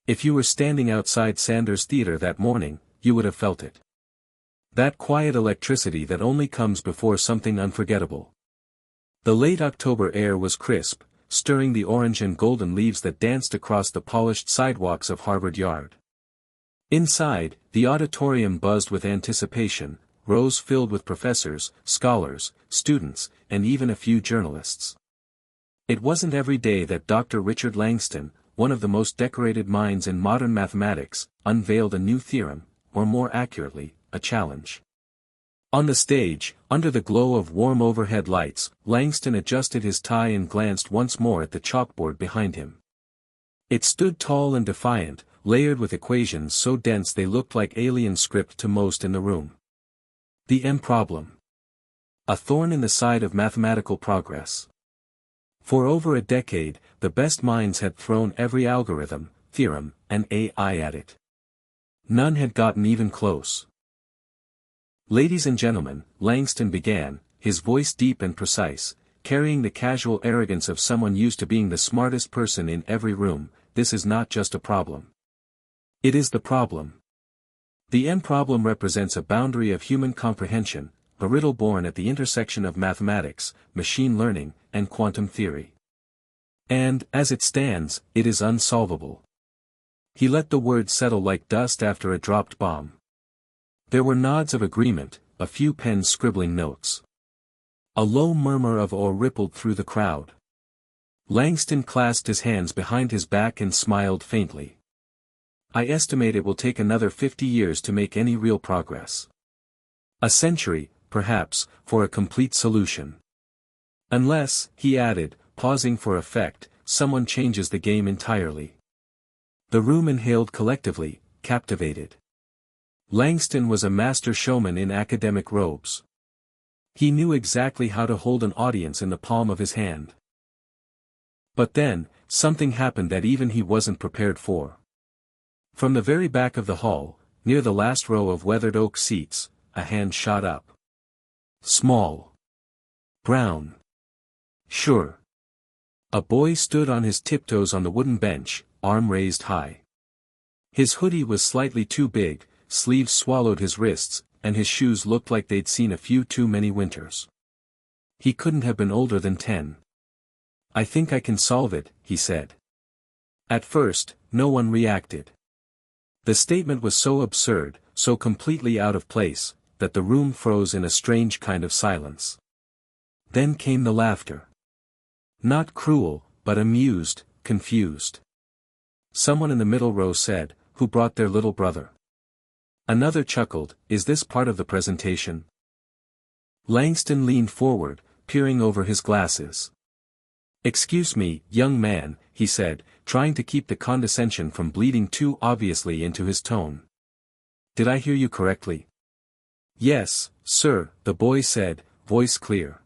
If you were standing outside Sanders Theatre that morning, you would have felt it. That quiet electricity that only comes before something unforgettable. The late October air was crisp, stirring the orange and golden leaves that danced across the polished sidewalks of Harvard Yard. Inside, the auditorium buzzed with anticipation, rows filled with professors, scholars, students, and even a few journalists. It wasn't every day that Dr. Richard Langston, one of the most decorated minds in modern mathematics, unveiled a new theorem, or more accurately, a challenge. On the stage, under the glow of warm overhead lights, Langston adjusted his tie and glanced once more at the chalkboard behind him. It stood tall and defiant, layered with equations so dense they looked like alien script to most in the room. The M problem. A thorn in the side of mathematical progress. For over a decade, the best minds had thrown every algorithm, theorem, and AI at it. None had gotten even close. "Ladies and gentlemen," Langston began, his voice deep and precise, carrying the casual arrogance of someone used to being the smartest person in every room, "this is not just a problem. It is the problem. The M problem represents a boundary of human comprehension, a riddle born at the intersection of mathematics, machine learning, and quantum theory. And, as it stands, it is unsolvable." He let the words settle like dust after a dropped bomb. There were nods of agreement, a few pens scribbling notes. A low murmur of awe rippled through the crowd. Langston clasped his hands behind his back and smiled faintly. "I estimate it will take another 50 years to make any real progress. A century, perhaps, for a complete solution. Unless," he added, pausing for effect, "someone changes the game entirely." The room inhaled collectively, captivated. Langston was a master showman in academic robes. He knew exactly how to hold an audience in the palm of his hand. But then, something happened that even he wasn't prepared for. From the very back of the hall, near the last row of weathered oak seats, a hand shot up. Small. Brown. Sure. A boy stood on his tiptoes on the wooden bench, arm raised high. His hoodie was slightly too big, sleeves swallowed his wrists, and his shoes looked like they'd seen a few too many winters. He couldn't have been older than 10. "I think I can solve it," he said. At first, no one reacted. The statement was so absurd, so completely out of place, that the room froze in a strange kind of silence. Then came the laughter. Not cruel, but amused, confused. Someone in the middle row said, "Who brought their little brother?" Another chuckled, "Is this part of the presentation?" Langston leaned forward, peering over his glasses. "Excuse me, young man," he said, trying to keep the condescension from bleeding too obviously into his tone. "Did I hear you correctly?" "Yes, sir," the boy said, voice clear.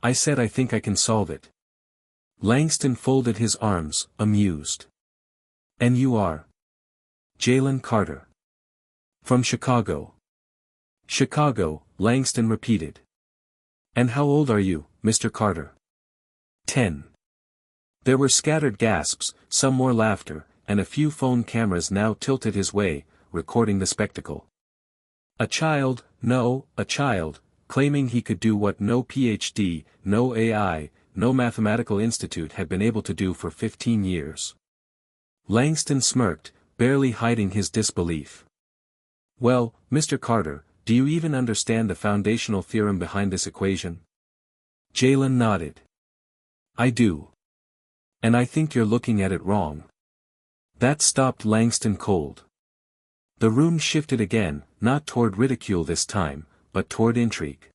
"I said I think I can solve it." Langston folded his arms, amused. "And you are?" "Jalen Carter. From Chicago." "Chicago," Langston repeated. "And how old are you, Mr. Carter?" 10. There were scattered gasps, some more laughter, and a few phone cameras now tilted his way, recording the spectacle. A child, claiming he could do what no PhD, no AI, no mathematical institute had been able to do for 15 years. Langston smirked, barely hiding his disbelief. "Well, Mr. Carter, do you even understand the foundational theorem behind this equation?" Jalen nodded. "I do. And I think you're looking at it wrong." That stopped Langston cold. The room shifted again, not toward ridicule this time, but toward intrigue.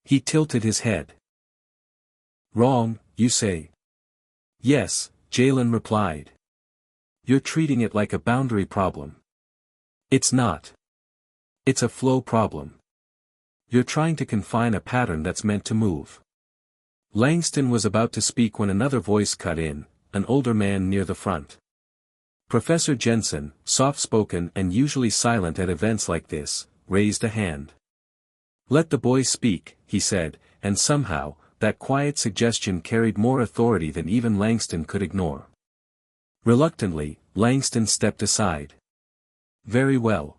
He tilted his head. "Wrong, you say?" "Yes," Jalen replied. "You're treating it like a boundary problem." "It's not. It's a flow problem. You're trying to confine a pattern that's meant to move." Langston was about to speak when another voice cut in, an older man near the front. Professor Jensen, soft-spoken and usually silent at events like this, raised a hand. "Let the boy speak," he said, and somehow, that quiet suggestion carried more authority than even Langston could ignore. Reluctantly, Langston stepped aside. Very well.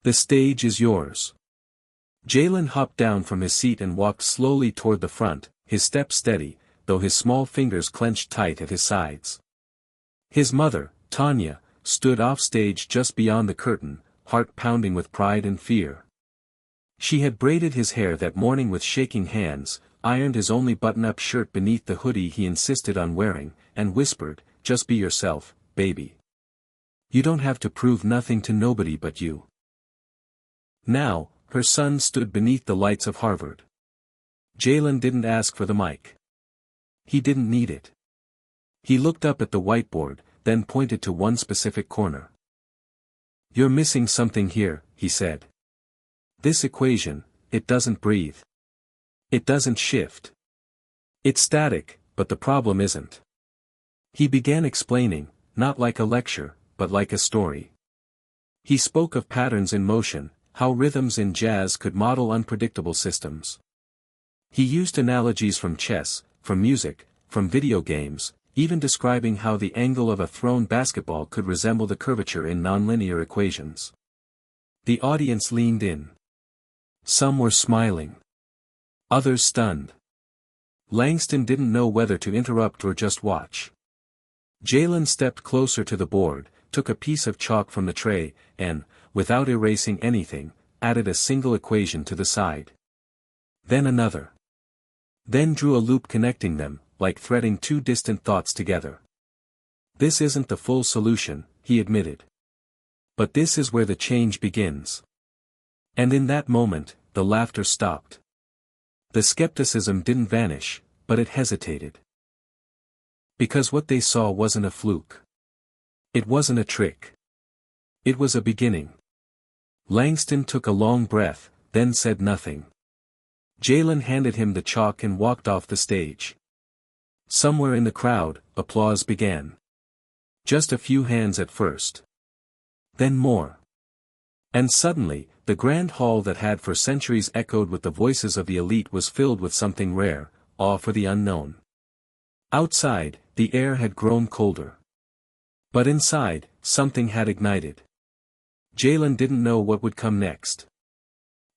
The stage is yours. Jalen hopped down from his seat and walked slowly toward the front, his step steady, though his small fingers clenched tight at his sides. His mother, Tanya, stood offstage just beyond the curtain, heart pounding with pride and fear. She had braided his hair that morning with shaking hands, ironed his only button-up shirt beneath the hoodie he insisted on wearing, and whispered, "Just be yourself, baby. You don't have to prove nothing to nobody but you." Now, her son stood beneath the lights of Harvard. Jalen didn't ask for the mic. He didn't need it. He looked up at the whiteboard, then pointed to one specific corner. "You're missing something here," he said. "This equation, it doesn't breathe. It doesn't shift. It's static, but the problem isn't." He began explaining, not like a lecture, but like a story. He spoke of patterns in motion, how rhythms in jazz could model unpredictable systems. He used analogies from chess, from music, from video games, even describing how the angle of a thrown basketball could resemble the curvature in nonlinear equations. The audience leaned in. Some were smiling. Others stunned. Langston didn't know whether to interrupt or just watch. Jalen stepped closer to the board, took a piece of chalk from the tray, and, without erasing anything, added a single equation to the side. Then another. Then drew a loop connecting them, like threading two distant thoughts together. "This isn't the full solution," he admitted. "But this is where the change begins." And in that moment, the laughter stopped. The skepticism didn't vanish, but it hesitated. Because what they saw wasn't a fluke. It wasn't a trick. It was a beginning. Langston took a long breath, then said nothing. Jalen handed him the chalk and walked off the stage. Somewhere in the crowd, applause began. Just a few hands at first. Then more. And suddenly, the grand hall that had for centuries echoed with the voices of the elite was filled with something rare, awe for the unknown. Outside, the air had grown colder. But inside, something had ignited. Jalen didn't know what would come next.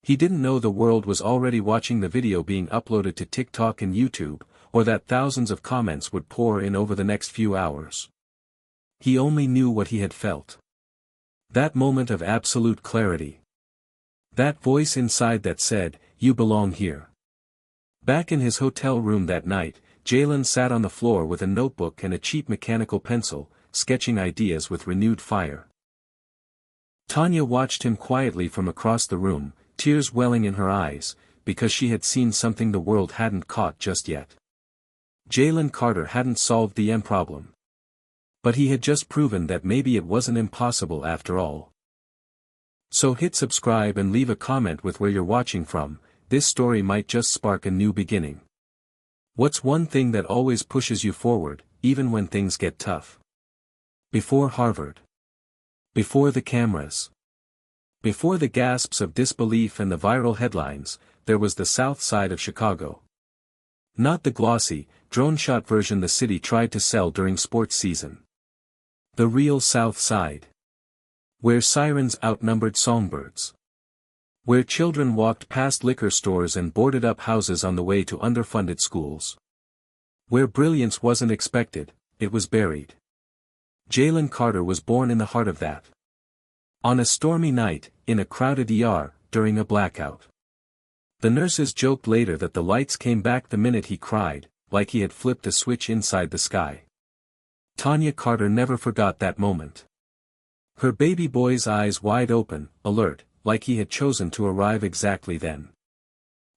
He didn't know the world was already watching the video being uploaded to TikTok and YouTube, or that thousands of comments would pour in over the next few hours. He only knew what he had felt. That moment of absolute clarity. That voice inside that said, "You belong here." Back in his hotel room that night, Jalen sat on the floor with a notebook and a cheap mechanical pencil, sketching ideas with renewed fire. Tanya watched him quietly from across the room, tears welling in her eyes, because she had seen something the world hadn't caught just yet. Jalen Carter hadn't solved the M problem. But he had just proven that maybe it wasn't impossible after all. So hit subscribe and leave a comment with where you're watching from. This story might just spark a new beginning. What's one thing that always pushes you forward, even when things get tough? Before Harvard. Before the cameras. Before the gasps of disbelief and the viral headlines, there was the South Side of Chicago. Not the glossy, drone-shot version the city tried to sell during sports season. The real South Side. Where sirens outnumbered songbirds. Where children walked past liquor stores and boarded up houses on the way to underfunded schools. Where brilliance wasn't expected, it was buried. Jalen Carter was born in the heart of that. On a stormy night, in a crowded ER, during a blackout. The nurses joked later that the lights came back the minute he cried, like he had flipped a switch inside the sky. Tanya Carter never forgot that moment. Her baby boy's eyes wide open, alert, like he had chosen to arrive exactly then.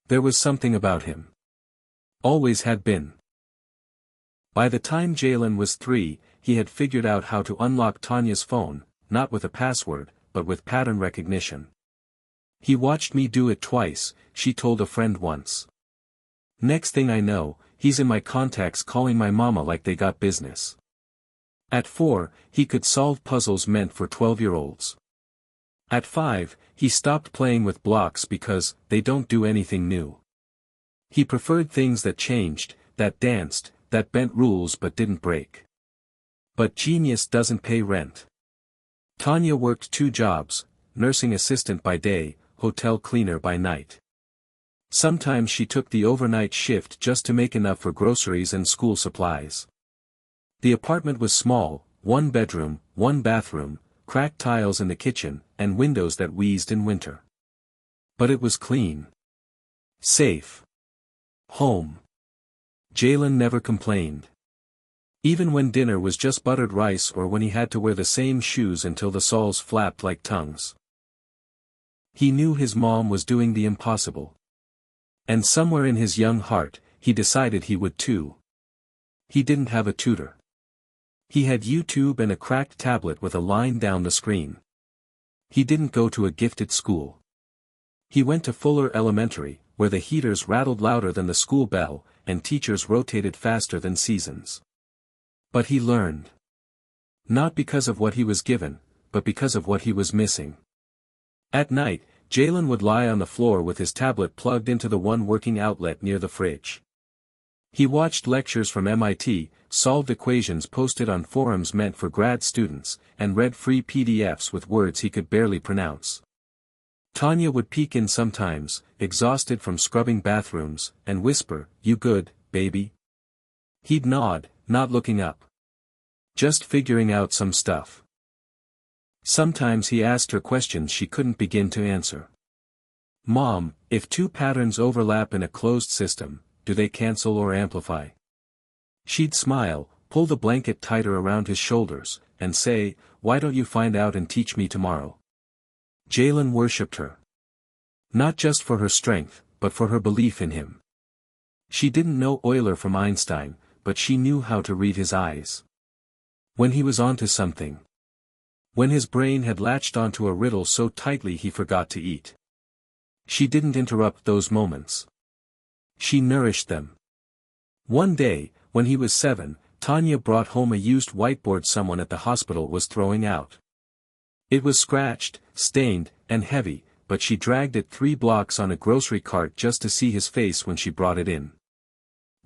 There was something about him. Always had been. By the time Jalen was 3, he had figured out how to unlock Tanya's phone, not with a password, but with pattern recognition. "He watched me do it twice," she told a friend once. "Next thing I know, he's in my contacts calling my mama like they got business." At 4, he could solve puzzles meant for 12-year-olds. At 5, he stopped playing with blocks because they don't do anything new. He preferred things that changed, that danced, that bent rules but didn't break. But genius doesn't pay rent. Tanya worked 2 jobs, nursing assistant by day, hotel cleaner by night. Sometimes she took the overnight shift just to make enough for groceries and school supplies. The apartment was small, 1 bedroom, 1 bathroom, cracked tiles in the kitchen, and windows that wheezed in winter. But it was clean. Safe. Home. Jalen never complained. Even when dinner was just buttered rice or when he had to wear the same shoes until the soles flapped like tongues. He knew his mom was doing the impossible. And somewhere in his young heart, he decided he would too. He didn't have a tutor. He had YouTube and a cracked tablet with a line down the screen. He didn't go to a gifted school. He went to Fuller Elementary, where the heaters rattled louder than the school bell, and teachers rotated faster than seasons. But he learned. Not because of what he was given, but because of what he was missing. At night, Jalen would lie on the floor with his tablet plugged into the one working outlet near the fridge. He watched lectures from MIT, solved equations posted on forums meant for grad students, and read free PDFs with words he could barely pronounce. Tanya would peek in sometimes, exhausted from scrubbing bathrooms, and whisper, "You good, baby?" He'd nod, not looking up. Just figuring out some stuff. Sometimes he asked her questions she couldn't begin to answer. "Mom, if 2 patterns overlap in a closed system, do they cancel or amplify?" She'd smile, pull the blanket tighter around his shoulders, and say, "Why don't you find out and teach me tomorrow?" Jalen worshipped her. Not just for her strength, but for her belief in him. She didn't know Euler from Einstein, but she knew how to read his eyes. When he was onto something. When his brain had latched onto a riddle so tightly he forgot to eat. She didn't interrupt those moments. She nourished them. One day, when he was 7, Tanya brought home a used whiteboard someone at the hospital was throwing out. It was scratched, stained, and heavy, but she dragged it 3 blocks on a grocery cart just to see his face when she brought it in.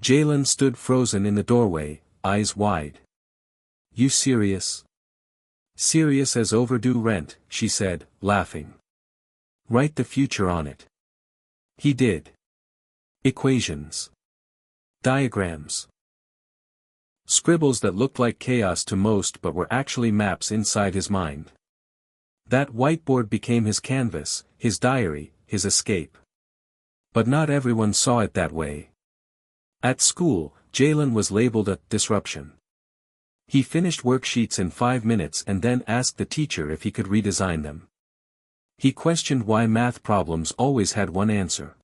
Jalen stood frozen in the doorway, eyes wide. "You serious?" "Serious as overdue rent," she said, laughing. "Write the future on it." He did. Equations. Diagrams. Scribbles that looked like chaos to most but were actually maps inside his mind. That whiteboard became his canvas, his diary, his escape. But not everyone saw it that way. At school, Jalen was labeled a disruption. He finished worksheets in 5 minutes and then asked the teacher if he could redesign them. He questioned why math problems always had one answer.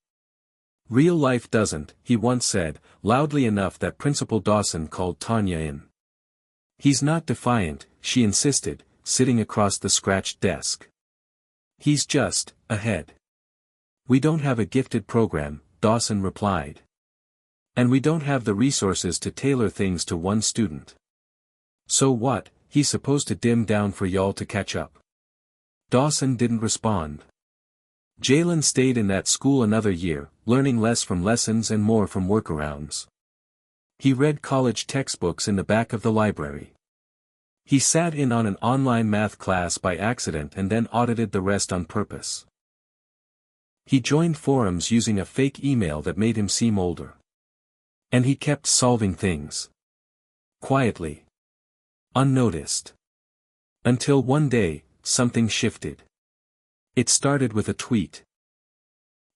"Real life doesn't," he once said, loudly enough that Principal Dawson called Tanya in. "He's not defiant," she insisted, sitting across the scratched desk. "He's just ahead." "We don't have a gifted program," Dawson replied. "And we don't have the resources to tailor things to one student." "So what, he's supposed to dim down for y'all to catch up?" Dawson didn't respond. Jalen stayed in that school another year, learning less from lessons and more from workarounds. He read college textbooks in the back of the library. He sat in on an online math class by accident and then audited the rest on purpose. He joined forums using a fake email that made him seem older. And he kept solving things. Quietly. Unnoticed. Until one day, something shifted. It started with a tweet.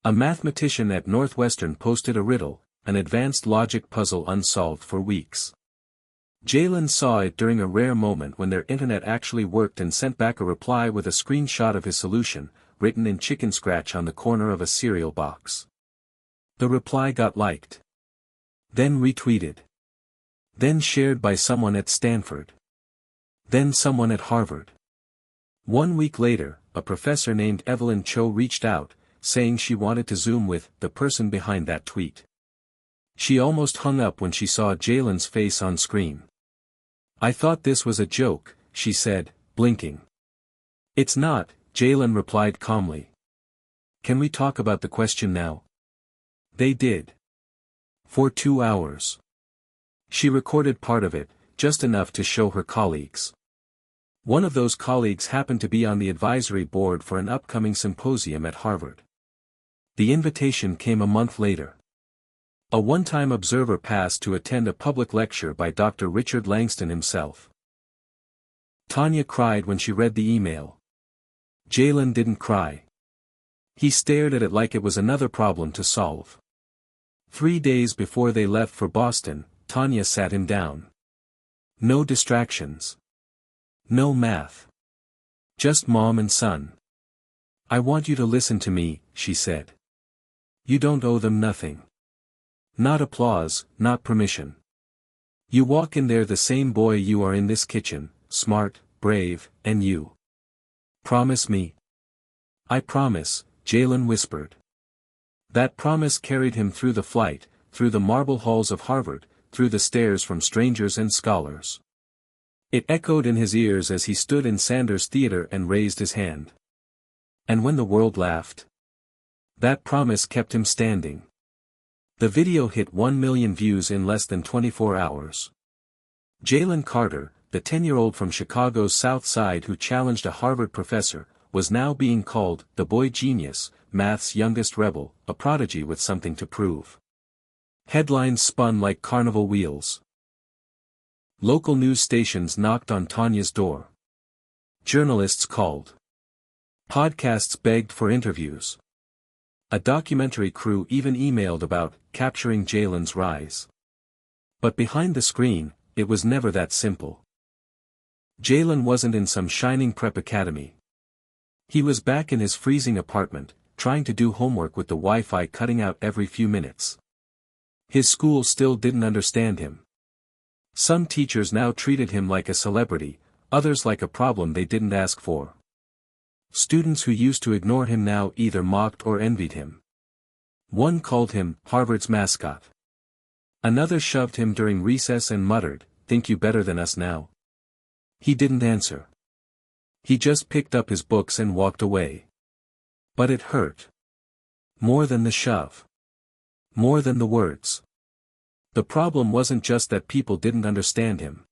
A mathematician at Northwestern posted a riddle, an advanced logic puzzle unsolved for weeks. Jalen saw it during a rare moment when their internet actually worked and sent back a reply with a screenshot of his solution, written in chicken scratch on the corner of a cereal box. The reply got liked. Then retweeted. Then shared by someone at Stanford. Then someone at Harvard. 1 week later, a professor named Evelyn Cho reached out, saying she wanted to Zoom with the person behind that tweet. She almost hung up when she saw Jalen's face on screen. "I thought this was a joke," she said, blinking. "It's not," Jalen replied calmly. "Can we talk about the question now?" They did. For 2 hours. She recorded part of it, just enough to show her colleagues. One of those colleagues happened to be on the advisory board for an upcoming symposium at Harvard. The invitation came a month later. A one-time observer passed to attend a public lecture by Dr. Richard Langston himself. Tanya cried when she read the email. Jalen didn't cry. He stared at it like it was another problem to solve. 3 days before they left for Boston, Tanya sat him down. No distractions. No math. Just mom and son. I want you to listen to me, she said. You don't owe them nothing. Not applause, not permission. You walk in there the same boy you are in this kitchen, smart, brave, and you. Promise me. I promise, Jalen whispered. That promise carried him through the flight, through the marble halls of Harvard, through the stares from strangers and scholars. It echoed in his ears as he stood in Sanders Theater and raised his hand. And when the world laughed, that promise kept him standing. The video hit 1 million views in less than 24 hours. Jalen Carter, the 10-year-old from Chicago's South Side who challenged a Harvard professor, was now being called the boy genius, math's youngest rebel, a prodigy with something to prove. Headlines spun like carnival wheels. Local news stations knocked on Tanya's door. Journalists called. Podcasts begged for interviews. A documentary crew even emailed about capturing Jalen's rise. But behind the screen, it was never that simple. Jalen wasn't in some shining prep academy. He was back in his freezing apartment, trying to do homework with the Wi-Fi cutting out every few minutes. His school still didn't understand him. Some teachers now treated him like a celebrity, others like a problem they didn't ask for. Students who used to ignore him now either mocked or envied him. One called him Harvard's mascot. Another shoved him during recess and muttered, "Think you better than us now?" He didn't answer. He just picked up his books and walked away. But it hurt. More than the shove. More than the words. The problem wasn't just that people didn't understand him.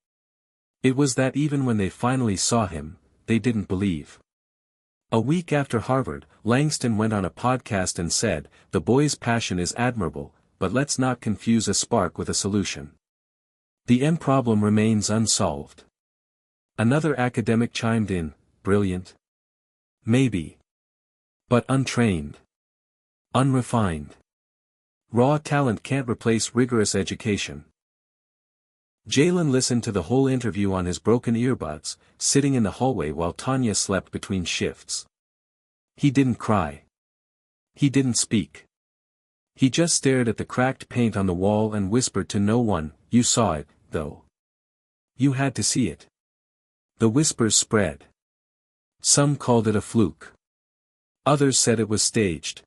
It was that even when they finally saw him, they didn't believe. A week after Harvard, Langston went on a podcast and said, "The boy's passion is admirable, but let's not confuse a spark with a solution. The M problem remains unsolved." Another academic chimed in, "Brilliant? Maybe. But untrained. Unrefined. Raw talent can't replace rigorous education." Jalen listened to the whole interview on his broken earbuds, sitting in the hallway while Tanya slept between shifts. He didn't cry. He didn't speak. He just stared at the cracked paint on the wall and whispered to no one, "You saw it, though. You had to see it." The whispers spread. Some called it a fluke. Others said it was staged.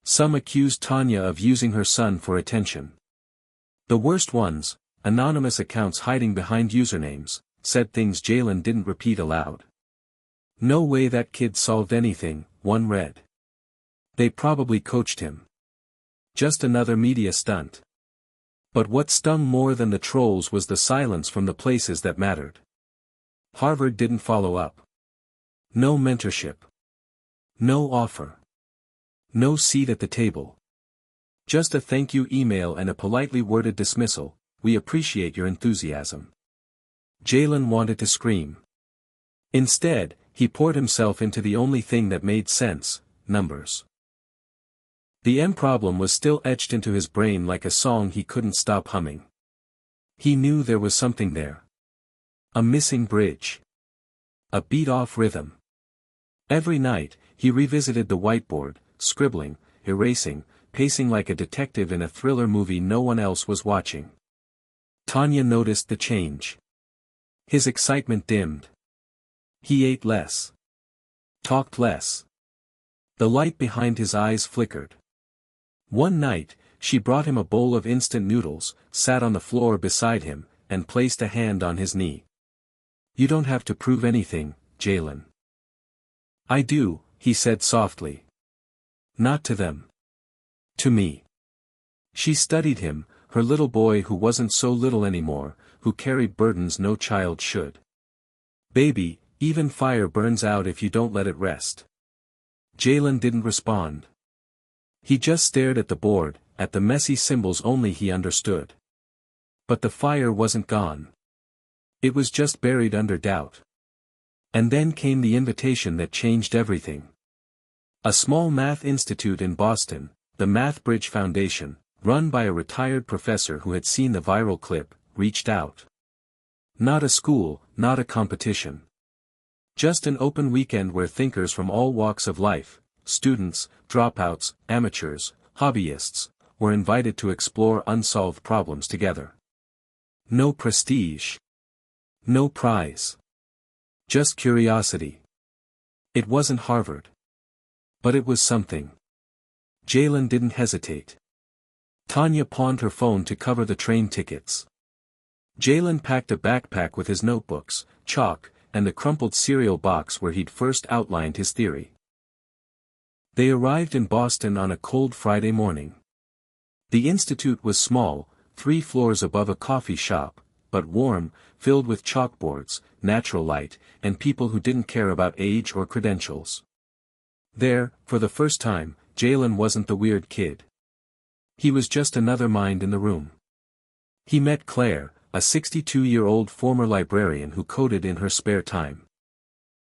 Some accused Tanya of using her son for attention. The worst ones, anonymous accounts hiding behind usernames, said things Jalen didn't repeat aloud. "No way that kid solved anything," one read. "They probably coached him. Just another media stunt." But what stung more than the trolls was the silence from the places that mattered. Harvard didn't follow up. No mentorship. No offer. No seat at the table. Just a thank you email and a politely worded dismissal, "We appreciate your enthusiasm." Jalen wanted to scream. Instead, he poured himself into the only thing that made sense, numbers. The M problem was still etched into his brain like a song he couldn't stop humming. He knew there was something there. A missing bridge. A beat-off rhythm. Every night, he revisited the whiteboard, scribbling, erasing, pacing like a detective in a thriller movie no one else was watching. Tanya noticed the change. His excitement dimmed. He ate less. Talked less. The light behind his eyes flickered. One night, she brought him a bowl of instant noodles, sat on the floor beside him, and placed a hand on his knee. "You don't have to prove anything, Jalen." "I do," he said softly. "Not to them. To me." She studied him, her little boy who wasn't so little anymore, who carried burdens no child should. Baby, even fire burns out if you don't let it rest. Jalen didn't respond. He just stared at the board, at the messy symbols only he understood. But the fire wasn't gone. It was just buried under doubt. And then came the invitation that changed everything. A small math institute in Boston, the MathBridge Foundation, run by a retired professor who had seen the viral clip, reached out. Not a school, not a competition. Just an open weekend where thinkers from all walks of life, students, dropouts, amateurs, hobbyists, were invited to explore unsolved problems together. No prestige. No prize. Just curiosity. It wasn't Harvard. But it was something. Jalen didn't hesitate. Tanya pawned her phone to cover the train tickets. Jalen packed a backpack with his notebooks, chalk, and the crumpled cereal box where he'd first outlined his theory. They arrived in Boston on a cold Friday morning. The institute was small, 3 floors above a coffee shop, but warm, filled with chalkboards, natural light, and people who didn't care about age or credentials. There, for the first time, Jalen wasn't the weird kid. He was just another mind in the room. He met Claire, a 62-year-old former librarian who coded in her spare time.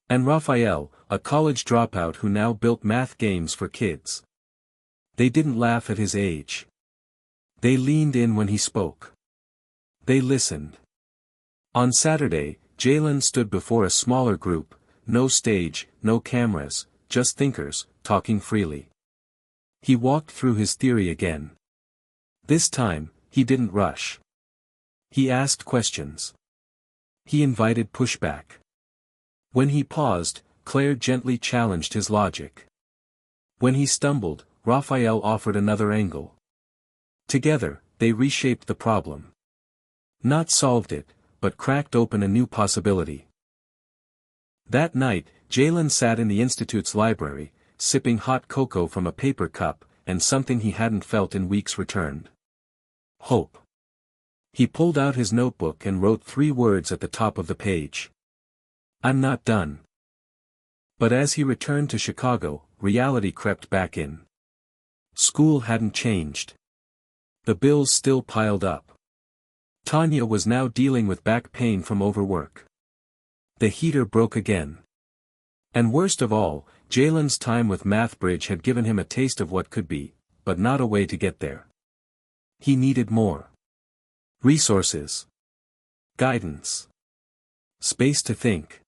And Raphael, a college dropout who now built math games for kids. They didn't laugh at his age. They leaned in when he spoke. They listened. On Saturday, Jalen stood before a smaller group, no stage, no cameras, just thinkers, talking freely. He walked through his theory again. This time, he didn't rush. He asked questions. He invited pushback. When he paused, Claire gently challenged his logic. When he stumbled, Raphael offered another angle. Together, they reshaped the problem. Not solved it, but cracked open a new possibility. That night, Jalen sat in the institute's library, sipping hot cocoa from a paper cup, and something he hadn't felt in weeks returned. Hope. He pulled out his notebook and wrote 3 words at the top of the page. I'm not done. But as he returned to Chicago, reality crept back in. School hadn't changed. The bills still piled up. Tanya was now dealing with back pain from overwork. The heater broke again. And worst of all, Jalen's time with MathBridge had given him a taste of what could be, but not a way to get there. He needed more. Resources. Guidance. Space to think.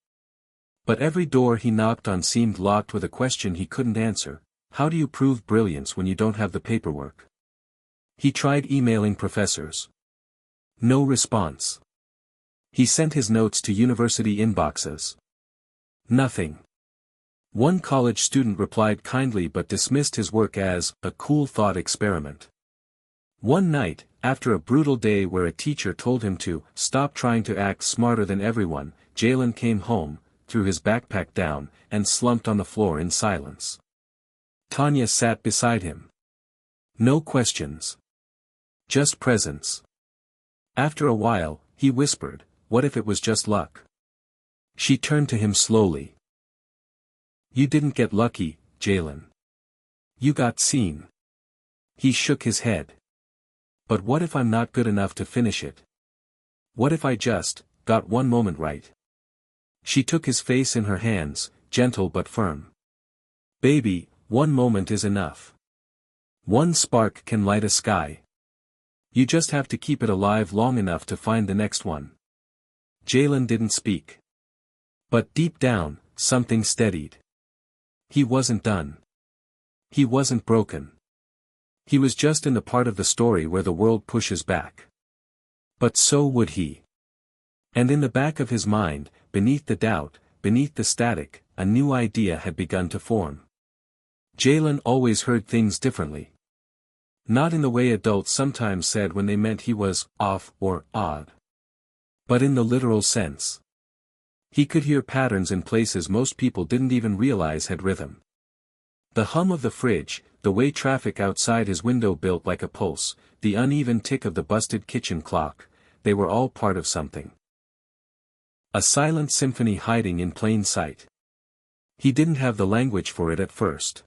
But every door he knocked on seemed locked with a question he couldn't answer: how do you prove brilliance when you don't have the paperwork? He tried emailing professors. No response. He sent his notes to university inboxes. Nothing. One college student replied kindly but dismissed his work as a cool thought experiment. One night, after a brutal day where a teacher told him to stop trying to act smarter than everyone, Jalen came home, threw his backpack down, and slumped on the floor in silence. Tanya sat beside him. No questions. Just presence. After a while, he whispered, "What if it was just luck?" She turned to him slowly. "You didn't get lucky, Jalen. You got seen." He shook his head. "But what if I'm not good enough to finish it? What if I just got one moment right?" She took his face in her hands, gentle but firm. "Baby, one moment is enough. One spark can light a sky. You just have to keep it alive long enough to find the next one." Jalen didn't speak. But deep down, something steadied. He wasn't done. He wasn't broken. He was just in the part of the story where the world pushes back. But so would he. And in the back of his mind, beneath the doubt, beneath the static, a new idea had begun to form. Jalen always heard things differently. Not in the way adults sometimes said when they meant he was off or odd. But in the literal sense. He could hear patterns in places most people didn't even realize had rhythm. The hum of the fridge, the way traffic outside his window built like a pulse, the uneven tick of the busted kitchen clock, they were all part of something. A silent symphony hiding in plain sight. He didn't have the language for it at first.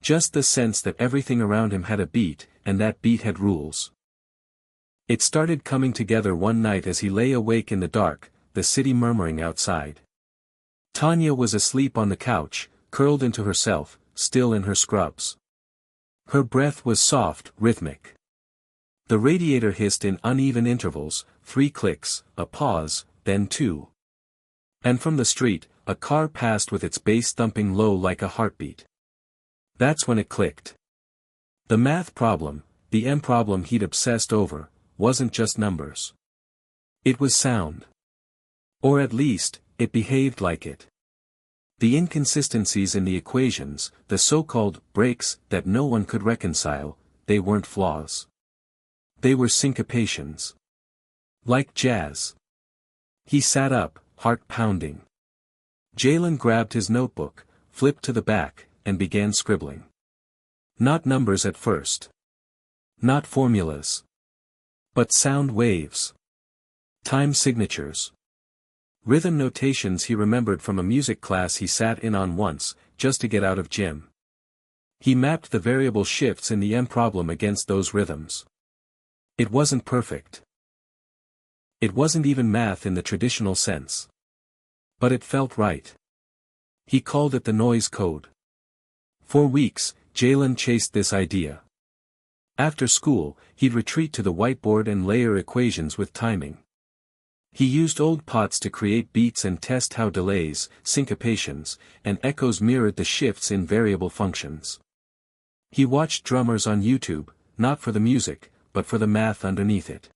Just the sense that everything around him had a beat, and that beat had rules. It started coming together one night as he lay awake in the dark, the city murmuring outside. Tanya was asleep on the couch, curled into herself, still in her scrubs. Her breath was soft, rhythmic. The radiator hissed in uneven intervals, 3 clicks, a pause, then 2. And from the street, a car passed with its bass thumping low like a heartbeat. That's when it clicked. The math problem, the M problem he'd obsessed over, wasn't just numbers. It was sound. Or at least, it behaved like it. The inconsistencies in the equations, the so-called breaks that no one could reconcile, they weren't flaws. They were syncopations. Like jazz. He sat up, heart pounding. Jalen grabbed his notebook, flipped to the back, and began scribbling. Not numbers at first. Not formulas. But sound waves. Time signatures. Rhythm notations he remembered from a music class he sat in on once, just to get out of gym. He mapped the variable shifts in the M problem against those rhythms. It wasn't perfect. It wasn't even math in the traditional sense. But it felt right. He called it the noise code. For weeks, Jalen chased this idea. After school, he'd retreat to the whiteboard and layer equations with timing. He used old pots to create beats and test how delays, syncopations, and echoes mirrored the shifts in variable functions. He watched drummers on YouTube, not for the music, but for the math underneath it.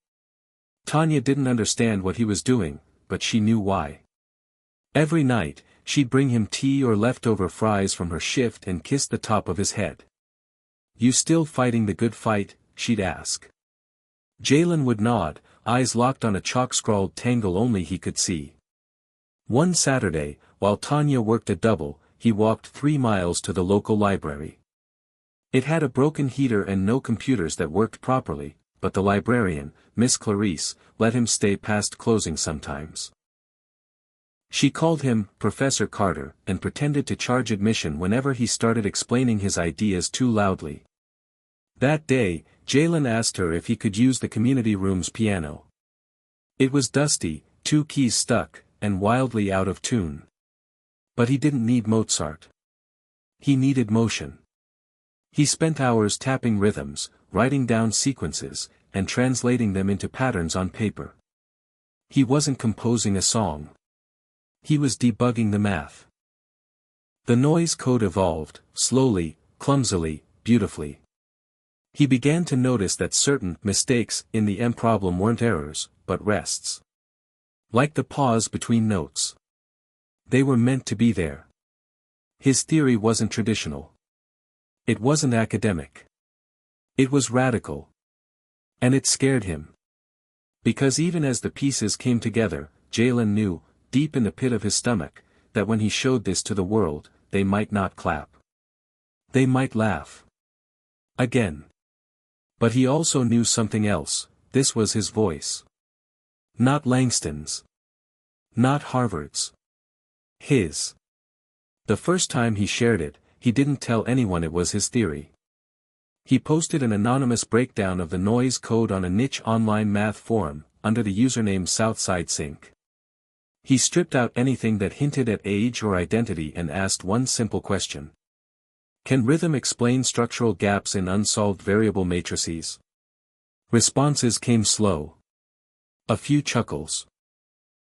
Tanya didn't understand what he was doing, but she knew why. Every night, she'd bring him tea or leftover fries from her shift and kiss the top of his head. "You still fighting the good fight?" she'd ask. Jalen would nod, eyes locked on a chalk-scrawled tangle only he could see. One Saturday, while Tanya worked a double, he walked 3 miles to the local library. It had a broken heater and no computers that worked properly, but the librarian, Miss Clarice, let him stay past closing sometimes. She called him Professor Carter and pretended to charge admission whenever he started explaining his ideas too loudly. That day, Jalen asked her if he could use the community room's piano. It was dusty, 2 keys stuck, and wildly out of tune. But he didn't need Mozart. He needed motion. He spent hours tapping rhythms, writing down sequences, and translating them into patterns on paper. He wasn't composing a song. He was debugging the math. The noise code evolved, slowly, clumsily, beautifully. He began to notice that certain mistakes in the M problem weren't errors, but rests. Like the pause between notes. They were meant to be there. His theory wasn't traditional. It wasn't academic. It was radical. And it scared him. Because even as the pieces came together, Jalen knew, deep in the pit of his stomach, that when he showed this to the world, they might not clap. They might laugh. Again. But he also knew something else. This was his voice. Not Langston's. Not Harvard's. His. The first time he shared it, he didn't tell anyone it was his theory. He posted an anonymous breakdown of the noise code on a niche online math forum, under the username Southside Sync. He stripped out anything that hinted at age or identity and asked one simple question. Can rhythm explain structural gaps in unsolved variable matrices? Responses came slow. A few chuckles.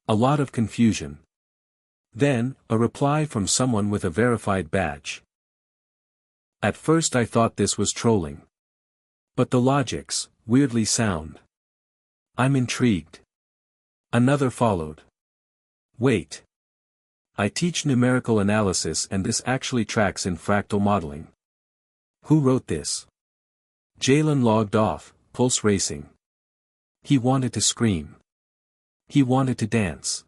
A lot of confusion. Then, a reply from someone with a verified badge. At first I thought this was trolling. But the logic's weirdly sound. I'm intrigued. Another followed. Wait. I teach numerical analysis and this actually tracks in fractal modeling. Who wrote this? Jalen logged off, pulse racing. He wanted to scream. He wanted to dance.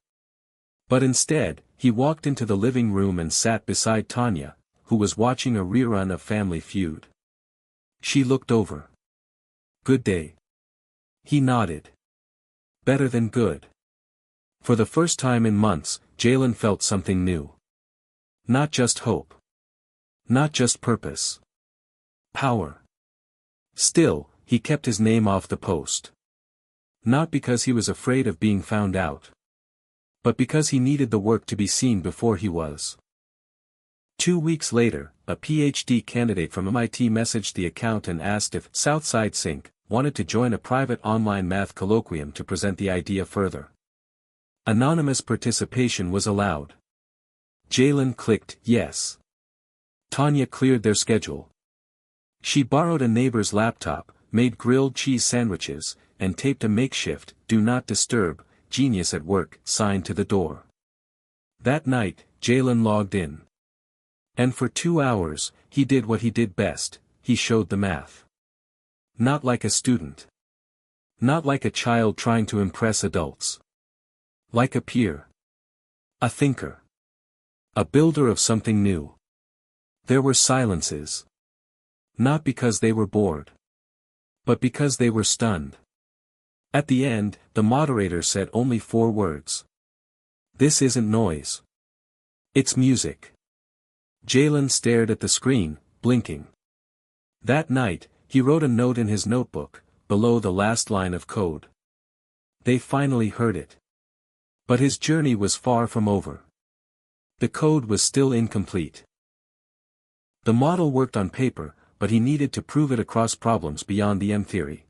But instead, he walked into the living room and sat beside Tanya, who was watching a rerun of Family Feud. She looked over. Good day. He nodded. Better than good. For the first time in months, Jalen felt something new. Not just hope. Not just purpose. Power. Still, he kept his name off the post. Not because he was afraid of being found out. But because he needed the work to be seen before he was. 2 weeks later, a PhD candidate from MIT messaged the account and asked if Southside Sync wanted to join a private online math colloquium to present the idea further. Anonymous participation was allowed. Jalen clicked yes. Tanya cleared their schedule. She borrowed a neighbor's laptop, made grilled cheese sandwiches, and taped a makeshift "Do Not Disturb" "Genius at Work" sign to the door. That night, Jalen logged in. And for 2 hours, he did what he did best, he showed the math. Not like a student. Not like a child trying to impress adults. Like a peer. A thinker. A builder of something new. There were silences. Not because they were bored. But because they were stunned. At the end, the moderator said only 4 words. This isn't noise. It's music. Jalen stared at the screen, blinking. That night, he wrote a note in his notebook, below the last line of code. They finally heard it. But his journey was far from over. The code was still incomplete. The model worked on paper, but he needed to prove it across problems beyond the M-theory.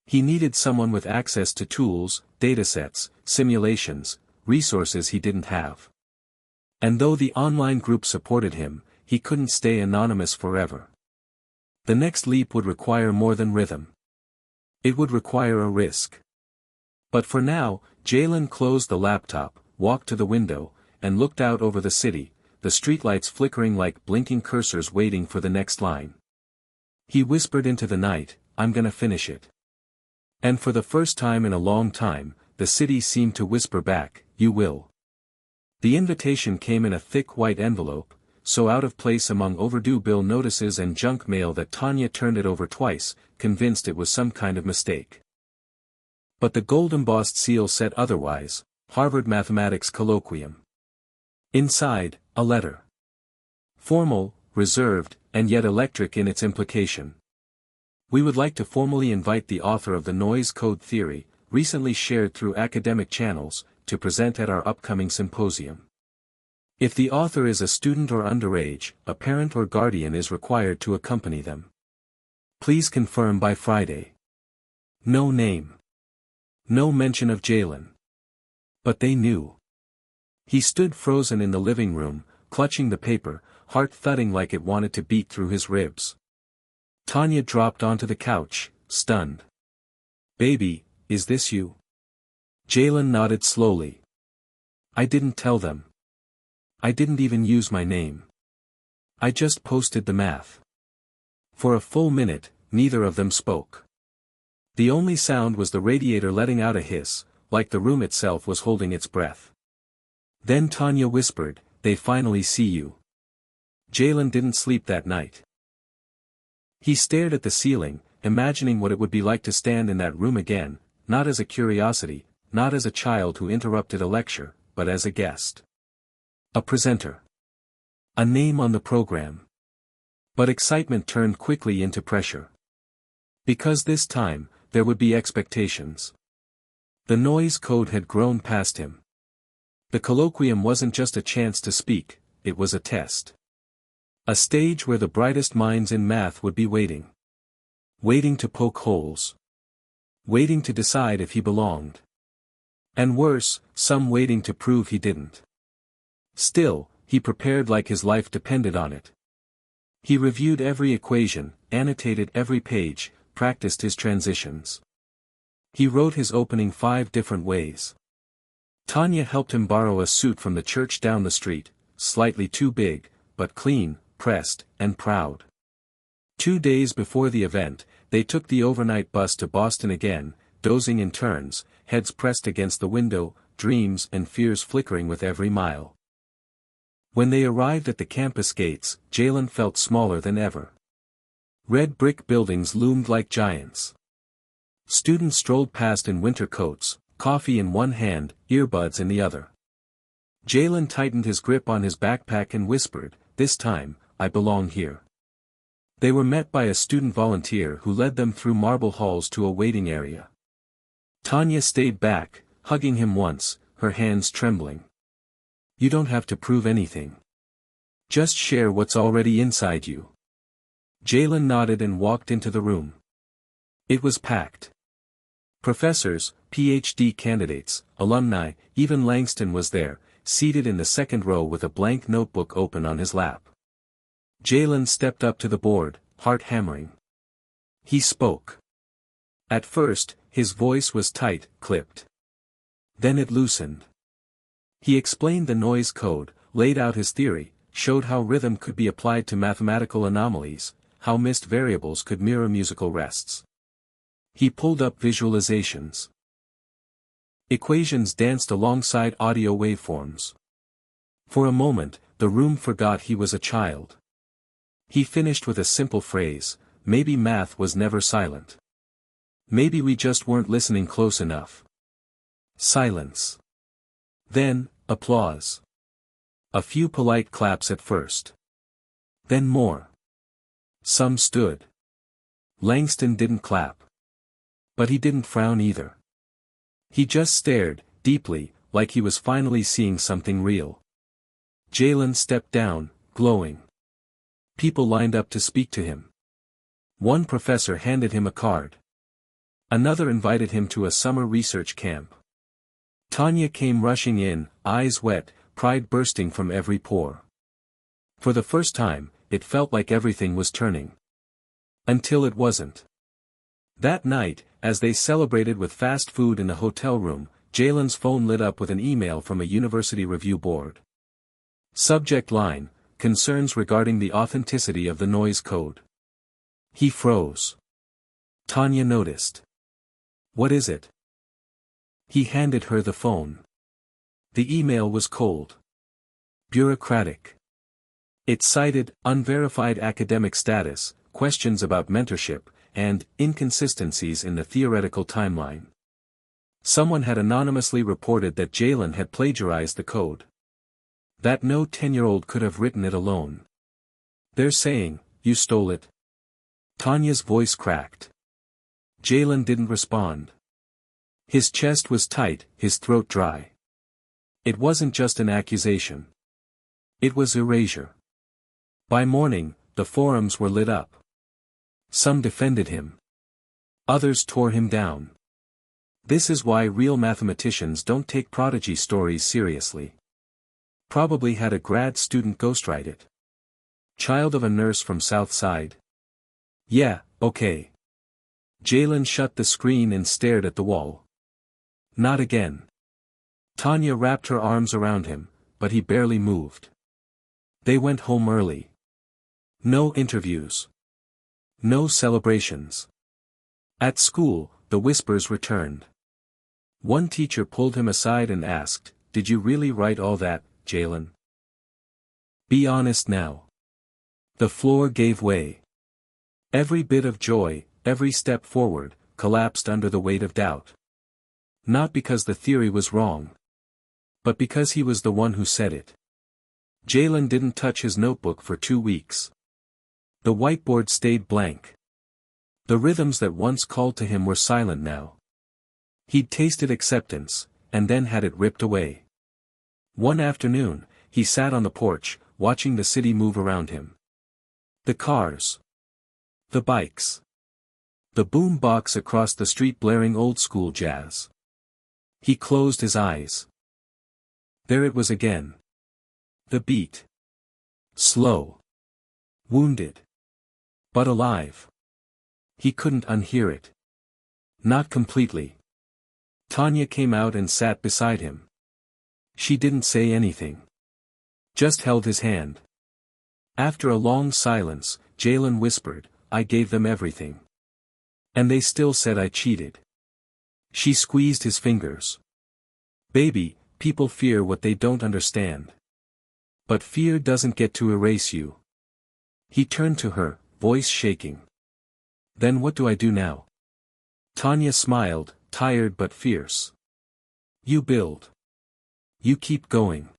He needed someone with access to tools, datasets, simulations, resources he didn't have. And though the online group supported him, he couldn't stay anonymous forever. The next leap would require more than rhythm. It would require a risk. But for now, Jalen closed the laptop, walked to the window, and looked out over the city, the streetlights flickering like blinking cursors waiting for the next line. He whispered into the night, "I'm gonna finish it." And for the first time in a long time, the city seemed to whisper back, "You will." The invitation came in a thick white envelope, so out of place among overdue bill notices and junk mail that Tanya turned it over twice, convinced it was some kind of mistake. But the gold-embossed seal said otherwise, Harvard Mathematics Colloquium. Inside, a letter. Formal, reserved, and yet electric in its implication. We would like to formally invite the author of the noise code theory, recently shared through academic channels, to present at our upcoming symposium. If the author is a student or underage, a parent or guardian is required to accompany them. Please confirm by Friday. No name. No mention of Jalen. But they knew. He stood frozen in the living room, clutching the paper, heart thudding like it wanted to beat through his ribs. Tanya dropped onto the couch, stunned. "Baby, is this you?" Jalen nodded slowly. "I didn't tell them. I didn't even use my name. I just posted the math." For a full minute, neither of them spoke. The only sound was the radiator letting out a hiss, like the room itself was holding its breath. Then Tanya whispered, "They finally see you." Jalen didn't sleep that night. He stared at the ceiling, imagining what it would be like to stand in that room again, not as a curiosity, not as a child who interrupted a lecture, but as a guest. A presenter. A name on the program. But excitement turned quickly into pressure. Because this time, there would be expectations. The noise code had grown past him. The colloquium wasn't just a chance to speak, it was a test. A stage where the brightest minds in math would be waiting. Waiting to poke holes. Waiting to decide if he belonged. And worse, some waiting to prove he didn't. Still, he prepared like his life depended on it. He reviewed every equation, annotated every page, practiced his transitions. He wrote his opening 5 different ways. Tanya helped him borrow a suit from the church down the street, slightly too big, but clean, pressed, and proud. 2 days before the event, they took the overnight bus to Boston again, dozing in turns, heads pressed against the window, dreams and fears flickering with every mile. When they arrived at the campus gates, Jalen felt smaller than ever. Red brick buildings loomed like giants. Students strolled past in winter coats, coffee in one hand, earbuds in the other. Jalen tightened his grip on his backpack and whispered, "This time, I belong here." They were met by a student volunteer who led them through marble halls to a waiting area. Tanya stayed back, hugging him once, her hands trembling. "You don't have to prove anything. Just share what's already inside you." Jalen nodded and walked into the room. It was packed. Professors, PhD candidates, alumni, even Langston was there, seated in the second row with a blank notebook open on his lap. Jalen stepped up to the board, heart hammering. He spoke. At first, his voice was tight, clipped. Then it loosened. He explained the noise code, laid out his theory, showed how rhythm could be applied to mathematical anomalies, how missed variables could mirror musical rests. He pulled up visualizations. Equations danced alongside audio waveforms. For a moment, the room forgot he was a child. He finished with a simple phrase, "Maybe math was never silent. Maybe we just weren't listening close enough." Silence. Then, applause. A few polite claps at first. Then more. Some stood. Langston didn't clap. But he didn't frown either. He just stared, deeply, like he was finally seeing something real. Jalen stepped down, glowing. People lined up to speak to him. One professor handed him a card. Another invited him to a summer research camp. Tanya came rushing in, eyes wet, pride bursting from every pore. For the first time, it felt like everything was turning. Until it wasn't. That night, as they celebrated with fast food in a hotel room, Jalen's phone lit up with an email from a university review board. Subject line, "Concerns regarding the authenticity of the noise code." He froze. Tanya noticed. "What is it?" He handed her the phone. The email was cold. Bureaucratic. It cited unverified academic status, questions about mentorship, and inconsistencies in the theoretical timeline. Someone had anonymously reported that Jalen had plagiarized the code. That no 10-year-old could have written it alone. "They're saying, you stole it." Tanya's voice cracked. Jalen didn't respond. His chest was tight, his throat dry. It wasn't just an accusation. It was erasure. By morning, the forums were lit up. Some defended him. Others tore him down. This is why real mathematicians don't take prodigy stories seriously. Probably had a grad student ghostwrite it. Child of a nurse from South Side. Yeah, okay. Jalen shut the screen and stared at the wall. Not again. Tanya wrapped her arms around him, but he barely moved. They went home early. No interviews. No celebrations. At school, the whispers returned. One teacher pulled him aside and asked, "Did you really write all that, Jalen? Be honest now." The floor gave way. Every bit of joy, every step forward, collapsed under the weight of doubt. Not because the theory was wrong. But because he was the one who said it. Jalen didn't touch his notebook for 2 weeks. The whiteboard stayed blank. The rhythms that once called to him were silent now. He'd tasted acceptance, and then had it ripped away. One afternoon, he sat on the porch, watching the city move around him. The cars. The bikes. The boom box across the street blaring old-school jazz. He closed his eyes. There it was again. The beat. Slow. Wounded. But alive. He couldn't unhear it. Not completely. Tanya came out and sat beside him. She didn't say anything. Just held his hand. After a long silence, Jalen whispered, "I gave them everything. And they still said I cheated." She squeezed his fingers. "Baby, people fear what they don't understand. But fear doesn't get to erase you." He turned to her, voice shaking. "Then what do I do now?" Tanya smiled, tired but fierce. You build. You keep going.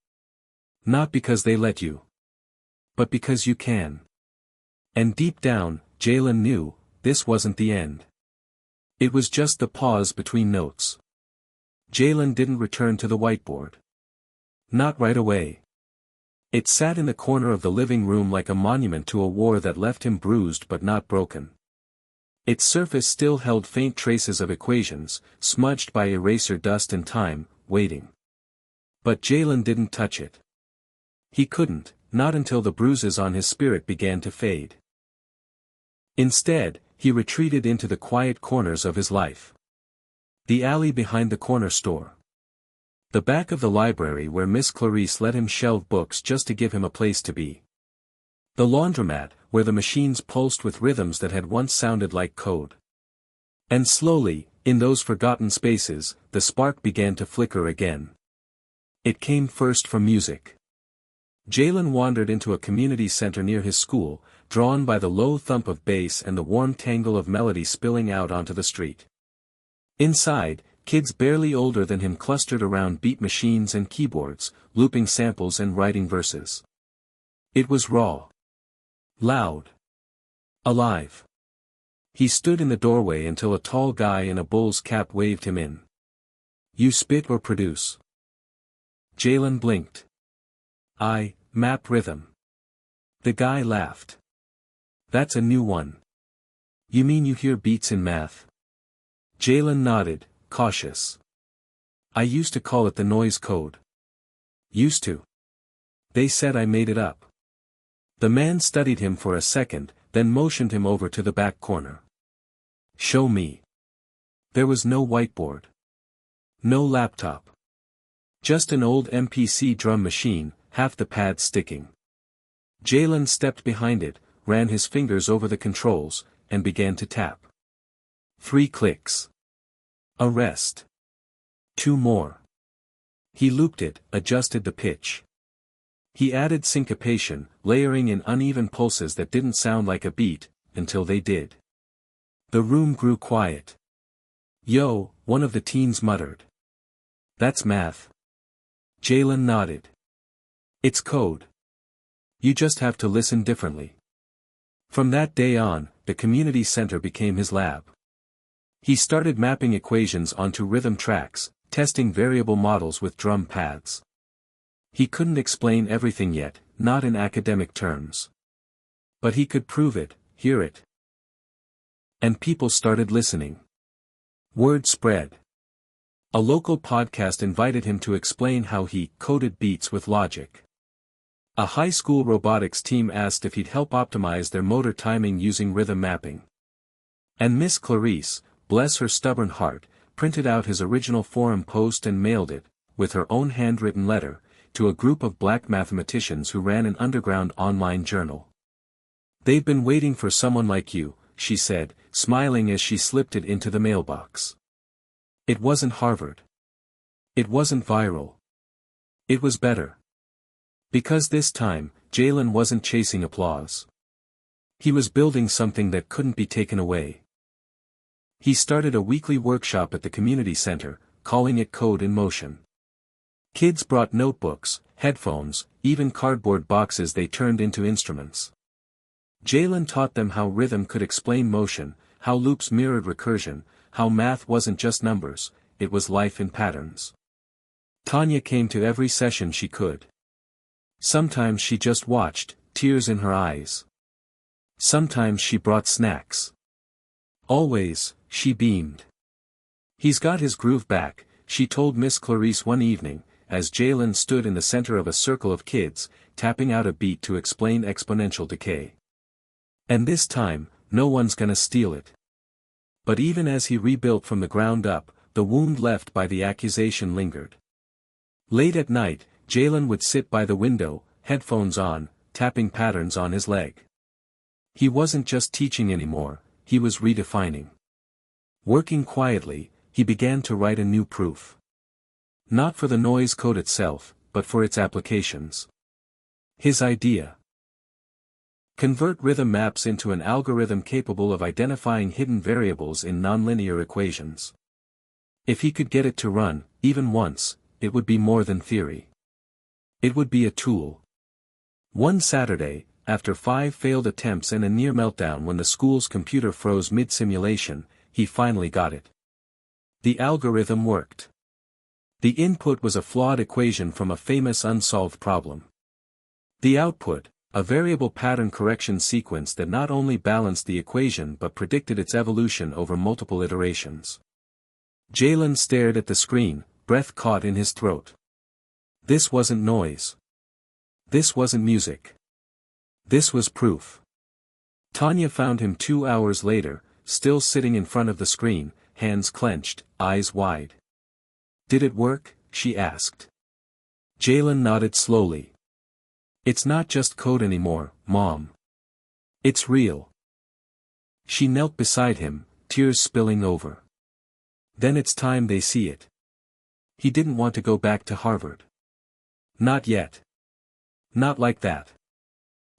Not because they let you. But because you can. And deep down, Jalen knew, this wasn't the end. It was just the pause between notes. Jalen didn't return to the whiteboard. Not right away. It sat in the corner of the living room like a monument to a war that left him bruised but not broken. Its surface still held faint traces of equations, smudged by eraser dust and time, waiting. But Jalen didn't touch it. He couldn't, not until the bruises on his spirit began to fade. Instead, he retreated into the quiet corners of his life. The alley behind the corner store. The back of the library where Miss Clarice let him shelve books just to give him a place to be. The laundromat, where the machines pulsed with rhythms that had once sounded like code. And slowly, in those forgotten spaces, the spark began to flicker again. It came first from music. Jalen wandered into a community center near his school, drawn by the low thump of bass and the warm tangle of melody spilling out onto the street. Inside, kids barely older than him clustered around beat machines and keyboards, looping samples and writing verses. It was raw. Loud. Alive. He stood in the doorway until a tall guy in a bull's cap waved him in. You spit or produce? Jalen blinked. I map rhythm. The guy laughed. That's a new one. You mean you hear beats in math? Jalen nodded, cautious. I used to call it the noise code. Used to. They said I made it up. The man studied him for a second, then motioned him over to the back corner. Show me. There was no whiteboard. No laptop. Just an old MPC drum machine, half the pad sticking. Jalen stepped behind it, ran his fingers over the controls, and began to tap. 3 clicks. A rest. 2 more. He looped it, adjusted the pitch. He added syncopation, layering in uneven pulses that didn't sound like a beat, until they did. The room grew quiet. Yo, one of the teens muttered. That's math. Jalen nodded. It's code. You just have to listen differently. From that day on, the community center became his lab. He started mapping equations onto rhythm tracks, testing variable models with drum pads. He couldn't explain everything yet, not in academic terms. But he could prove it, hear it. And people started listening. Word spread. A local podcast invited him to explain how he coded beats with logic. A high school robotics team asked if he'd help optimize their motor timing using rhythm mapping. And Miss Clarice, bless her stubborn heart, printed out his original forum post and mailed it, with her own handwritten letter, to a group of black mathematicians who ran an underground online journal. They've been waiting for someone like you, she said, smiling as she slipped it into the mailbox. It wasn't Harvard. It wasn't viral. It was better. Because this time, Jalen wasn't chasing applause. He was building something that couldn't be taken away. He started a weekly workshop at the community center, calling it Code in Motion. Kids brought notebooks, headphones, even cardboard boxes they turned into instruments. Jalen taught them how rhythm could explain motion, how loops mirrored recursion, how math wasn't just numbers, it was life in patterns. Tanya came to every session she could. Sometimes she just watched, tears in her eyes. Sometimes she brought snacks. Always, she beamed. He's got his groove back, she told Miss Clarice one evening, as Jalen stood in the center of a circle of kids, tapping out a beat to explain exponential decay. And this time, no one's gonna steal it. But even as he rebuilt from the ground up, the wound left by the accusation lingered. Late at night, Jalen would sit by the window, headphones on, tapping patterns on his leg. He wasn't just teaching anymore, he was redefining. Working quietly, he began to write a new proof. Not for the noise code itself, but for its applications. His idea. Convert rhythm maps into an algorithm capable of identifying hidden variables in nonlinear equations. If he could get it to run, even once, it would be more than theory. It would be a tool. One Saturday, after 5 failed attempts and a near meltdown when the school's computer froze mid-simulation, he finally got it. The algorithm worked. The input was a flawed equation from a famous unsolved problem. The output, a variable pattern correction sequence that not only balanced the equation but predicted its evolution over multiple iterations. Jallens stared at the screen, breath caught in his throat. This wasn't noise. This wasn't music. This was proof. Tanya found him 2 hours later, still sitting in front of the screen, hands clenched, eyes wide. "Did it work?" she asked. Jallens nodded slowly. "It's not just code anymore, Mom. It's real." She knelt beside him, tears spilling over. "Then it's time they see it." He didn't want to go back to Harvard. Not yet. Not like that.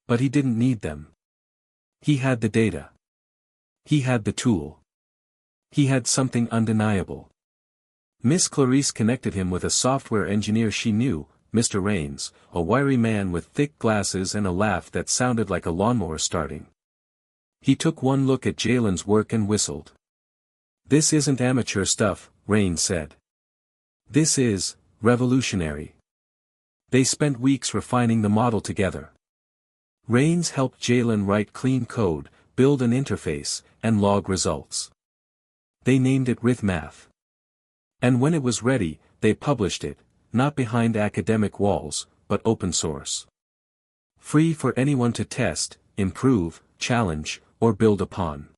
But he didn't need them. He had the data. He had the tool. He had something undeniable. Miss Clarice connected him with a software engineer she knew, Mr. Raines, a wiry man with thick glasses and a laugh that sounded like a lawnmower starting. He took one look at Jallens' work and whistled. "This isn't amateur stuff," Raines said. "This is revolutionary." They spent weeks refining the model together. Raines helped Jallens write clean code, build an interface, and log results. They named it RithMath. And when it was ready, they published it, not behind academic walls, but open source. Free for anyone to test, improve, challenge, or build upon.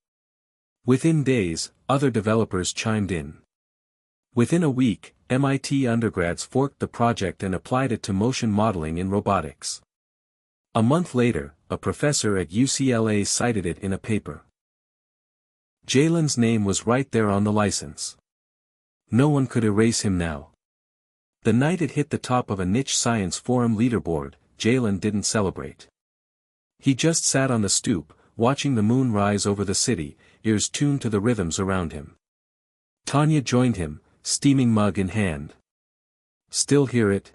Within days, other developers chimed in. Within a week, MIT undergrads forked the project and applied it to motion modeling in robotics. A month later, a professor at UCLA cited it in a paper. Jallens' name was right there on the license. No one could erase him now. The night it hit the top of a niche science forum leaderboard, Jallens didn't celebrate. He just sat on the stoop, watching the moon rise over the city, ears tuned to the rhythms around him. Tanya joined him, steaming mug in hand. "Still hear it?"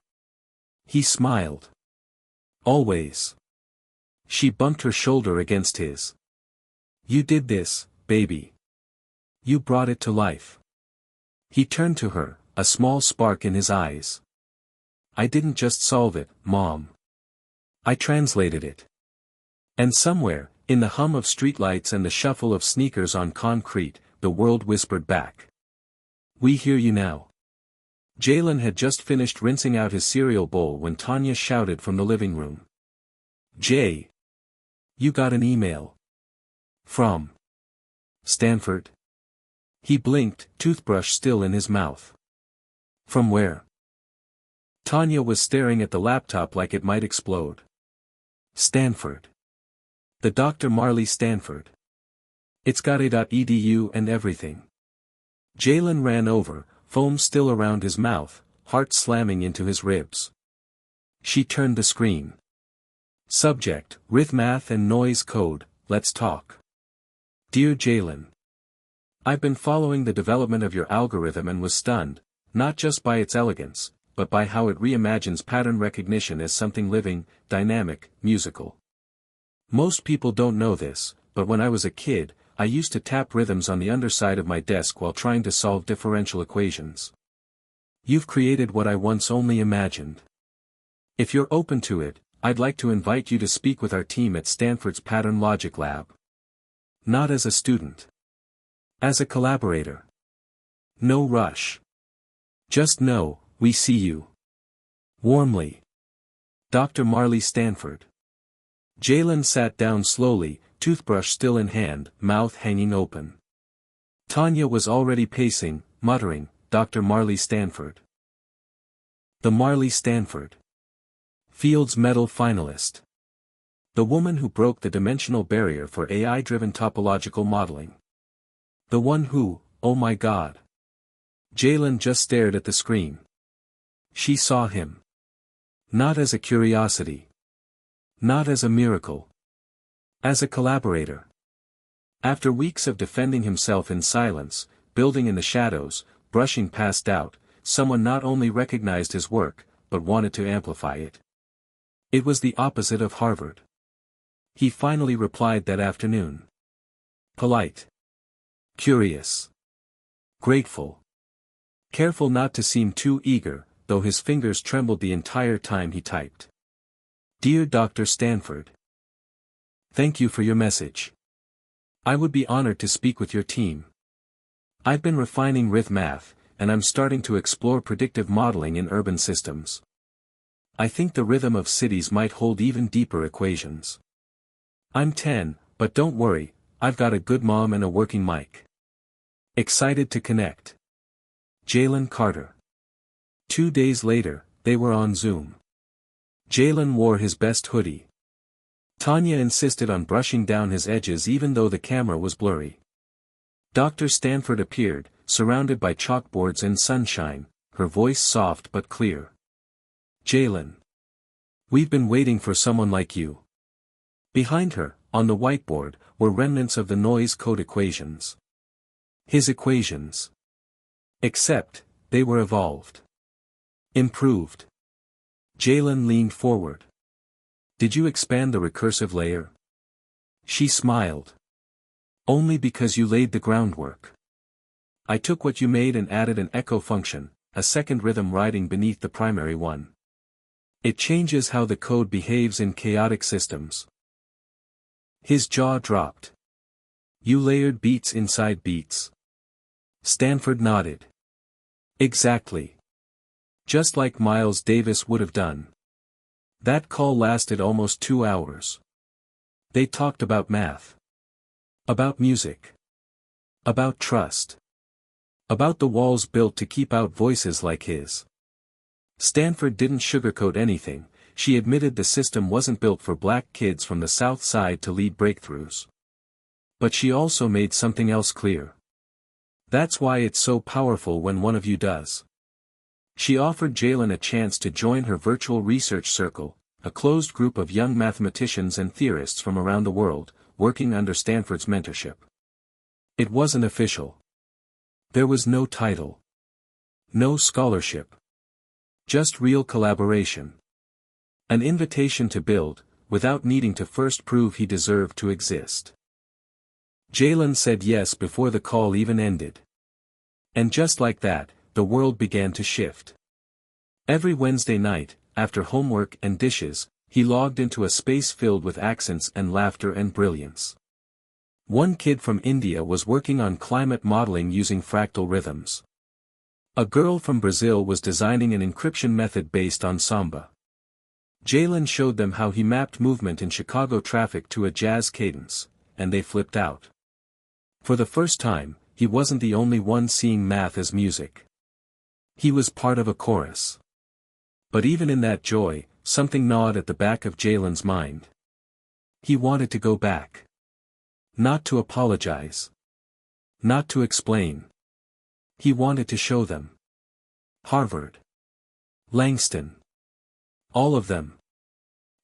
He smiled. "Always." She bumped her shoulder against his. "You did this, baby. You brought it to life." He turned to her, a small spark in his eyes. "I didn't just solve it, Mom. I translated it." And somewhere, in the hum of streetlights and the shuffle of sneakers on concrete, the world whispered back. "We hear you now." Jallens had just finished rinsing out his cereal bowl when Tanya shouted from the living room. "Jay! You got an email. From Stanford?" He blinked, toothbrush still in his mouth. "From where?" Tanya was staring at the laptop like it might explode. "Stanford. The Dr. Marley Stanford. It's got a.edu and everything." Jallens ran over, foam still around his mouth, heart slamming into his ribs. She turned the screen. Subject, RithMath and noise code, let's talk. Dear Jallens. I've been following the development of your algorithm and was stunned, not just by its elegance, but by how it reimagines pattern recognition as something living, dynamic, musical. Most people don't know this, but when I was a kid, I used to tap rhythms on the underside of my desk while trying to solve differential equations. You've created what I once only imagined. If you're open to it, I'd like to invite you to speak with our team at Stanford's Pattern Logic Lab. Not as a student. As a collaborator. No rush. Just know, we see you. Warmly. Dr. Marley Stanford. Jallens sat down slowly, toothbrush still in hand, mouth hanging open. Tanya was already pacing, muttering, Dr. Marley Stanford. The Marley Stanford. Fields Medal finalist. The woman who broke the dimensional barrier for AI-driven topological modeling. The one who, oh my God. Jallens just stared at the screen. She saw him. Not as a curiosity. Not as a miracle. As a collaborator. After weeks of defending himself in silence, building in the shadows, brushing past doubt, someone not only recognized his work, but wanted to amplify it. It was the opposite of Harvard. He finally replied that afternoon. Polite. Curious. Grateful. Careful not to seem too eager, though his fingers trembled the entire time he typed. Dear Dr. Stanford. Thank you for your message. I would be honored to speak with your team. I've been refining math, and I'm starting to explore predictive modeling in urban systems. I think the rhythm of cities might hold even deeper equations. I'm 10, but don't worry, I've got a good mom and a working mic. Excited to connect. Jalen Carter. 2 days later, they were on Zoom. Jalen wore his best hoodie. Tanya insisted on brushing down his edges even though the camera was blurry. Dr. Stanford appeared, surrounded by chalkboards and sunshine, her voice soft but clear. Jalen. We've been waiting for someone like you. Behind her, on the whiteboard, were remnants of the noise code equations. His equations. Except, they were evolved. Improved. Jalen leaned forward. Did you expand the recursive layer? She smiled. Only because you laid the groundwork. I took what you made and added an echo function, a second rhythm riding beneath the primary one. It changes how the code behaves in chaotic systems. His jaw dropped. You layered beats inside beats. Stanford nodded. Exactly. Just like Miles Davis would have done. That call lasted almost 2 hours. They talked about math. About music. About trust. About the walls built to keep out voices like his. Stanford didn't sugarcoat anything, she admitted the system wasn't built for black kids from the South Side to lead breakthroughs. But she also made something else clear. That's why it's so powerful when one of you does. She offered Jalen a chance to join her virtual research circle, a closed group of young mathematicians and theorists from around the world, working under Stanford's mentorship. It wasn't official. There was no title. No scholarship. Just real collaboration. An invitation to build, without needing to first prove he deserved to exist. Jalen said yes before the call even ended. And just like that, the world began to shift. Every Wednesday night, after homework and dishes, he logged into a space filled with accents and laughter and brilliance. One kid from India was working on climate modeling using fractal rhythms. A girl from Brazil was designing an encryption method based on samba. Jalen showed them how he mapped movement in Chicago traffic to a jazz cadence, and they flipped out. For the first time, he wasn't the only one seeing math as music. He was part of a chorus. But even in that joy, something gnawed at the back of Jalen's mind. He wanted to go back. Not to apologize. Not to explain. He wanted to show them. Harvard. Langston. All of them.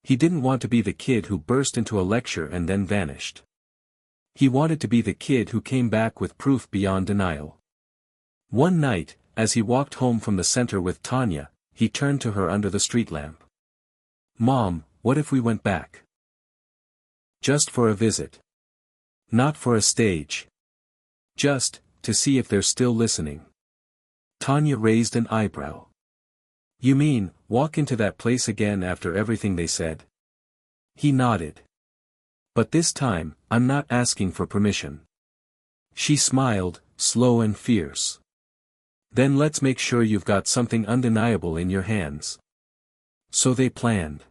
He didn't want to be the kid who burst into a lecture and then vanished. He wanted to be the kid who came back with proof beyond denial. One night, as he walked home from the center with Tanya, he turned to her under the street lamp. Mom, what if we went back? Just for a visit. Not for a stage. Just, to see if they're still listening. Tanya raised an eyebrow. You mean, walk into that place again after everything they said? He nodded. But this time, I'm not asking for permission. She smiled, slow and fierce. Then let's make sure you've got something undeniable in your hands. So they planned.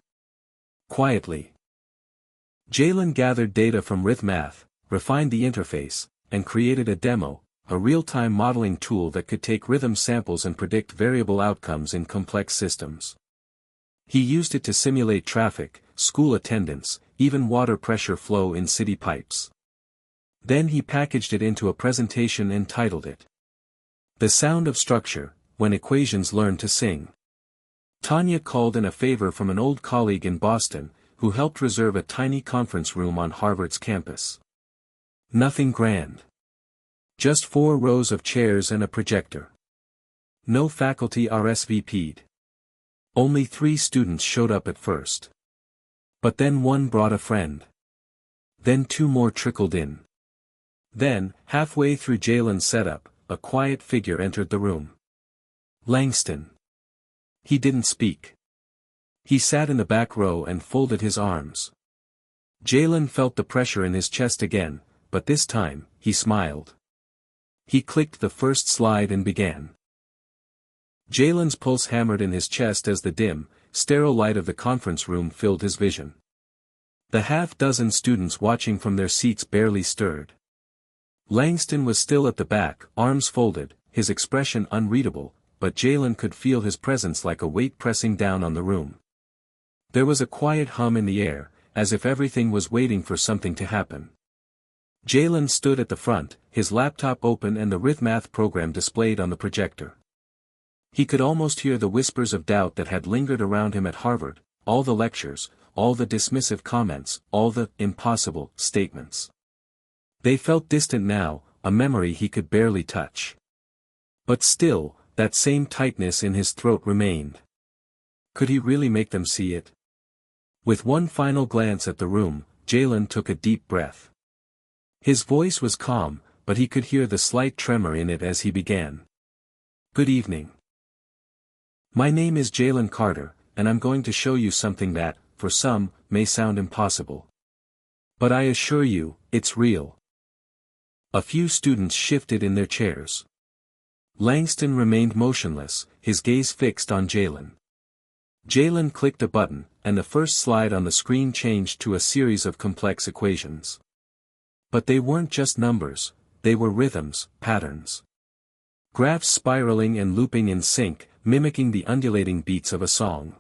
Quietly. Jalen gathered data from RithMath, refined the interface, and created a demo, a real-time modeling tool that could take rhythm samples and predict variable outcomes in complex systems. He used it to simulate traffic, school attendance, even water pressure flow in city pipes. Then he packaged it into a presentation and titled it The Sound of Structure, When Equations Learn to Sing. Tanya called in a favor from an old colleague in Boston, who helped reserve a tiny conference room on Harvard's campus. Nothing grand. Just 4 rows of chairs and a projector. No faculty RSVP'd. Only 3 students showed up at first. But then one brought a friend. Then 2 more trickled in. Then, halfway through Jallens' setup, a quiet figure entered the room. Langston. He didn't speak. He sat in the back row and folded his arms. Jallens felt the pressure in his chest again, but this time, he smiled. He clicked the first slide and began. Jallens' pulse hammered in his chest as the dim, sterile light of the conference room filled his vision. The half-dozen students watching from their seats barely stirred. Langston was still at the back, arms folded, his expression unreadable, but Jallens could feel his presence like a weight pressing down on the room. There was a quiet hum in the air, as if everything was waiting for something to happen. Jallens stood at the front, his laptop open and the RithMath program displayed on the projector. He could almost hear the whispers of doubt that had lingered around him at Harvard, all the lectures, all the dismissive comments, all the impossible statements. They felt distant now, a memory he could barely touch. But still, that same tightness in his throat remained. Could he really make them see it? With one final glance at the room, Jallens took a deep breath. His voice was calm, but he could hear the slight tremor in it as he began. Good evening. My name is Jallens Carter, and I'm going to show you something that, for some, may sound impossible. But I assure you, it's real. A few students shifted in their chairs. Langston remained motionless, his gaze fixed on Jallens. Jallens clicked a button, and the first slide on the screen changed to a series of complex equations. But they weren't just numbers, they were rhythms, patterns. Graphs spiraling and looping in sync, mimicking the undulating beats of a song.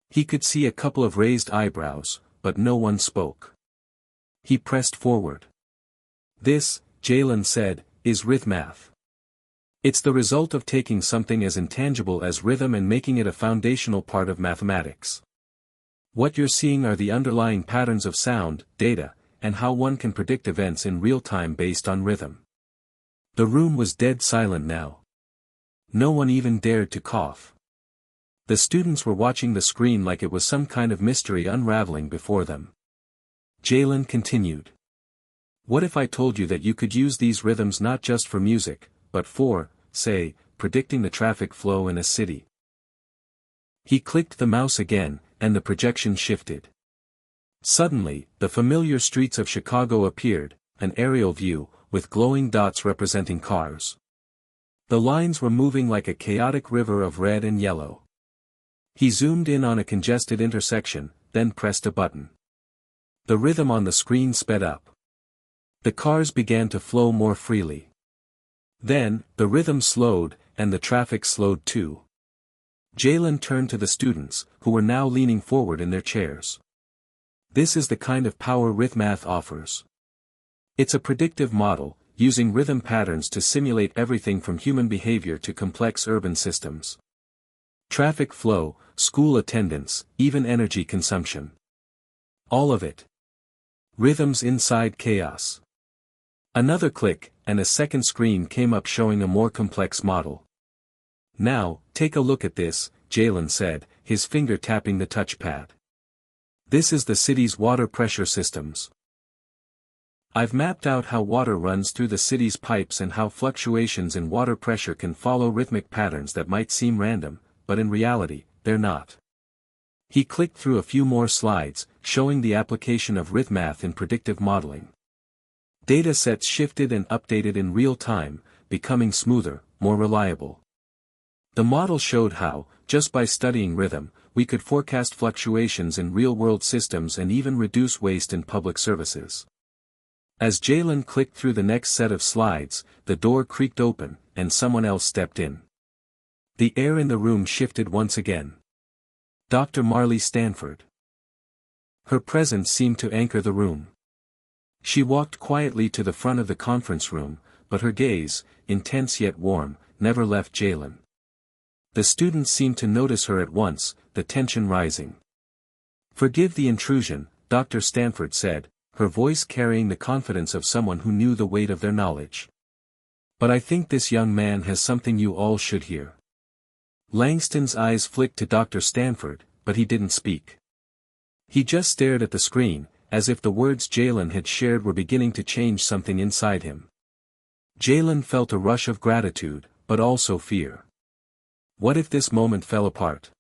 He could see a couple of raised eyebrows, but no one spoke. He pressed forward. This, Jallens said, is RithMath. It's the result of taking something as intangible as rhythm and making it a foundational part of mathematics. What you're seeing are the underlying patterns of sound, data, and how one can predict events in real time based on rhythm. The room was dead silent now. No one even dared to cough. The students were watching the screen like it was some kind of mystery unraveling before them. Jallens continued. What if I told you that you could use these rhythms not just for music, but for, say, predicting the traffic flow in a city? He clicked the mouse again, and the projection shifted. Suddenly, the familiar streets of Chicago appeared, an aerial view, with glowing dots representing cars. The lines were moving like a chaotic river of red and yellow. He zoomed in on a congested intersection, then pressed a button. The rhythm on the screen sped up. The cars began to flow more freely. Then, the rhythm slowed, and the traffic slowed too. Jallens turned to the students, who were now leaning forward in their chairs. This is the kind of power RithMath offers. It's a predictive model, using rhythm patterns to simulate everything from human behavior to complex urban systems. Traffic flow, school attendance, even energy consumption. All of it. Rhythms inside chaos. Another click, and a second screen came up showing a more complex model. Now, take a look at this, Jallens said, his finger tapping the touchpad. This is the city's water pressure systems. I've mapped out how water runs through the city's pipes and how fluctuations in water pressure can follow rhythmic patterns that might seem random, but in reality, they're not. He clicked through a few more slides, showing the application of RithMath in predictive modeling. Data sets shifted and updated in real time, becoming smoother, more reliable. The model showed how, just by studying rhythm, we could forecast fluctuations in real-world systems and even reduce waste in public services. As Jallens clicked through the next set of slides, the door creaked open, and someone else stepped in. The air in the room shifted once again. Dr. Marley Stanford. Her presence seemed to anchor the room. She walked quietly to the front of the conference room, but her gaze, intense yet warm, never left Jallens. The students seemed to notice her at once, the tension rising. Forgive the intrusion, Dr. Stanford said, her voice carrying the confidence of someone who knew the weight of their knowledge. But I think this young man has something you all should hear. Langston's eyes flicked to Dr. Stanford, but he didn't speak. He just stared at the screen, as if the words Jalen had shared were beginning to change something inside him. Jalen felt a rush of gratitude, but also fear. What if this moment fell apart?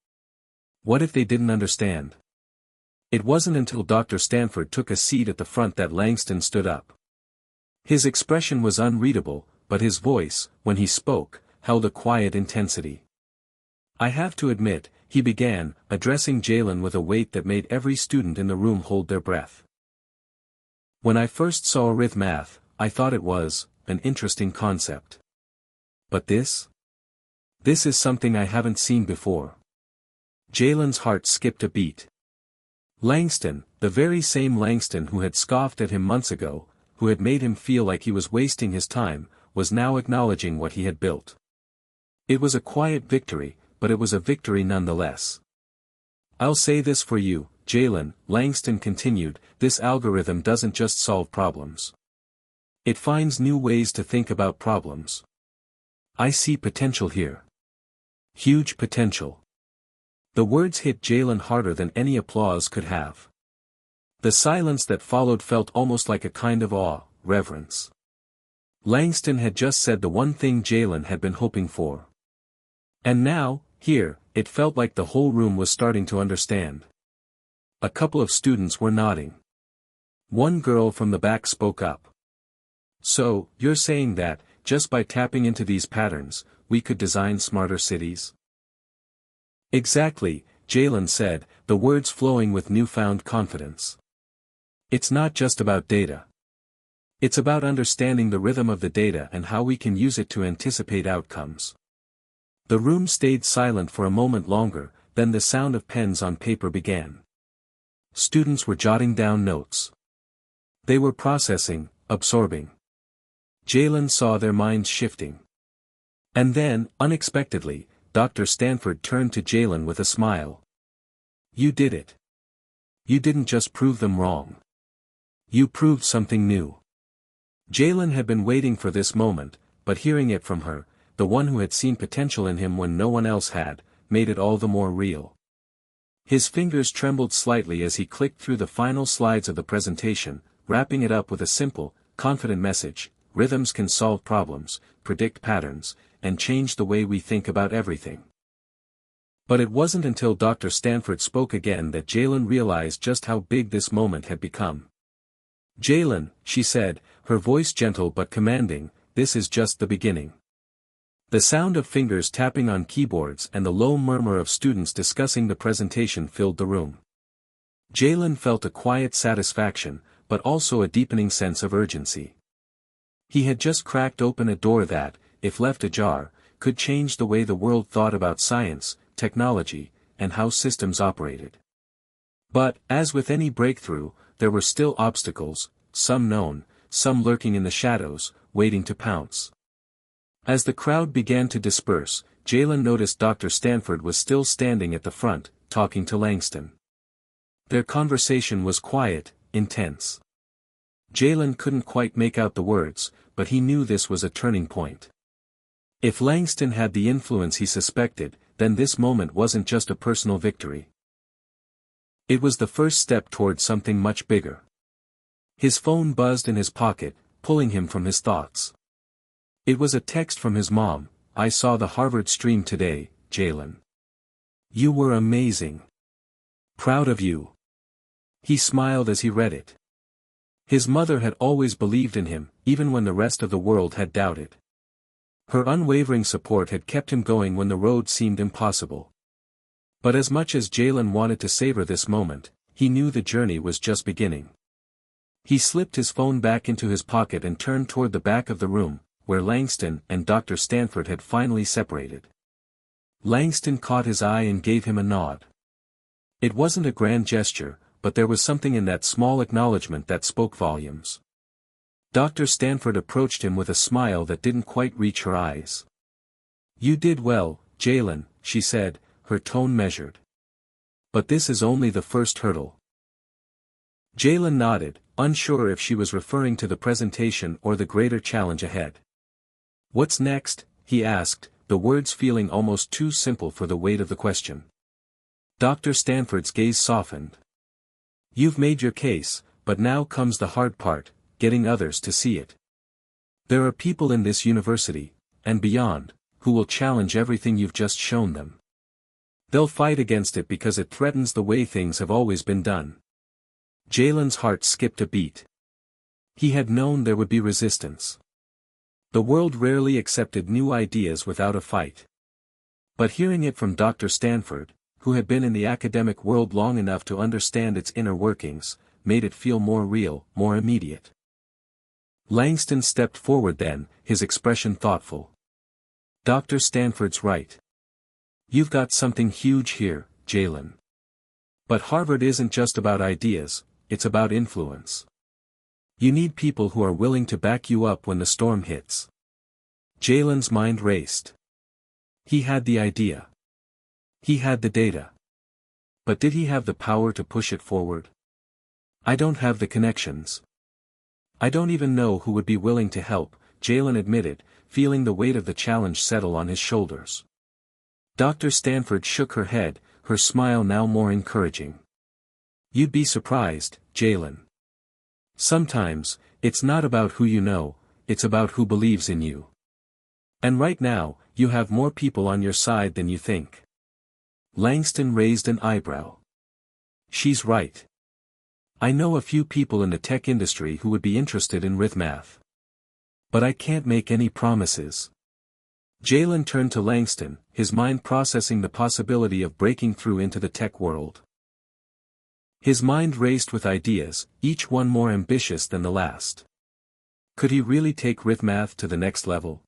What if they didn't understand? It wasn't until Dr. Stanford took a seat at the front that Langston stood up. His expression was unreadable, but his voice, when he spoke, held a quiet intensity. I have to admit, he began, addressing Jalen with a weight that made every student in the room hold their breath. When I first saw arithmath, I thought it was an interesting concept. But this? This is something I haven't seen before. Jalen's heart skipped a beat. Langston, the very same Langston who had scoffed at him months ago, who had made him feel like he was wasting his time, was now acknowledging what he had built. It was a quiet victory, but it was a victory nonetheless. I'll say this for you, Jalen, Langston continued, this algorithm doesn't just solve problems. It finds new ways to think about problems. I see potential here. Huge potential. The words hit Jalen harder than any applause could have. The silence that followed felt almost like a kind of awe, reverence. Langston had just said the one thing Jalen had been hoping for. And now, here, it felt like the whole room was starting to understand. A couple of students were nodding. One girl from the back spoke up. So, you're saying that, just by tapping into these patterns, we could design smarter cities? Exactly, Jalen said, the words flowing with newfound confidence. It's not just about data. It's about understanding the rhythm of the data and how we can use it to anticipate outcomes. The room stayed silent for a moment longer, then the sound of pens on paper began. Students were jotting down notes. They were processing, absorbing. Jalen saw their minds shifting. And then, unexpectedly, Dr. Stanford turned to Jalen with a smile. You did it. You didn't just prove them wrong. You proved something new. Jalen had been waiting for this moment, but hearing it from her, the one who had seen potential in him when no one else had, made it all the more real. His fingers trembled slightly as he clicked through the final slides of the presentation, wrapping it up with a simple, confident message: rhythms can solve problems, predict patterns, and change the way we think about everything. But it wasn't until Dr. Stanford spoke again that Jalen realized just how big this moment had become. Jalen, she said, her voice gentle but commanding, this is just the beginning. The sound of fingers tapping on keyboards and the low murmur of students discussing the presentation filled the room. Jalen felt a quiet satisfaction, but also a deepening sense of urgency. He had just cracked open a door that, if left ajar, could change the way the world thought about science, technology, and how systems operated. But, as with any breakthrough, there were still obstacles, some known, some lurking in the shadows, waiting to pounce. As the crowd began to disperse, Jalen noticed Dr. Stanford was still standing at the front, talking to Langston. Their conversation was quiet, intense. Jalen couldn't quite make out the words, but he knew this was a turning point. If Langston had the influence he suspected, then this moment wasn't just a personal victory. It was the first step toward something much bigger. His phone buzzed in his pocket, pulling him from his thoughts. It was a text from his mom. I saw the Harvard stream today, Jalen. You were amazing. Proud of you. He smiled as he read it. His mother had always believed in him, even when the rest of the world had doubted. Her unwavering support had kept him going when the road seemed impossible. But as much as Jalen wanted to savor this moment, he knew the journey was just beginning. He slipped his phone back into his pocket and turned toward the back of the room, where Langston and Dr. Stanford had finally separated. Langston caught his eye and gave him a nod. It wasn't a grand gesture, but there was something in that small acknowledgement that spoke volumes. Dr. Stanford approached him with a smile that didn't quite reach her eyes. You did well, Jalen, she said, her tone measured. But this is only the first hurdle. Jalen nodded, unsure if she was referring to the presentation or the greater challenge ahead. What's next? He asked, the words feeling almost too simple for the weight of the question. Dr. Stanford's gaze softened. You've made your case, but now comes the hard part, getting others to see it. There are people in this university, and beyond, who will challenge everything you've just shown them. They'll fight against it because it threatens the way things have always been done. Jallens' heart skipped a beat. He had known there would be resistance. The world rarely accepted new ideas without a fight. But hearing it from Dr. Stanford, who had been in the academic world long enough to understand its inner workings, made it feel more real, more immediate. Langston stepped forward then, his expression thoughtful. Dr. Stanford's right. You've got something huge here, Jalen. But Harvard isn't just about ideas, it's about influence. You need people who are willing to back you up when the storm hits. Jalen's mind raced. He had the idea. He had the data. But did he have the power to push it forward? I don't have the connections. I don't even know who would be willing to help, Jalen admitted, feeling the weight of the challenge settle on his shoulders. Dr. Stanford shook her head, her smile now more encouraging. You'd be surprised, Jalen. Sometimes, it's not about who you know, it's about who believes in you. And right now, you have more people on your side than you think. Langston raised an eyebrow. She's right. I know a few people in the tech industry who would be interested in RithMath. But I can't make any promises. Jalen turned to Langston, his mind processing the possibility of breaking through into the tech world. His mind raced with ideas, each one more ambitious than the last. Could he really take RithMath to the next level?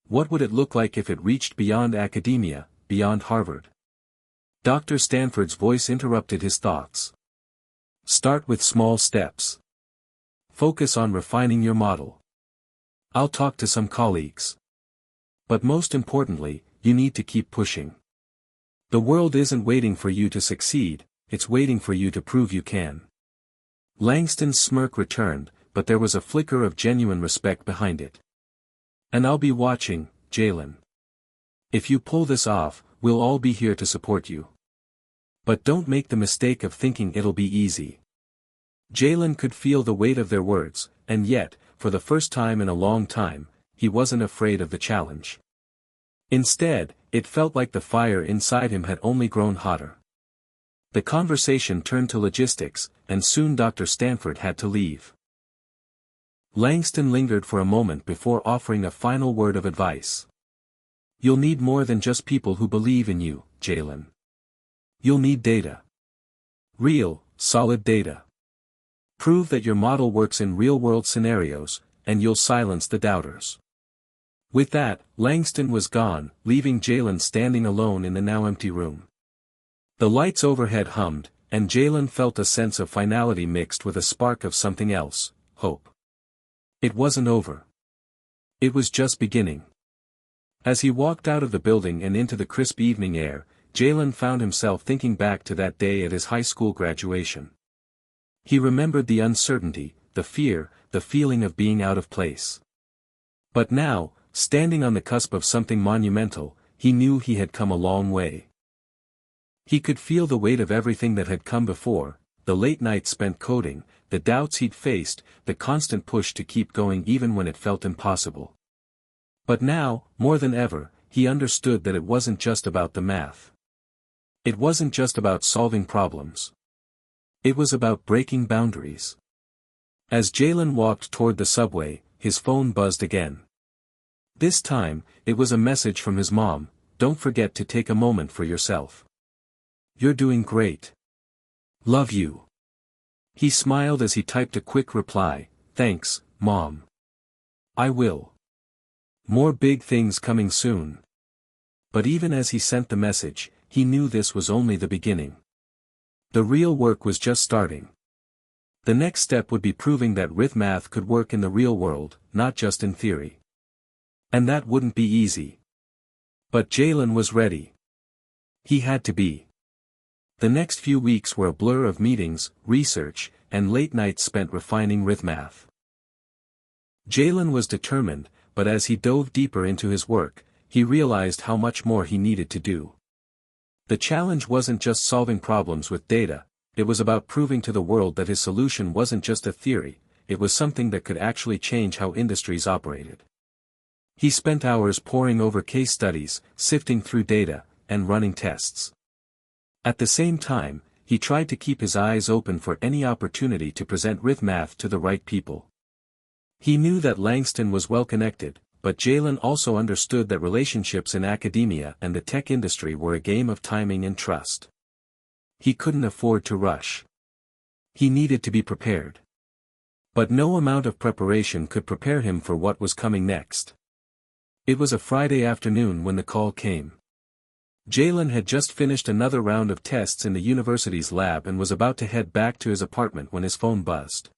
What would it look like if it reached beyond academia, beyond Harvard? Dr. Stanford's voice interrupted his thoughts. Start with small steps. Focus on refining your model. I'll talk to some colleagues. But most importantly, you need to keep pushing. The world isn't waiting for you to succeed, it's waiting for you to prove you can. Langston's smirk returned, but there was a flicker of genuine respect behind it. And I'll be watching, Jalen. If you pull this off, we'll all be here to support you. But don't make the mistake of thinking it'll be easy. Jalen could feel the weight of their words, and yet, for the first time in a long time, he wasn't afraid of the challenge. Instead, it felt like the fire inside him had only grown hotter. The conversation turned to logistics, and soon Dr. Stanford had to leave. Langston lingered for a moment before offering a final word of advice. You'll need more than just people who believe in you, Jalen. You'll need data. Real, solid data. Prove that your model works in real-world scenarios, and you'll silence the doubters. With that, Langston was gone, leaving Jalen standing alone in the now empty room. The lights overhead hummed, and Jalen felt a sense of finality mixed with a spark of something else, hope. It wasn't over. It was just beginning. As he walked out of the building and into the crisp evening air, Jalen found himself thinking back to that day at his high school graduation. He remembered the uncertainty, the fear, the feeling of being out of place. But now, standing on the cusp of something monumental, he knew he had come a long way. He could feel the weight of everything that had come before, the late nights spent coding, the doubts he'd faced, the constant push to keep going even when it felt impossible. But now, more than ever, he understood that it wasn't just about the math. It wasn't just about solving problems. It was about breaking boundaries. As Jalen walked toward the subway, his phone buzzed again. This time, it was a message from his mom, "Don't forget to take a moment for yourself. You're doing great. Love you." He smiled as he typed a quick reply, "Thanks, Mom. I will. More big things coming soon." But even as he sent the message, he knew this was only the beginning. The real work was just starting. The next step would be proving that RithMath could work in the real world, not just in theory. And that wouldn't be easy. But Jalen was ready. He had to be. The next few weeks were a blur of meetings, research, and late nights spent refining RithMath. Jalen was determined, but as he dove deeper into his work, he realized how much more he needed to do. The challenge wasn't just solving problems with data, it was about proving to the world that his solution wasn't just a theory, it was something that could actually change how industries operated. He spent hours poring over case studies, sifting through data, and running tests. At the same time, he tried to keep his eyes open for any opportunity to present RithMath to the right people. He knew that Langston was well connected, but Jallens also understood that relationships in academia and the tech industry were a game of timing and trust. He couldn't afford to rush. He needed to be prepared. But no amount of preparation could prepare him for what was coming next. It was a Friday afternoon when the call came. Jallens had just finished another round of tests in the university's lab and was about to head back to his apartment when his phone buzzed.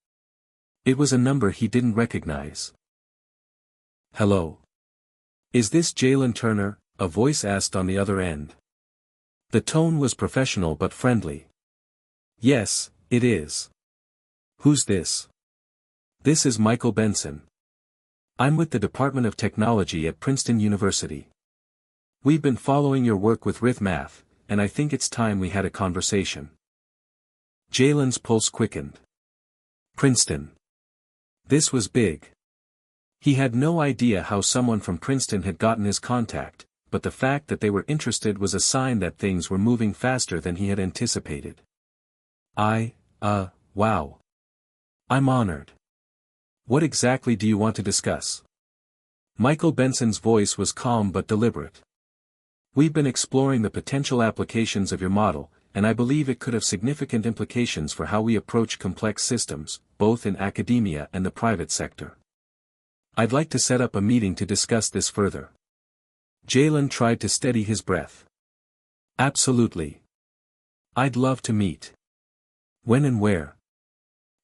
It was a number he didn't recognize. "Hello. Is this Jallens Turner?" a voice asked on the other end. The tone was professional but friendly. "Yes, it is. Who's this?" "This is Michael Benson. I'm with the Department of Technology at Princeton University. We've been following your work with RithMath, and I think it's time we had a conversation." Jallens' pulse quickened. Princeton. This was big. He had no idea how someone from Princeton had gotten his contact, but the fact that they were interested was a sign that things were moving faster than he had anticipated. Wow. I'm honored. What exactly do you want to discuss?" Michael Benson's voice was calm but deliberate. "We've been exploring the potential applications of your model, and I believe it could have significant implications for how we approach complex systems, both in academia and the private sector. I'd like to set up a meeting to discuss this further." Jallens tried to steady his breath. "Absolutely. I'd love to meet. When and where?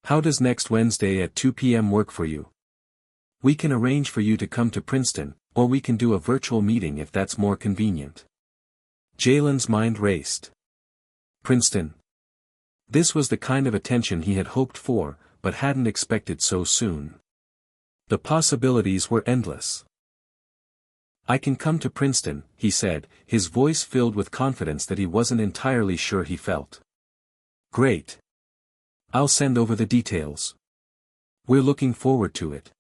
How does next Wednesday at 2 p.m. work for you? We can arrange for you to come to Princeton, or we can do a virtual meeting if that's more convenient." Jallens' mind raced. Princeton. This was the kind of attention he had hoped for, but hadn't expected so soon. The possibilities were endless. "I can come to Princeton," he said, his voice filled with confidence that he wasn't entirely sure he felt. "Great. I'll send over the details. We're looking forward to it."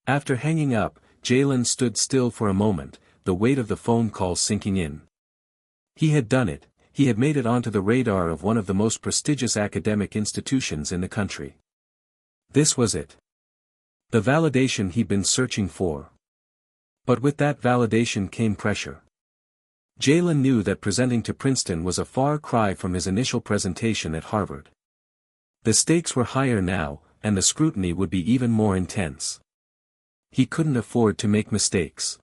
After hanging up, Jallens stood still for a moment, the weight of the phone call sinking in. He had done it, he had made it onto the radar of one of the most prestigious academic institutions in the country. This was it. The validation he'd been searching for. But with that validation came pressure. Jallens knew that presenting to Princeton was a far cry from his initial presentation at Harvard. The stakes were higher now, and the scrutiny would be even more intense. He couldn't afford to make mistakes.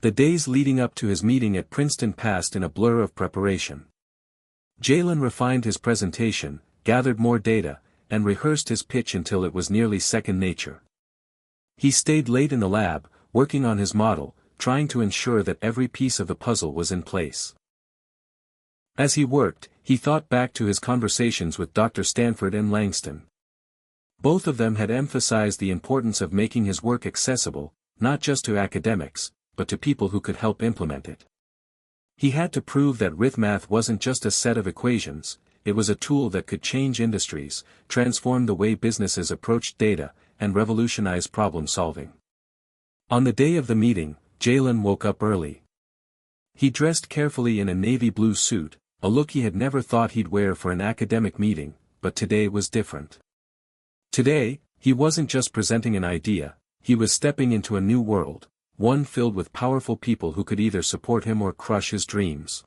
The days leading up to his meeting at Princeton passed in a blur of preparation. Jallens refined his presentation, gathered more data, and rehearsed his pitch until it was nearly second nature. He stayed late in the lab, working on his model, trying to ensure that every piece of the puzzle was in place. As he worked, he thought back to his conversations with Dr. Stanford and Langston. Both of them had emphasized the importance of making his work accessible, not just to academics, but to people who could help implement it. He had to prove that RithMath wasn't just a set of equations, it was a tool that could change industries, transform the way businesses approached data, and revolutionize problem solving. On the day of the meeting, Jallens woke up early. He dressed carefully in a navy blue suit, a look he had never thought he'd wear for an academic meeting, but today was different. Today, he wasn't just presenting an idea, he was stepping into a new world, one filled with powerful people who could either support him or crush his dreams.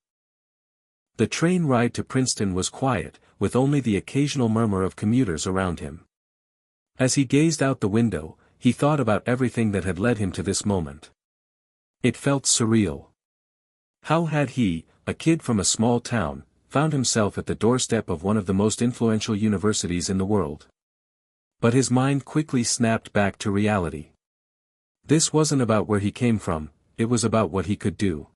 The train ride to Princeton was quiet, with only the occasional murmur of commuters around him. As he gazed out the window, he thought about everything that had led him to this moment. It felt surreal. How had he, a kid from a small town, found himself at the doorstep of one of the most influential universities in the world? But his mind quickly snapped back to reality. This wasn't about where he came from, it was about what he could do.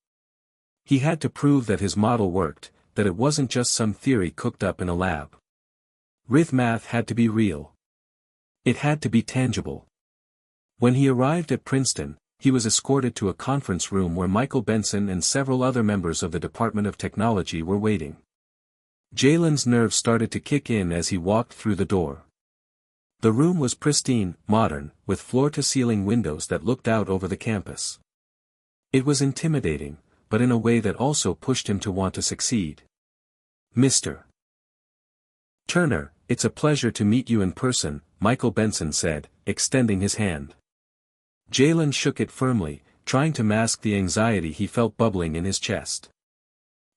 He had to prove that his model worked, that it wasn't just some theory cooked up in a lab. RithMath had to be real. It had to be tangible. When he arrived at Princeton, he was escorted to a conference room where Michael Benson and several other members of the Department of Technology were waiting. Jallens' nerves started to kick in as he walked through the door. The room was pristine, modern, with floor-to-ceiling windows that looked out over the campus. It was intimidating, but in a way that also pushed him to want to succeed. "Mr. Turner, it's a pleasure to meet you in person," Michael Benson said, extending his hand. Jallens shook it firmly, trying to mask the anxiety he felt bubbling in his chest.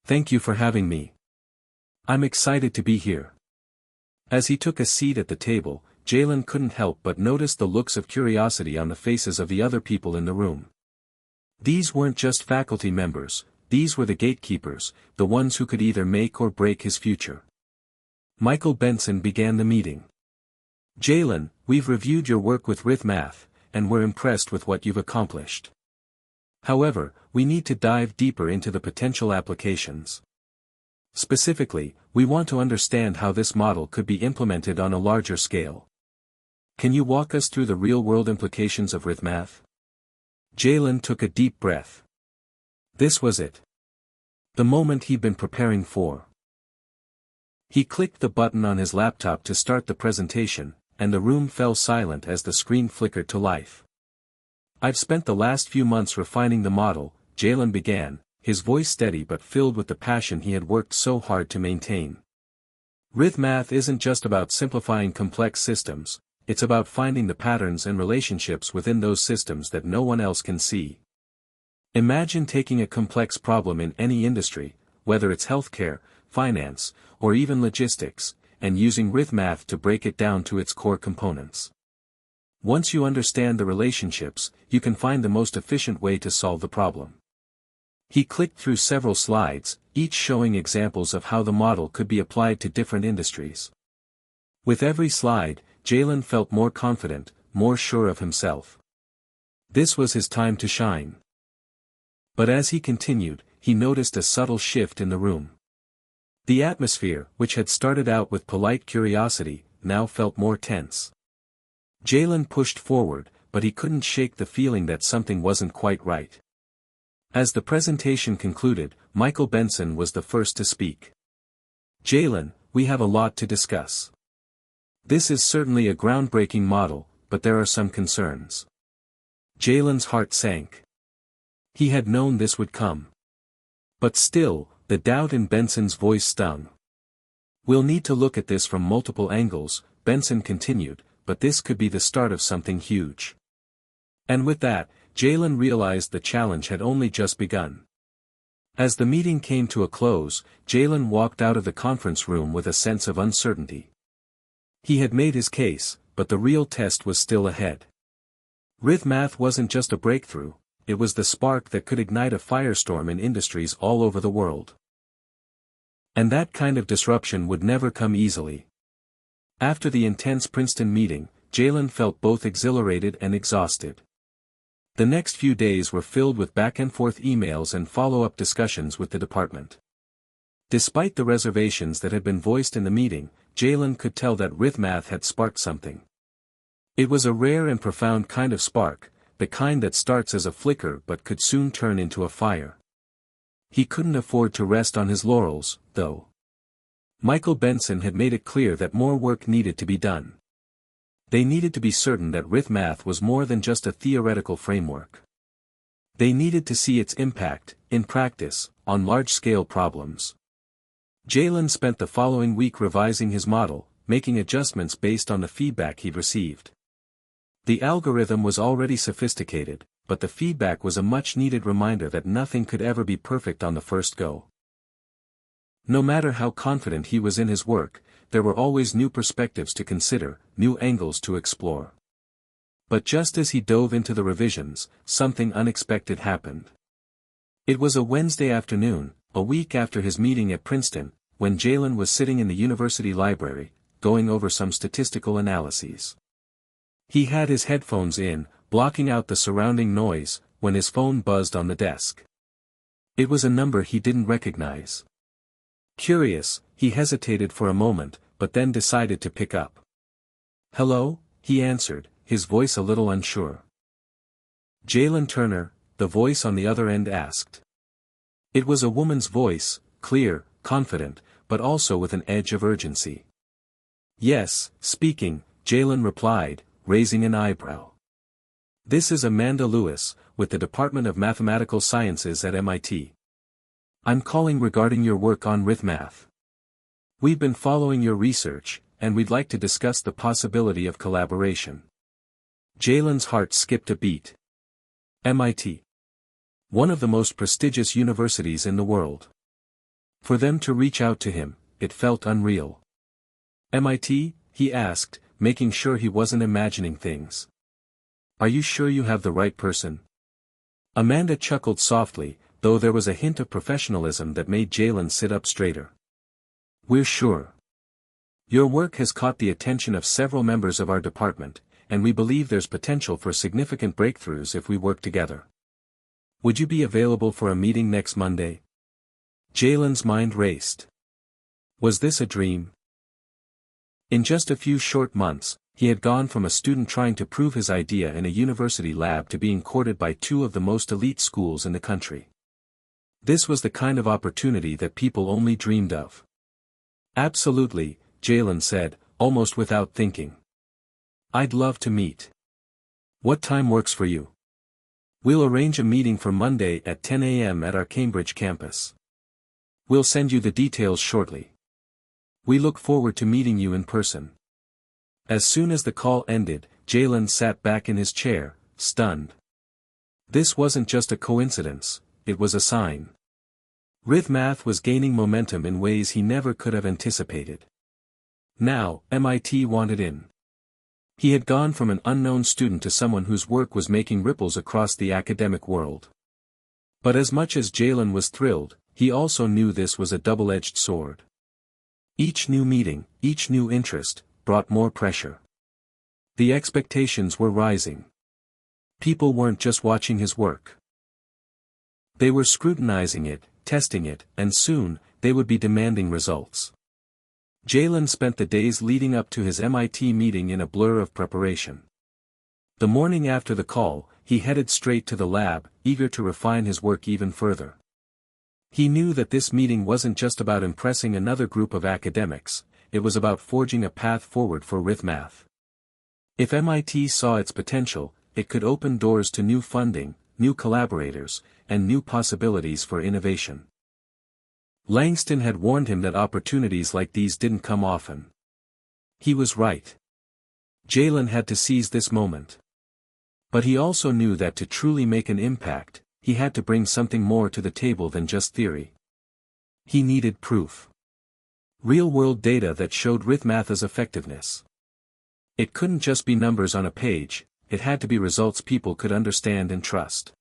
"Thank you for having me. I'm excited to be here." As he took a seat at the table, Jallens couldn't help but notice the looks of curiosity on the faces of the other people in the room. These weren't just faculty members, these were the gatekeepers, the ones who could either make or break his future. Michael Benson began the meeting. "Jallens, we've reviewed your work with Math, and we're impressed with what you've accomplished. However, we need to dive deeper into the potential applications. Specifically, we want to understand how this model could be implemented on a larger scale. Can you walk us through the real-world implications of Math?" Jallens took a deep breath. This was it. The moment he'd been preparing for. He clicked the button on his laptop to start the presentation, and the room fell silent as the screen flickered to life. "I've spent the last few months refining the model," Jallens began, his voice steady but filled with the passion he had worked so hard to maintain. Math isn't just about simplifying complex systems, it's about finding the patterns and relationships within those systems that no one else can see. Imagine taking a complex problem in any industry, whether it's healthcare, finance, or even logistics, and using Math to break it down to its core components. Once you understand the relationships, you can find the most efficient way to solve the problem. He clicked through several slides, each showing examples of how the model could be applied to different industries. With every slide, Jallens felt more confident, more sure of himself. This was his time to shine. But as he continued, he noticed a subtle shift in the room. The atmosphere, which had started out with polite curiosity, now felt more tense. Jallens pushed forward, but he couldn't shake the feeling that something wasn't quite right. As the presentation concluded, Michael Benson was the first to speak. "Jallens, we have a lot to discuss. This is certainly a groundbreaking model, but there are some concerns." Jallens' heart sank. He had known this would come. But still, the doubt in Benson's voice stung. "We'll need to look at this from multiple angles," Benson continued, "but this could be the start of something huge." And with that, Jallens realized the challenge had only just begun. As the meeting came to a close, Jallens walked out of the conference room with a sense of uncertainty. He had made his case, but the real test was still ahead. Math wasn't just a breakthrough, it was the spark that could ignite a firestorm in industries all over the world. And that kind of disruption would never come easily. After the intense Princeton meeting, Jallens felt both exhilarated and exhausted. The next few days were filled with back-and-forth emails and follow-up discussions with the department. Despite the reservations that had been voiced in the meeting, Jallens could tell that Math had sparked something. It was a rare and profound kind of spark, the kind that starts as a flicker but could soon turn into a fire. He couldn't afford to rest on his laurels, though. Michael Benson had made it clear that more work needed to be done. They needed to be certain that Math was more than just a theoretical framework. They needed to see its impact, in practice, on large-scale problems. Jallens spent the following week revising his model, making adjustments based on the feedback he'd received. The algorithm was already sophisticated, but the feedback was a much-needed reminder that nothing could ever be perfect on the first go. No matter how confident he was in his work, there were always new perspectives to consider, new angles to explore. But just as he dove into the revisions, something unexpected happened. It was a Wednesday afternoon, a week after his meeting at Princeton, when Jallens was sitting in the university library, going over some statistical analyses. He had his headphones in, blocking out the surrounding noise, when his phone buzzed on the desk. It was a number he didn't recognize. Curious, he hesitated for a moment, but then decided to pick up. "Hello?" he answered, his voice a little unsure. Jalen Turner, the voice on the other end asked. It was a woman's voice, clear, confident, but also with an edge of urgency. Yes, speaking, Jalen replied, raising an eyebrow. This is Amanda Lewis, with the Department of Mathematical Sciences at MIT. I'm calling regarding your work on RithMath. We've been following your research, and we'd like to discuss the possibility of collaboration. Jalen's heart skipped a beat. MIT. One of the most prestigious universities in the world. For them to reach out to him, it felt unreal. MIT? He asked, making sure he wasn't imagining things. Are you sure you have the right person? Amanda chuckled softly, though there was a hint of professionalism that made Jalen sit up straighter. We're sure. Your work has caught the attention of several members of our department, and we believe there's potential for significant breakthroughs if we work together. Would you be available for a meeting next Monday? Jalen's mind raced. Was this a dream? In just a few short months, he had gone from a student trying to prove his idea in a university lab to being courted by two of the most elite schools in the country. This was the kind of opportunity that people only dreamed of. Absolutely, Jalen said, almost without thinking. I'd love to meet. What time works for you? We'll arrange a meeting for Monday at 10 a.m. at our Cambridge campus. We'll send you the details shortly. We look forward to meeting you in person. As soon as the call ended, Jalen sat back in his chair, stunned. This wasn't just a coincidence, it was a sign. RithMath was gaining momentum in ways he never could have anticipated. Now, MIT wanted in. He had gone from an unknown student to someone whose work was making ripples across the academic world. But as much as Jalen was thrilled, he also knew this was a double-edged sword. Each new meeting, each new interest, brought more pressure. The expectations were rising. People weren't just watching his work. They were scrutinizing it, testing it, and soon, they would be demanding results. Jalen spent the days leading up to his MIT meeting in a blur of preparation. The morning after the call, he headed straight to the lab, eager to refine his work even further. He knew that this meeting wasn't just about impressing another group of academics, it was about forging a path forward for RithMath. If MIT saw its potential, it could open doors to new funding, new collaborators, and new possibilities for innovation. Langston had warned him that opportunities like these didn't come often. He was right. Jalen had to seize this moment. But he also knew that to truly make an impact, he had to bring something more to the table than just theory. He needed proof. Real-world data that showed RithMath's effectiveness. It couldn't just be numbers on a page, it had to be results people could understand and trust.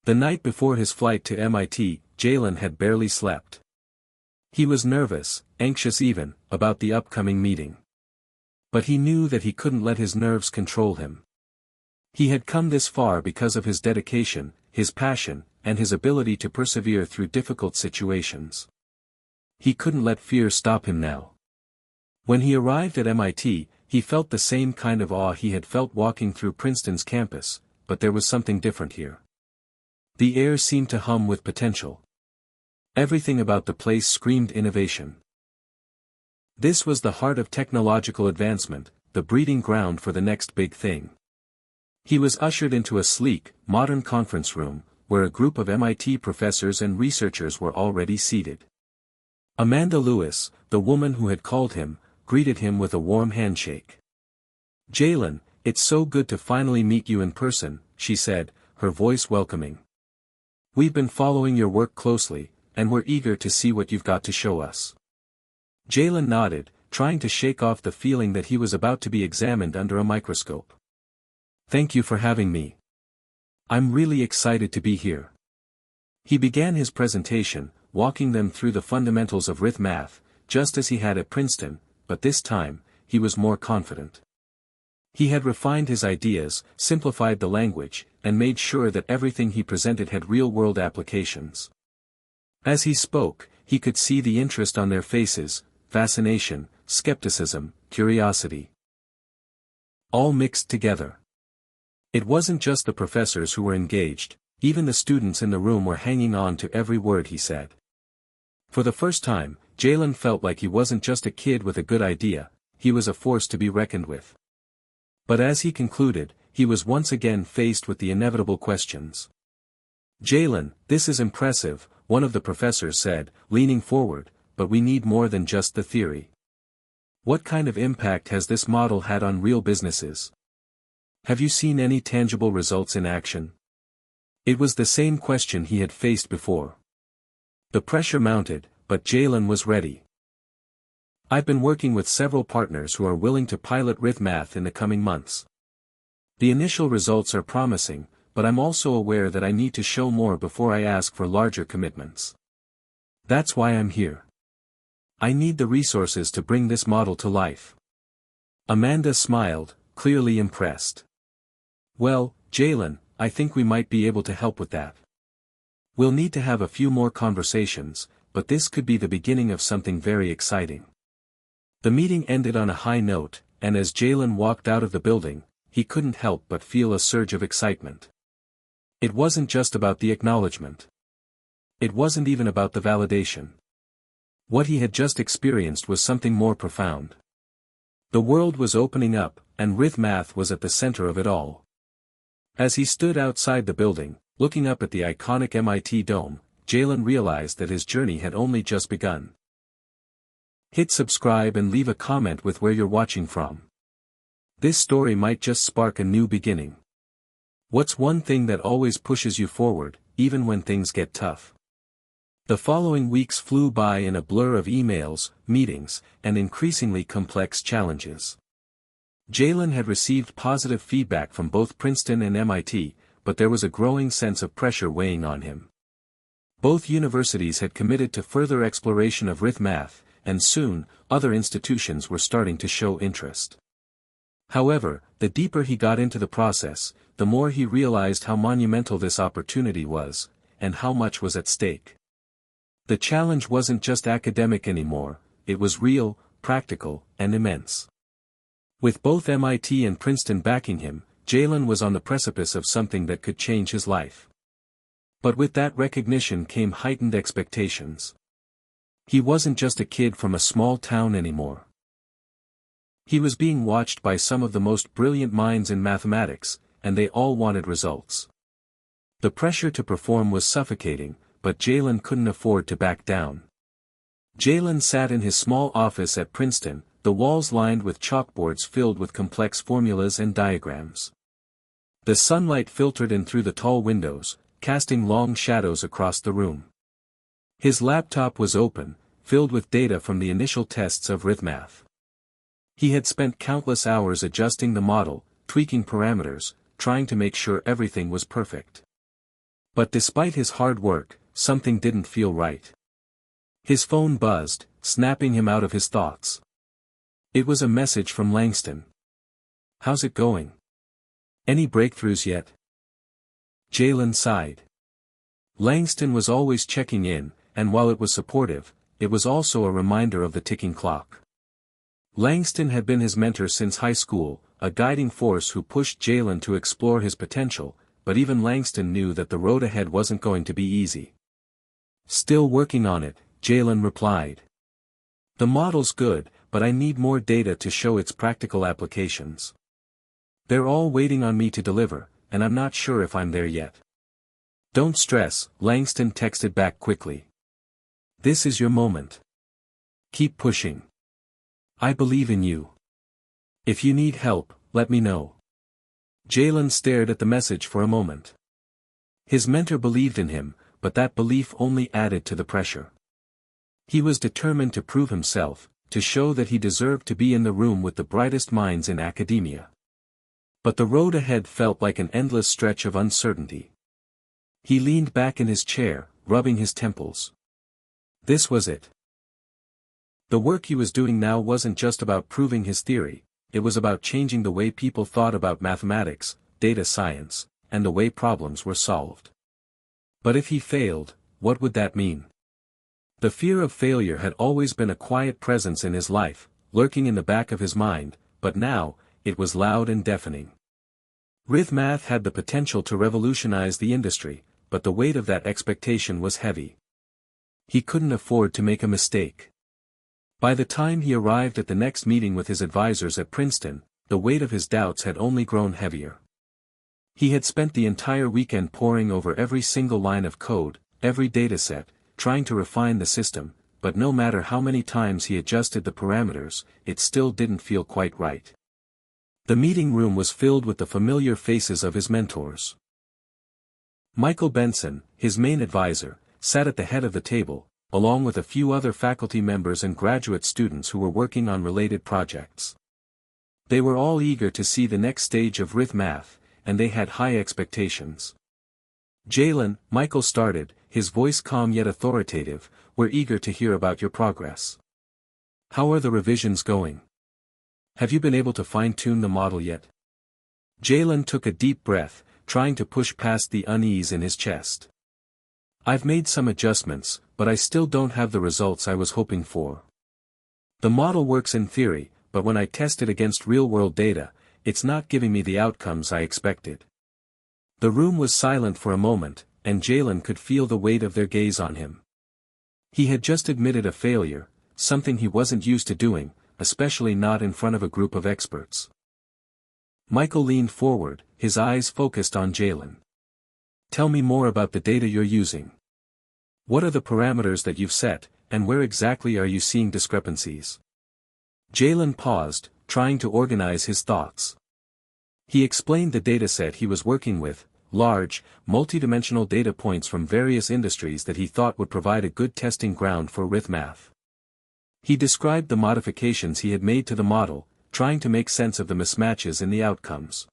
The night before his flight to MIT, Jalen had barely slept. He was nervous, anxious even, about the upcoming meeting. But he knew that he couldn't let his nerves control him. He had come this far because of his dedication, his passion, and his ability to persevere through difficult situations. He couldn't let fear stop him now. When he arrived at MIT, he felt the same kind of awe he had felt walking through Princeton's campus, but there was something different here. The air seemed to hum with potential. Everything about the place screamed innovation. This was the heart of technological advancement, the breeding ground for the next big thing. He was ushered into a sleek, modern conference room, where a group of MIT professors and researchers were already seated. Amanda Lewis, the woman who had called him, greeted him with a warm handshake. Jalen, it's so good to finally meet you in person, she said, her voice welcoming. We've been following your work closely, and we're eager to see what you've got to show us. Jalen nodded, trying to shake off the feeling that he was about to be examined under a microscope. Thank you for having me. I'm really excited to be here. He began his presentation, walking them through the fundamentals of RithMath, just as he had at Princeton, but this time, he was more confident. He had refined his ideas, simplified the language, and made sure that everything he presented had real-world applications. As he spoke, he could see the interest on their faces, fascination, skepticism, curiosity. All mixed together. It wasn't just the professors who were engaged, even the students in the room were hanging on to every word he said. For the first time, Jalen felt like he wasn't just a kid with a good idea, he was a force to be reckoned with. But as he concluded, he was once again faced with the inevitable questions. "Jalen, this is impressive," one of the professors said, leaning forward, "but we need more than just the theory. What kind of impact has this model had on real businesses? Have you seen any tangible results in action?" It was the same question he had faced before. The pressure mounted, but Jalen was ready. "I've been working with several partners who are willing to pilot RithMath in the coming months. The initial results are promising, but I'm also aware that I need to show more before I ask for larger commitments. That's why I'm here. I need the resources to bring this model to life." Amanda smiled, clearly impressed. "Well, Jalen, I think we might be able to help with that. We'll need to have a few more conversations, but this could be the beginning of something very exciting." The meeting ended on a high note, and as Jalen walked out of the building, he couldn't help but feel a surge of excitement. It wasn't just about the acknowledgement. It wasn't even about the validation. What he had just experienced was something more profound. The world was opening up, and RithMath was at the center of it all. As he stood outside the building, looking up at the iconic MIT dome, Jalen realized that his journey had only just begun. Hit subscribe and leave a comment with where you're watching from. This story might just spark a new beginning. What's one thing that always pushes you forward, even when things get tough? The following weeks flew by in a blur of emails, meetings, and increasingly complex challenges. Jalen had received positive feedback from both Princeton and MIT, but there was a growing sense of pressure weighing on him. Both universities had committed to further exploration of RithMath, and soon, other institutions were starting to show interest. However, the deeper he got into the process, the more he realized how monumental this opportunity was, and how much was at stake. The challenge wasn't just academic anymore, it was real, practical, and immense. With both MIT and Princeton backing him, Jalen was on the precipice of something that could change his life. But with that recognition came heightened expectations. He wasn't just a kid from a small town anymore. He was being watched by some of the most brilliant minds in mathematics, and they all wanted results. The pressure to perform was suffocating, but Jalen couldn't afford to back down. Jalen sat in his small office at Princeton, the walls lined with chalkboards filled with complex formulas and diagrams. The sunlight filtered in through the tall windows, casting long shadows across the room. His laptop was open, filled with data from the initial tests of RithMath. He had spent countless hours adjusting the model, tweaking parameters, trying to make sure everything was perfect. But despite his hard work, something didn't feel right. His phone buzzed, snapping him out of his thoughts. It was a message from Langston. "How's it going? Any breakthroughs yet?" Jalen sighed. Langston was always checking in, and while it was supportive, it was also a reminder of the ticking clock. Langston had been his mentor since high school, a guiding force who pushed Jalen to explore his potential, but even Langston knew that the road ahead wasn't going to be easy. "Still working on it," Jalen replied. "The model's good, but I need more data to show its practical applications. They're all waiting on me to deliver, and I'm not sure if I'm there yet." "Don't stress," Langston texted back quickly. "This is your moment. Keep pushing. I believe in you. If you need help, let me know." Jalen stared at the message for a moment. His mentor believed in him, but that belief only added to the pressure. He was determined to prove himself, to show that he deserved to be in the room with the brightest minds in academia. But the road ahead felt like an endless stretch of uncertainty. He leaned back in his chair, rubbing his temples. This was it. The work he was doing now wasn't just about proving his theory, it was about changing the way people thought about mathematics, data science, and the way problems were solved. But if he failed, what would that mean? The fear of failure had always been a quiet presence in his life, lurking in the back of his mind, but now, it was loud and deafening. Math had the potential to revolutionize the industry, but the weight of that expectation was heavy. He couldn't afford to make a mistake. By the time he arrived at the next meeting with his advisors at Princeton, the weight of his doubts had only grown heavier. He had spent the entire weekend poring over every single line of code, every dataset, trying to refine the system, but no matter how many times he adjusted the parameters, it still didn't feel quite right. The meeting room was filled with the familiar faces of his mentors. Michael Benson, his main advisor, sat at the head of the table, along with a few other faculty members and graduate students who were working on related projects. They were all eager to see the next stage of Math, and they had high expectations. "Jalen," Michael started, his voice calm yet authoritative, "we're eager to hear about your progress. How are the revisions going? Have you been able to fine-tune the model yet?" Jalen took a deep breath, trying to push past the unease in his chest. "I've made some adjustments, but I still don't have the results I was hoping for. The model works in theory, but when I test it against real-world data, it's not giving me the outcomes I expected." The room was silent for a moment, and Jalen could feel the weight of their gaze on him. He had just admitted a failure, something he wasn't used to doing, especially not in front of a group of experts. Michael leaned forward, his eyes focused on Jalen. "Tell me more about the data you're using. What are the parameters that you've set, and where exactly are you seeing discrepancies?" Jalen paused, trying to organize his thoughts. He explained the dataset he was working with, large, multidimensional data points from various industries that he thought would provide a good testing ground for Math. He described the modifications he had made to the model, trying to make sense of the mismatches in the outcomes.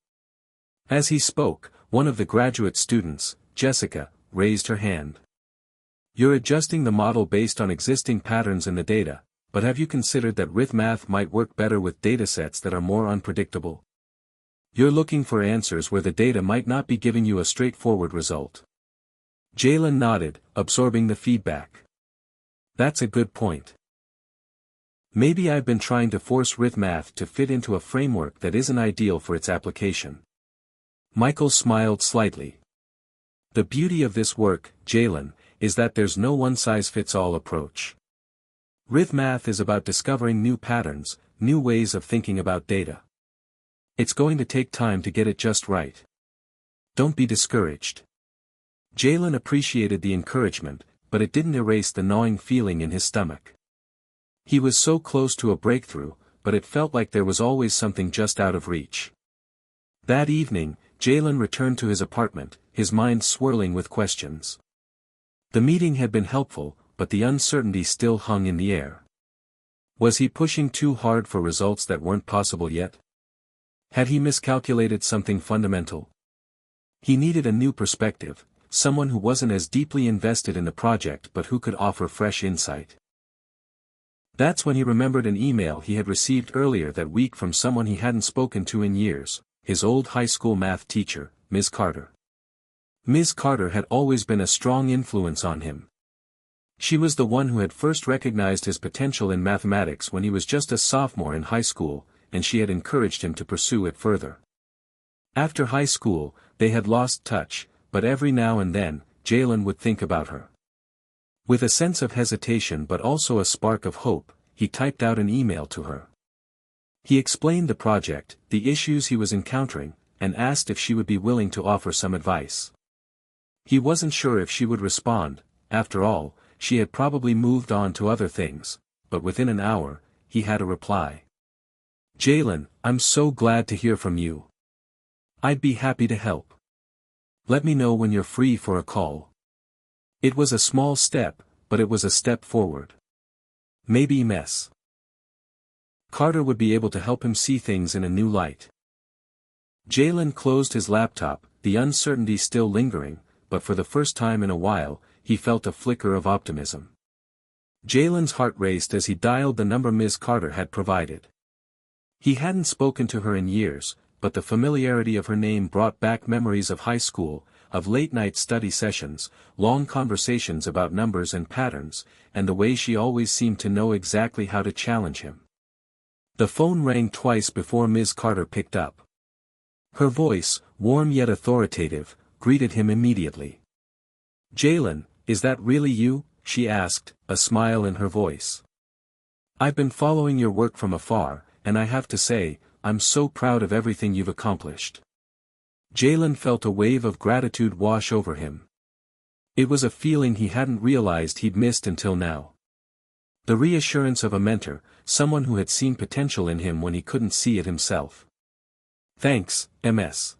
As he spoke, one of the graduate students, Jessica, raised her hand. "You're adjusting the model based on existing patterns in the data, but have you considered that Math might work better with datasets that are more unpredictable? You're looking for answers where the data might not be giving you a straightforward result." Jalen nodded, absorbing the feedback. "That's a good point. Maybe I've been trying to force Math to fit into a framework that isn't ideal for its application." Michael smiled slightly. "The beauty of this work, Jalen, is that there's no one-size-fits-all approach. Math is about discovering new patterns, new ways of thinking about data. It's going to take time to get it just right. Don't be discouraged." Jalen appreciated the encouragement, but it didn't erase the gnawing feeling in his stomach. He was so close to a breakthrough, but it felt like there was always something just out of reach. That evening, Jalen returned to his apartment, his mind swirling with questions. The meeting had been helpful, but the uncertainty still hung in the air. Was he pushing too hard for results that weren't possible yet? Had he miscalculated something fundamental? He needed a new perspective, someone who wasn't as deeply invested in the project but who could offer fresh insight. That's when he remembered an email he had received earlier that week from someone he hadn't spoken to in years, his old high school math teacher, Ms. Carter. Ms. Carter had always been a strong influence on him. She was the one who had first recognized his potential in mathematics when he was just a sophomore in high school, and she had encouraged him to pursue it further. After high school, they had lost touch, but every now and then, Jalen would think about her. With a sense of hesitation but also a spark of hope, he typed out an email to her. He explained the project, the issues he was encountering, and asked if she would be willing to offer some advice. He wasn't sure if she would respond. After all, she had probably moved on to other things, but within an hour, he had a reply. "Jalen, I'm so glad to hear from you. I'd be happy to help. Let me know when you're free for a call." It was a small step, but it was a step forward. Maybe Ms. Carter would be able to help him see things in a new light. Jalen closed his laptop, the uncertainty still lingering, but for the first time in a while, he felt a flicker of optimism. Jalen's heart raced as he dialed the number Ms. Carter had provided. He hadn't spoken to her in years, but the familiarity of her name brought back memories of high school, of late-night study sessions, long conversations about numbers and patterns, and the way she always seemed to know exactly how to challenge him. The phone rang twice before Ms. Carter picked up. Her voice, warm yet authoritative, greeted him immediately. "Jalen, is that really you?" she asked, a smile in her voice. "I've been following your work from afar, and I have to say, I'm so proud of everything you've accomplished." Jalen felt a wave of gratitude wash over him. It was a feeling he hadn't realized he'd missed until now. The reassurance of a mentor, someone who had seen potential in him when he couldn't see it himself. "Thanks, Ms.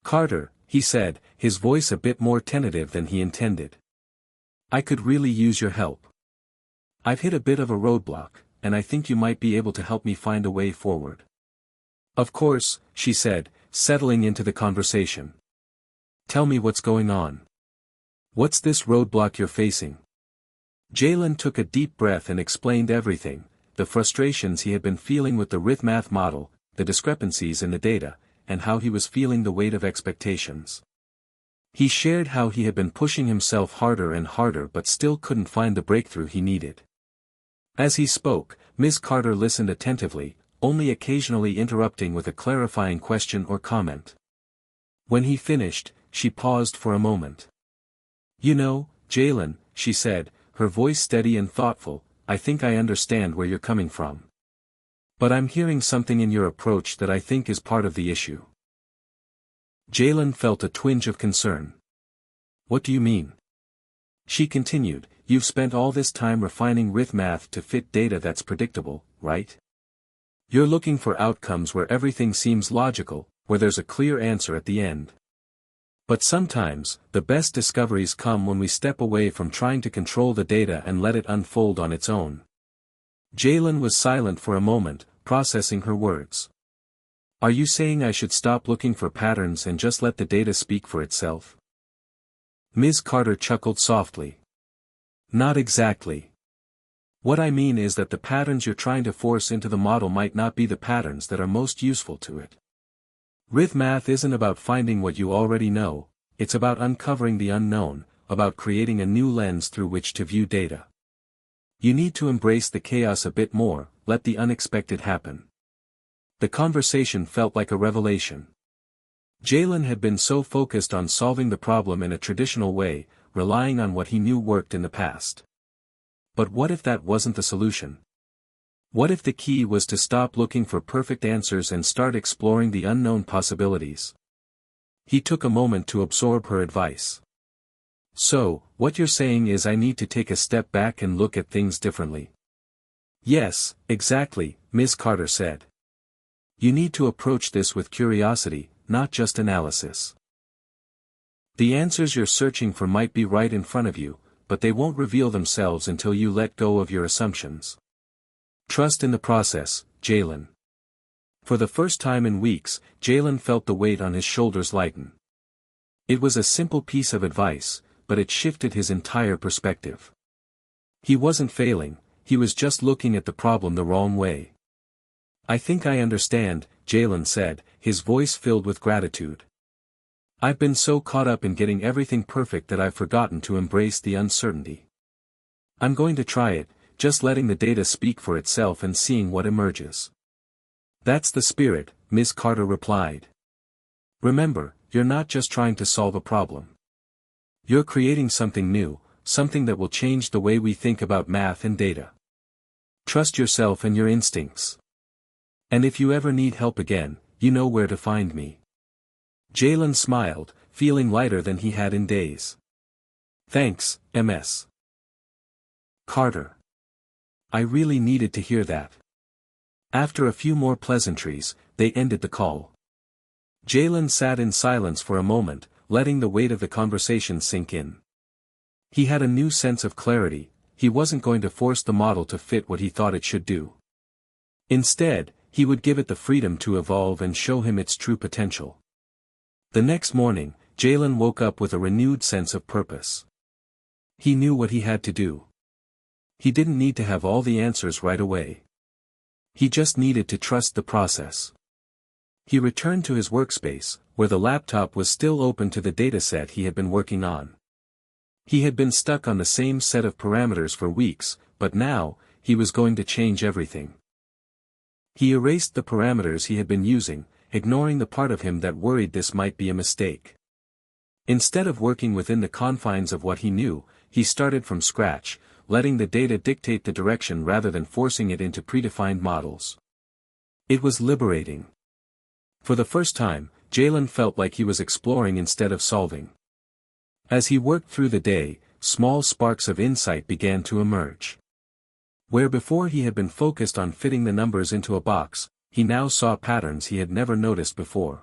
Carter," he said, his voice a bit more tentative than he intended. "I could really use your help. I've hit a bit of a roadblock, and I think you might be able to help me find a way forward." "Of course," she said, settling into the conversation. "Tell me what's going on. What's this roadblock you're facing?" Jalen took a deep breath and explained everything, the frustrations he had been feeling with the RithMath model, the discrepancies in the data, and how he was feeling the weight of expectations. He shared how he had been pushing himself harder and harder but still couldn't find the breakthrough he needed. As he spoke, Ms. Carter listened attentively, only occasionally interrupting with a clarifying question or comment. When he finished, she paused for a moment. "You know, Jalen," she said, her voice steady and thoughtful, "I think I understand where you're coming from. But I'm hearing something in your approach that I think is part of the issue." Jalen felt a twinge of concern. "What do you mean?" She continued, "You've spent all this time refining RithMath to fit data that's predictable, right? You're looking for outcomes where everything seems logical, where there's a clear answer at the end. But sometimes, the best discoveries come when we step away from trying to control the data and let it unfold on its own." Jalen was silent for a moment, processing her words. "Are you saying I should stop looking for patterns and just let the data speak for itself?" Ms. Carter chuckled softly. "Not exactly. What I mean is that the patterns you're trying to force into the model might not be the patterns that are most useful to it. RithMath isn't about finding what you already know, it's about uncovering the unknown, about creating a new lens through which to view data. You need to embrace the chaos a bit more, let the unexpected happen." The conversation felt like a revelation. Jalen had been so focused on solving the problem in a traditional way, relying on what he knew worked in the past. But what if that wasn't the solution? What if the key was to stop looking for perfect answers and start exploring the unknown possibilities? He took a moment to absorb her advice. "So, what you're saying is I need to take a step back and look at things differently." "Yes, exactly," Ms. Carter said. "You need to approach this with curiosity, not just analysis. The answers you're searching for might be right in front of you, but they won't reveal themselves until you let go of your assumptions. Trust in the process, Jalen." For the first time in weeks, Jalen felt the weight on his shoulders lighten. It was a simple piece of advice, but it shifted his entire perspective. He wasn't failing, he was just looking at the problem the wrong way. "I think I understand," Jalen said, his voice filled with gratitude. "I've been so caught up in getting everything perfect that I've forgotten to embrace the uncertainty. I'm going to try it, just letting the data speak for itself and seeing what emerges." "That's the spirit," Ms. Carter replied. "Remember, you're not just trying to solve a problem. You're creating something new, something that will change the way we think about math and data. Trust yourself and your instincts. And if you ever need help again, you know where to find me." Jalen smiled, feeling lighter than he had in days. "Thanks, Ms. Carter. I really needed to hear that." After a few more pleasantries, they ended the call. Jalen sat in silence for a moment, letting the weight of the conversation sink in. He had a new sense of clarity, he wasn't going to force the model to fit what he thought it should do. Instead, he would give it the freedom to evolve and show him its true potential. The next morning, Jalen woke up with a renewed sense of purpose. He knew what he had to do. He didn't need to have all the answers right away. He just needed to trust the process. He returned to his workspace, where the laptop was still open to the dataset he had been working on. He had been stuck on the same set of parameters for weeks, but now, he was going to change everything. He erased the parameters he had been using, ignoring the part of him that worried this might be a mistake. Instead of working within the confines of what he knew, he started from scratch, letting the data dictate the direction rather than forcing it into predefined models. It was liberating. For the first time, Jalen felt like he was exploring instead of solving. As he worked through the day, small sparks of insight began to emerge. Where before he had been focused on fitting the numbers into a box, he now saw patterns he had never noticed before.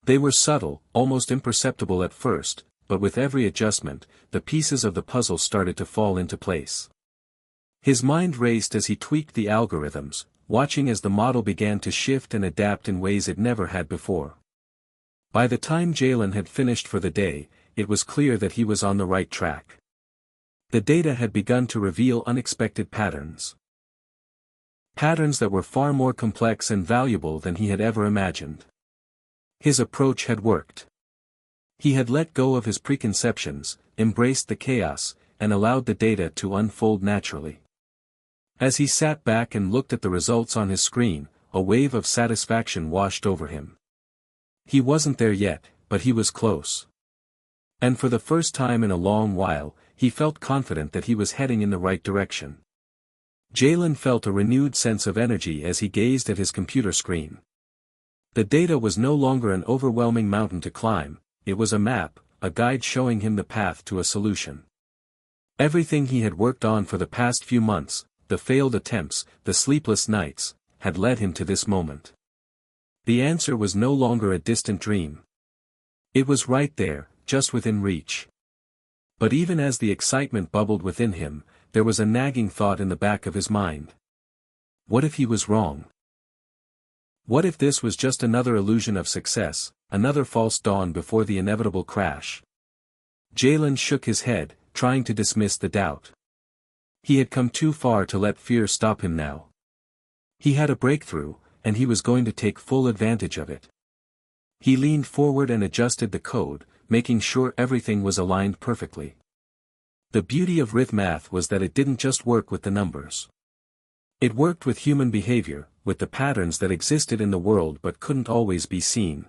They were subtle, almost imperceptible at first, but with every adjustment, the pieces of the puzzle started to fall into place. His mind raced as he tweaked the algorithms, watching as the model began to shift and adapt in ways it never had before. By the time Jalen had finished for the day, it was clear that he was on the right track. The data had begun to reveal unexpected patterns. Patterns that were far more complex and valuable than he had ever imagined. His approach had worked. He had let go of his preconceptions, embraced the chaos, and allowed the data to unfold naturally. As he sat back and looked at the results on his screen, a wave of satisfaction washed over him. He wasn't there yet, but he was close. And for the first time in a long while, he felt confident that he was heading in the right direction. Jalen felt a renewed sense of energy as he gazed at his computer screen. The data was no longer an overwhelming mountain to climb, it was a map, a guide showing him the path to a solution. Everything he had worked on for the past few months, the failed attempts, the sleepless nights, had led him to this moment. The answer was no longer a distant dream. It was right there, just within reach. But even as the excitement bubbled within him, there was a nagging thought in the back of his mind. What if he was wrong? What if this was just another illusion of success, another false dawn before the inevitable crash? Jalen shook his head, trying to dismiss the doubt. He had come too far to let fear stop him now. He had a breakthrough, and he was going to take full advantage of it. He leaned forward and adjusted the code, making sure everything was aligned perfectly. The beauty of RithMath was that it didn't just work with the numbers. It worked with human behavior, with the patterns that existed in the world but couldn't always be seen.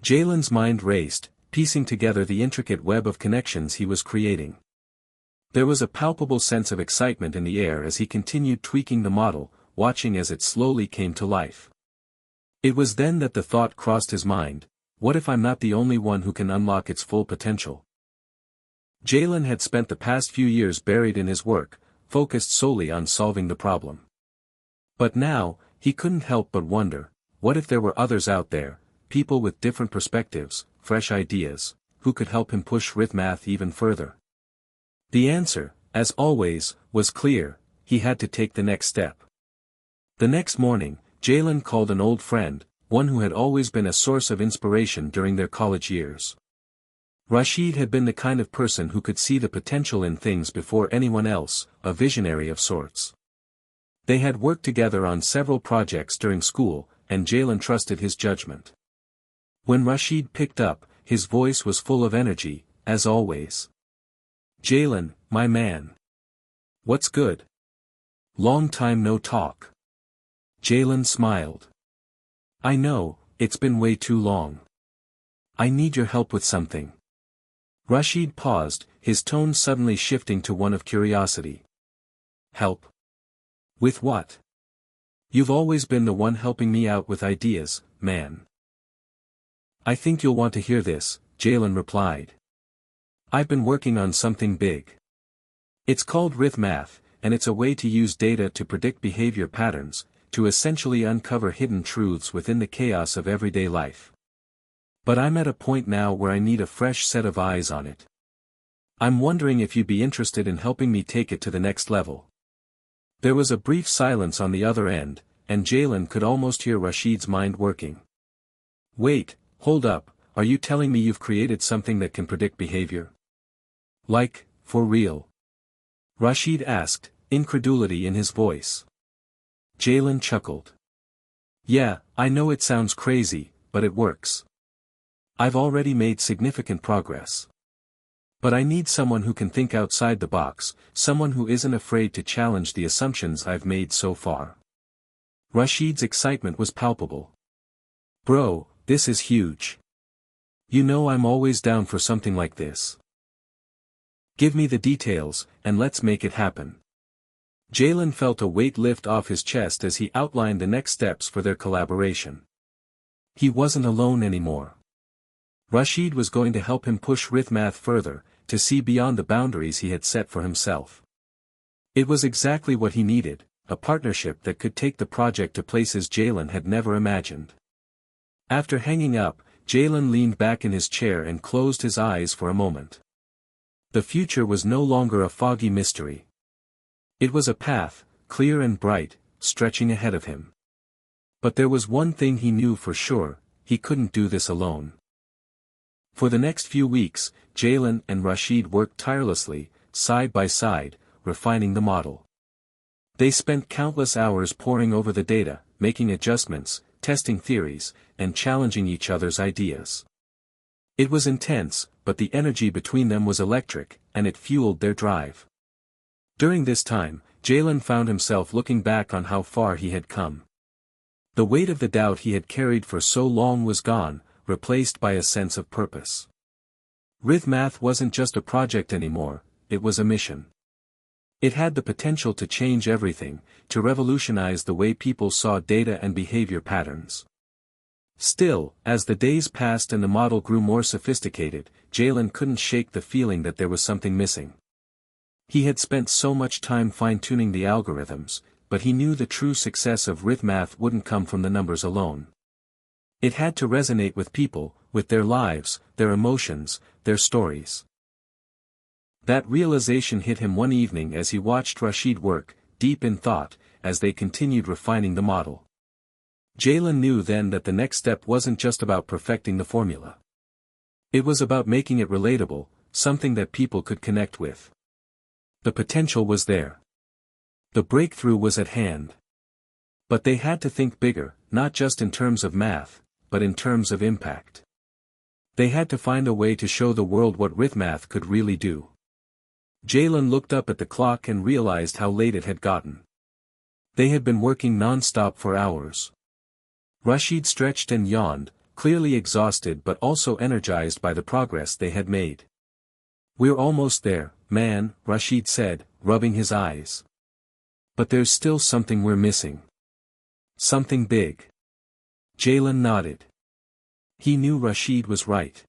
Jalen's mind raced, piecing together the intricate web of connections he was creating. There was a palpable sense of excitement in the air as he continued tweaking the model, watching as it slowly came to life. It was then that the thought crossed his mind, what if I'm not the only one who can unlock its full potential? Jalen had spent the past few years buried in his work, focused solely on solving the problem. But now, he couldn't help but wonder, what if there were others out there, people with different perspectives, fresh ideas, who could help him push RithMath even further? The answer, as always, was clear: he had to take the next step. The next morning, Jalen called an old friend, one who had always been a source of inspiration during their college years. Rashid had been the kind of person who could see the potential in things before anyone else, a visionary of sorts. They had worked together on several projects during school, and Jalen trusted his judgment. When Rashid picked up, his voice was full of energy, as always. "Jalen, my man. What's good? Long time no talk." Jalen smiled. "I know, it's been way too long. I need your help with something." Rashid paused, his tone suddenly shifting to one of curiosity. "Help? With what?" "You've always been the one helping me out with ideas, man." "I think you'll want to hear this," Jalen replied. "I've been working on something big. It's called RithMath, and it's a way to use data to predict behavior patterns, to essentially uncover hidden truths within the chaos of everyday life. But I'm at a point now where I need a fresh set of eyes on it. I'm wondering if you'd be interested in helping me take it to the next level." There was a brief silence on the other end, and Jalen could almost hear Rashid's mind working. "Wait, hold up, are you telling me you've created something that can predict behavior? Like, for real?" Rashid asked, incredulity in his voice. Jalen chuckled. "Yeah, I know it sounds crazy, but it works. I've already made significant progress. But I need someone who can think outside the box, someone who isn't afraid to challenge the assumptions I've made so far." Rashid's excitement was palpable. Bro, this is huge. You know I'm always down for something like this. Give me the details, and let's make it happen. Jalen felt a weight lift off his chest as he outlined the next steps for their collaboration. He wasn't alone anymore. Rashid was going to help him push Rithmath further, to see beyond the boundaries he had set for himself. It was exactly what he needed, a partnership that could take the project to places Jalen had never imagined. After hanging up, Jalen leaned back in his chair and closed his eyes for a moment. The future was no longer a foggy mystery. It was a path, clear and bright, stretching ahead of him. But there was one thing he knew for sure: he couldn't do this alone. For the next few weeks, Jalen and Rashid worked tirelessly, side by side, refining the model. They spent countless hours poring over the data, making adjustments, testing theories, and challenging each other's ideas. It was intense, but the energy between them was electric, and it fueled their drive. During this time, Jalen found himself looking back on how far he had come. The weight of the doubt he had carried for so long was gone, replaced by a sense of purpose. Rithmath wasn't just a project anymore, it was a mission. It had the potential to change everything, to revolutionize the way people saw data and behavior patterns. Still, as the days passed and the model grew more sophisticated, Jalen couldn't shake the feeling that there was something missing. He had spent so much time fine-tuning the algorithms, but he knew the true success of Rithmath wouldn't come from the numbers alone. It had to resonate with people, with their lives, their emotions, their stories. That realization hit him one evening as he watched Rashid work, deep in thought, as they continued refining the model. Jalen knew then that the next step wasn't just about perfecting the formula. It was about making it relatable, something that people could connect with. The potential was there. The breakthrough was at hand. But they had to think bigger, not just in terms of math, but in terms of impact. They had to find a way to show the world what Rithmath could really do. Jalen looked up at the clock and realized how late it had gotten. They had been working non-stop for hours. Rashid stretched and yawned, clearly exhausted but also energized by the progress they had made. "We're almost there, man," Rashid said, rubbing his eyes. "But there's still something we're missing." "Something big." Jalen nodded. He knew Rashid was right.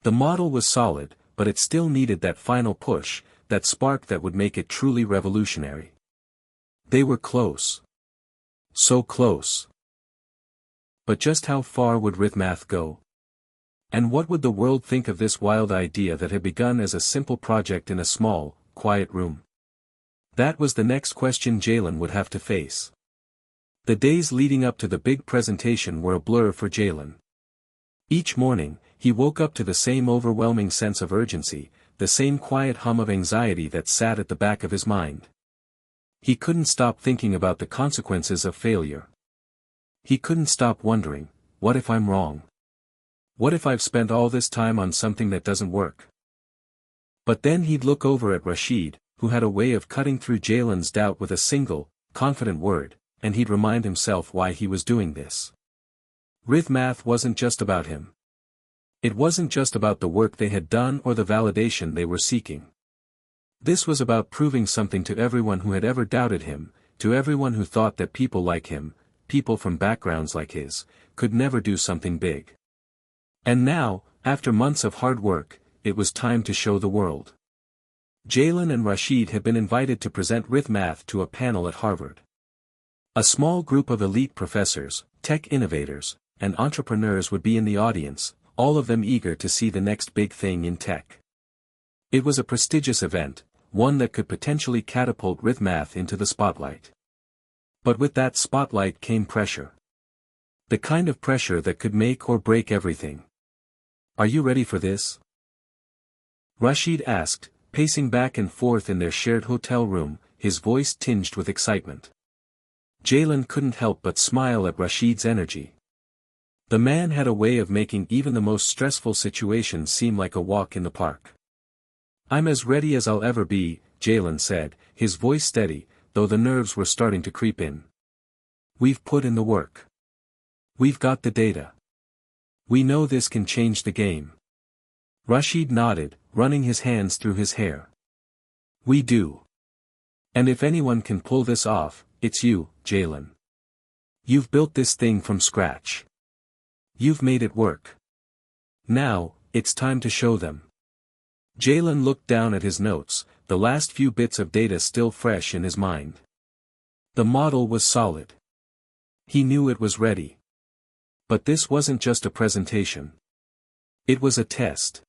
The model was solid, but it still needed that final push, that spark that would make it truly revolutionary. They were close. So close. But just how far would Rithmath go? And what would the world think of this wild idea that had begun as a simple project in a small, quiet room? That was the next question Jalen would have to face. The days leading up to the big presentation were a blur for Jalen. Each morning, he woke up to the same overwhelming sense of urgency, the same quiet hum of anxiety that sat at the back of his mind. He couldn't stop thinking about the consequences of failure. He couldn't stop wondering, what if I'm wrong? What if I've spent all this time on something that doesn't work? But then he'd look over at Rashid, who had a way of cutting through Jalen's doubt with a single, confident word, and he'd remind himself why he was doing this. Rithmath wasn't just about him. It wasn't just about the work they had done or the validation they were seeking. This was about proving something to everyone who had ever doubted him, to everyone who thought that people like him, people from backgrounds like his, could never do something big. And now, after months of hard work, it was time to show the world. Jalen and Rashid had been invited to present Rithmath to a panel at Harvard. A small group of elite professors, tech innovators, and entrepreneurs would be in the audience, all of them eager to see the next big thing in tech. It was a prestigious event, one that could potentially catapult Rithmath into the spotlight. But with that spotlight came pressure. The kind of pressure that could make or break everything. "Are you ready for this?" Rashid asked, pacing back and forth in their shared hotel room, his voice tinged with excitement. Jalen couldn't help but smile at Rashid's energy. The man had a way of making even the most stressful situations seem like a walk in the park. "I'm as ready as I'll ever be," Jalen said, his voice steady, though the nerves were starting to creep in. "We've put in the work. We've got the data. We know this can change the game. Rashid nodded, running his hands through his hair. We do. And if anyone can pull this off, it's you, Jalen. You've built this thing from scratch. You've made it work. Now, it's time to show them. Jalen looked down at his notes, the last few bits of data still fresh in his mind. The model was solid. He knew it was ready. But this wasn't just a presentation. It was a test.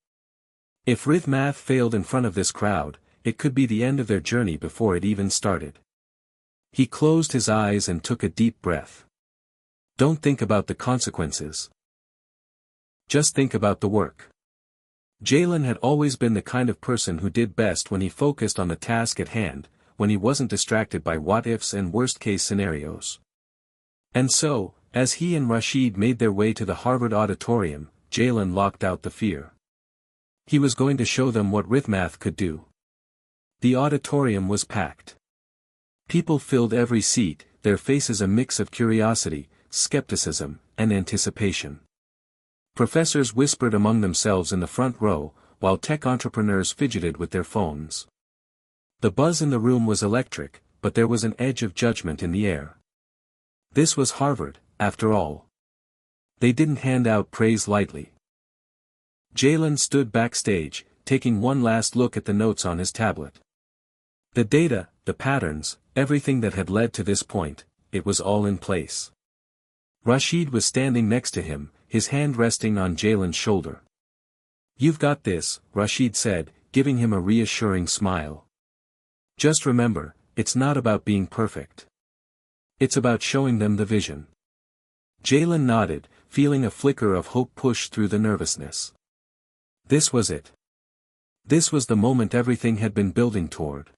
If Rithmath failed in front of this crowd, it could be the end of their journey before it even started. He closed his eyes and took a deep breath. Don't think about the consequences. Just think about the work. Jalen had always been the kind of person who did best when he focused on the task at hand, when he wasn't distracted by what-ifs and worst-case scenarios. And so, as he and Rashid made their way to the Harvard auditorium, Jalen locked out the fear. He was going to show them what Rithmath could do. The auditorium was packed. People filled every seat, their faces a mix of curiosity, skepticism, and anticipation. Professors whispered among themselves in the front row, while tech entrepreneurs fidgeted with their phones. The buzz in the room was electric, but there was an edge of judgment in the air. This was Harvard, after all. They didn't hand out praise lightly. Jalen stood backstage, taking one last look at the notes on his tablet. The data, the patterns, everything that had led to this point, it was all in place. Rashid was standing next to him, his hand resting on Jalen's shoulder. You've got this, Rashid said, giving him a reassuring smile. Just remember, it's not about being perfect. It's about showing them the vision. Jalen nodded, feeling a flicker of hope push through the nervousness. This was it. This was the moment everything had been building toward.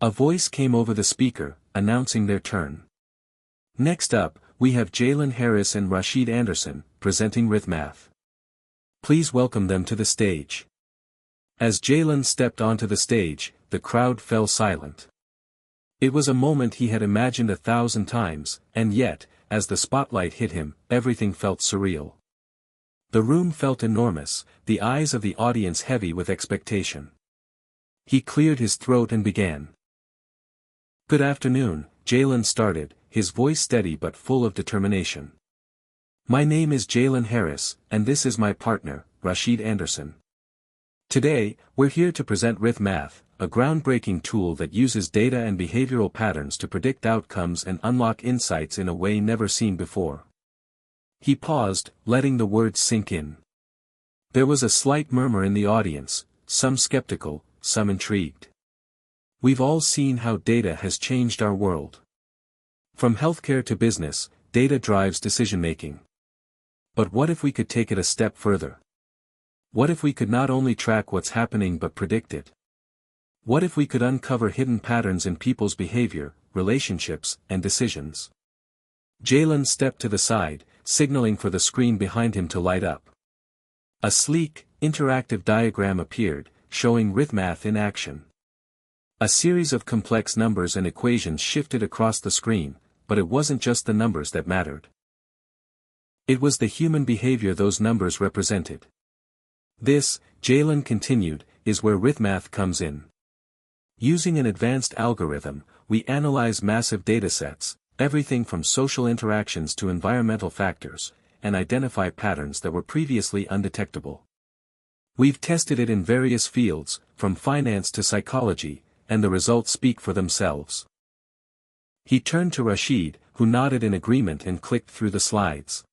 A voice came over the speaker, announcing their turn. Next up, we have Jalen Harris and Rashid Anderson, presenting Rithmath. Please welcome them to the stage. As Jalen stepped onto the stage, the crowd fell silent. It was a moment he had imagined 1,000 times, and yet, as the spotlight hit him, everything felt surreal. The room felt enormous, the eyes of the audience heavy with expectation. He cleared his throat and began. Good afternoon, Jalen started, his voice steady but full of determination. My name is Jalen Harris, and this is my partner, Rashid Anderson. Today, we're here to present Rithmath, a groundbreaking tool that uses data and behavioral patterns to predict outcomes and unlock insights in a way never seen before. He paused, letting the words sink in. There was a slight murmur in the audience, some skeptical, some intrigued. We've all seen how data has changed our world. From healthcare to business, data drives decision-making. But what if we could take it a step further? What if we could not only track what's happening but predict it? What if we could uncover hidden patterns in people's behavior, relationships, and decisions? Jalen stepped to the side, signaling for the screen behind him to light up. A sleek, interactive diagram appeared, showing Rithmath in action. A series of complex numbers and equations shifted across the screen, but it wasn't just the numbers that mattered. It was the human behavior those numbers represented. This, Jalen continued, is where Rithmath comes in. Using an advanced algorithm, we analyze massive datasets, everything from social interactions to environmental factors, and identify patterns that were previously undetectable. We've tested it in various fields, from finance to psychology, and the results speak for themselves. He turned to Rashid, who nodded in agreement and clicked through the slides.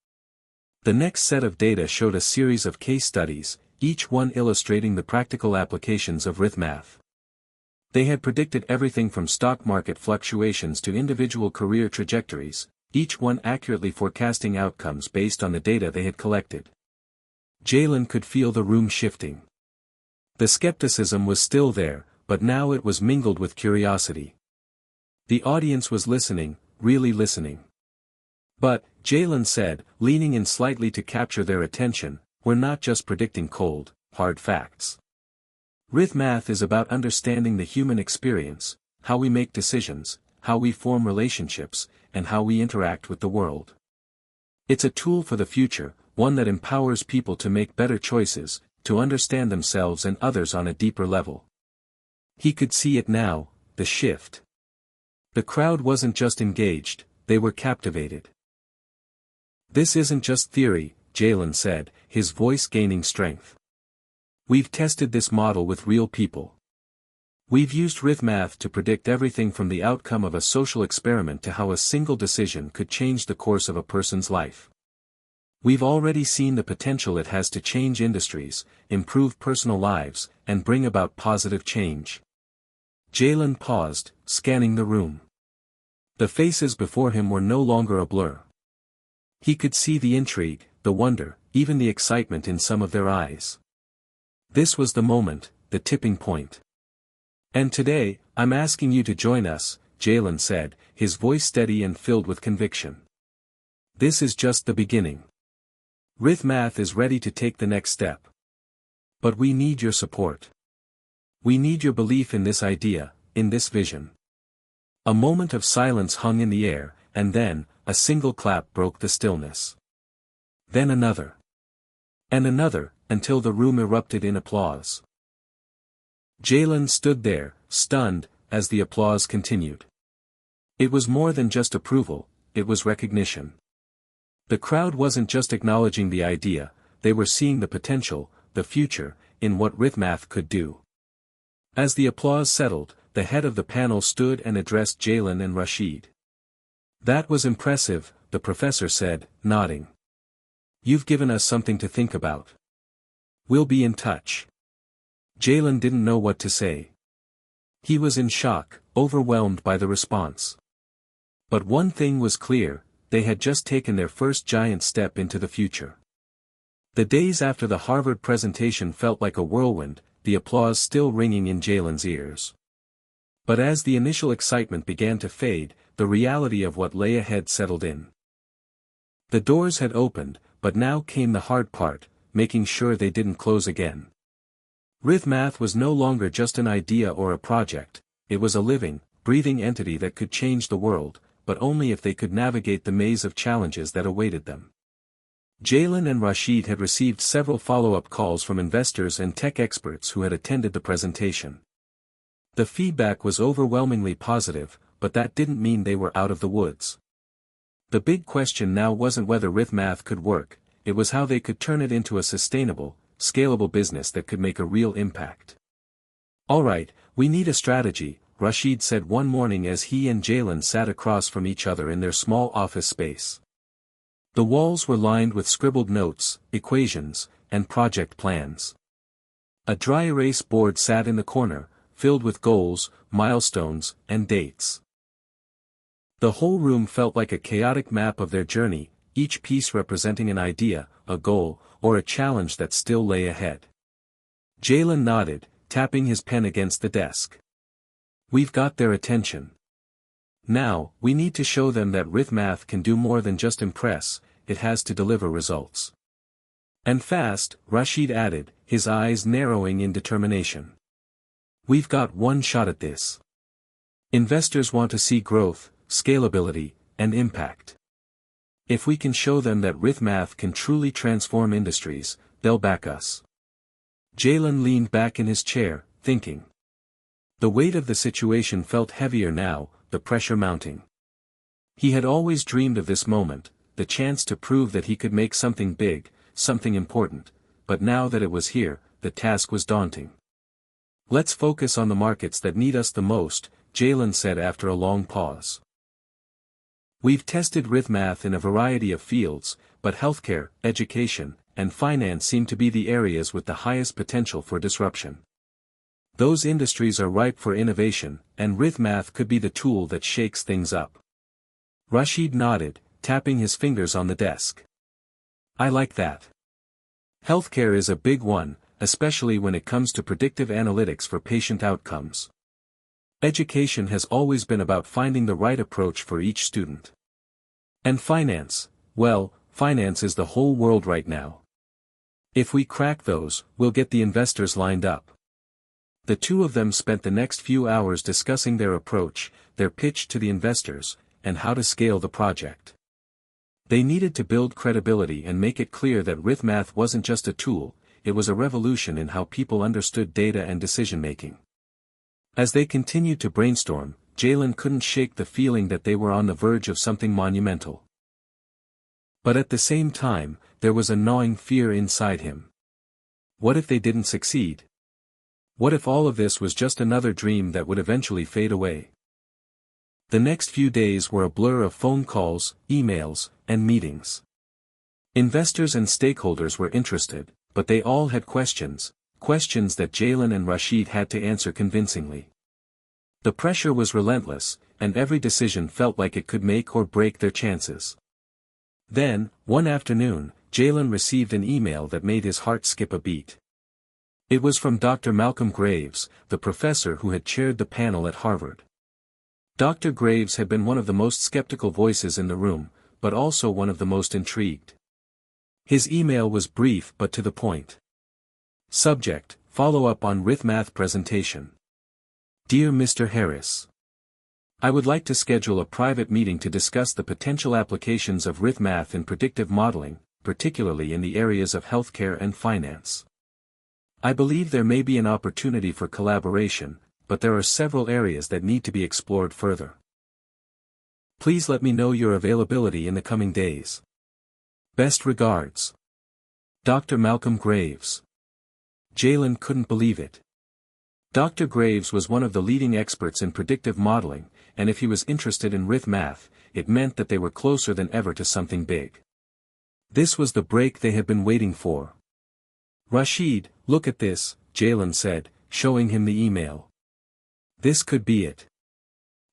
The next set of data showed a series of case studies, each one illustrating the practical applications of Rithmath. They had predicted everything from stock market fluctuations to individual career trajectories, each one accurately forecasting outcomes based on the data they had collected. Jalen could feel the room shifting. The skepticism was still there, but now it was mingled with curiosity. The audience was listening, really listening. But, Jalen said, leaning in slightly to capture their attention, we're not just predicting cold, hard facts. Rithmath is about understanding the human experience, how we make decisions, how we form relationships, and how we interact with the world. It's a tool for the future, one that empowers people to make better choices, to understand themselves and others on a deeper level. He could see it now, the shift. The crowd wasn't just engaged, they were captivated. This isn't just theory, Jallens said, his voice gaining strength. We've tested this model with real people. We've used arithmath to predict everything from the outcome of a social experiment to how a single decision could change the course of a person's life. We've already seen the potential it has to change industries, improve personal lives, and bring about positive change. Jallens paused, scanning the room. The faces before him were no longer a blur. He could see the intrigue, the wonder, even the excitement in some of their eyes. This was the moment, the tipping point. And today, I'm asking you to join us, Jallens said, his voice steady and filled with conviction. This is just the beginning. Arithmath is ready to take the next step. But we need your support. We need your belief in this idea, in this vision. A moment of silence hung in the air, and then, a single clap broke the stillness. Then another. And another, until the room erupted in applause. Jallens stood there, stunned, as the applause continued. It was more than just approval, it was recognition. The crowd wasn't just acknowledging the idea, they were seeing the potential, the future, in what arithmath could do. As the applause settled, the head of the panel stood and addressed Jallens and Rashid. That was impressive, the professor said, nodding. You've given us something to think about. We'll be in touch. Jallens didn't know what to say. He was in shock, overwhelmed by the response. But one thing was clear, they had just taken their first giant step into the future. The days after the Harvard presentation felt like a whirlwind, the applause still ringing in Jallens' ears. But as the initial excitement began to fade, the reality of what lay ahead settled in. The doors had opened, but now came the hard part, making sure they didn't close again. Arithmath was no longer just an idea or a project, it was a living, breathing entity that could change the world, but only if they could navigate the maze of challenges that awaited them. Jallens and Rashid had received several follow-up calls from investors and tech experts who had attended the presentation. The feedback was overwhelmingly positive, but that didn't mean they were out of the woods. The big question now wasn't whether arithmath could work, it was how they could turn it into a sustainable, scalable business that could make a real impact. All right, we need a strategy, Rashid said one morning as he and Jallens sat across from each other in their small office space. The walls were lined with scribbled notes, equations, and project plans. A dry erase board sat in the corner, filled with goals, milestones, and dates. The whole room felt like a chaotic map of their journey, each piece representing an idea, a goal, or a challenge that still lay ahead. Jallens nodded, tapping his pen against the desk. We've got their attention. Now, we need to show them that arithmath can do more than just impress, it has to deliver results. And fast, Rashid added, his eyes narrowing in determination. We've got one shot at this. Investors want to see growth, scalability, and impact. If we can show them that arithmath can truly transform industries, they'll back us. Jallens leaned back in his chair, thinking. The weight of the situation felt heavier now, the pressure mounting. He had always dreamed of this moment, the chance to prove that he could make something big, something important, but now that it was here, the task was daunting. Let's focus on the markets that need us the most, Jallens said after a long pause. We've tested arithmath in a variety of fields, but healthcare, education, and finance seem to be the areas with the highest potential for disruption. Those industries are ripe for innovation, and arithmath could be the tool that shakes things up. Rashid nodded, tapping his fingers on the desk. I like that. Healthcare is a big one, especially when it comes to predictive analytics for patient outcomes. Education has always been about finding the right approach for each student. And finance, well, finance is the whole world right now. If we crack those, we'll get the investors lined up. The two of them spent the next few hours discussing their approach, their pitch to the investors, and how to scale the project. They needed to build credibility and make it clear that RithMath wasn't just a tool, it was a revolution in how people understood data and decision-making. As they continued to brainstorm, Jalen couldn't shake the feeling that they were on the verge of something monumental. But at the same time, there was a gnawing fear inside him. What if they didn't succeed? What if all of this was just another dream that would eventually fade away? The next few days were a blur of phone calls, emails, and meetings. Investors and stakeholders were interested, but they all had questions that Jalen and Rashid had to answer convincingly. The pressure was relentless, and every decision felt like it could make or break their chances. Then, one afternoon, Jalen received an email that made his heart skip a beat. It was from Dr. Malcolm Graves, the professor who had chaired the panel at Harvard. Dr. Graves had been one of the most skeptical voices in the room, but also one of the most intrigued. His email was brief but to the point. Subject: follow-up on RithMath presentation. Dear Mr. Harris, I would like to schedule a private meeting to discuss the potential applications of RithMath in predictive modeling, particularly in the areas of healthcare and finance. I believe there may be an opportunity for collaboration, but there are several areas that need to be explored further. Please let me know your availability in the coming days. Best regards. Dr. Malcolm Graves. Jalen couldn't believe it. Dr. Graves was one of the leading experts in predictive modeling, and if he was interested in RithMath, it meant that they were closer than ever to something big. This was the break they had been waiting for. Rashid, look at this, Jalen said, showing him the email. This could be it.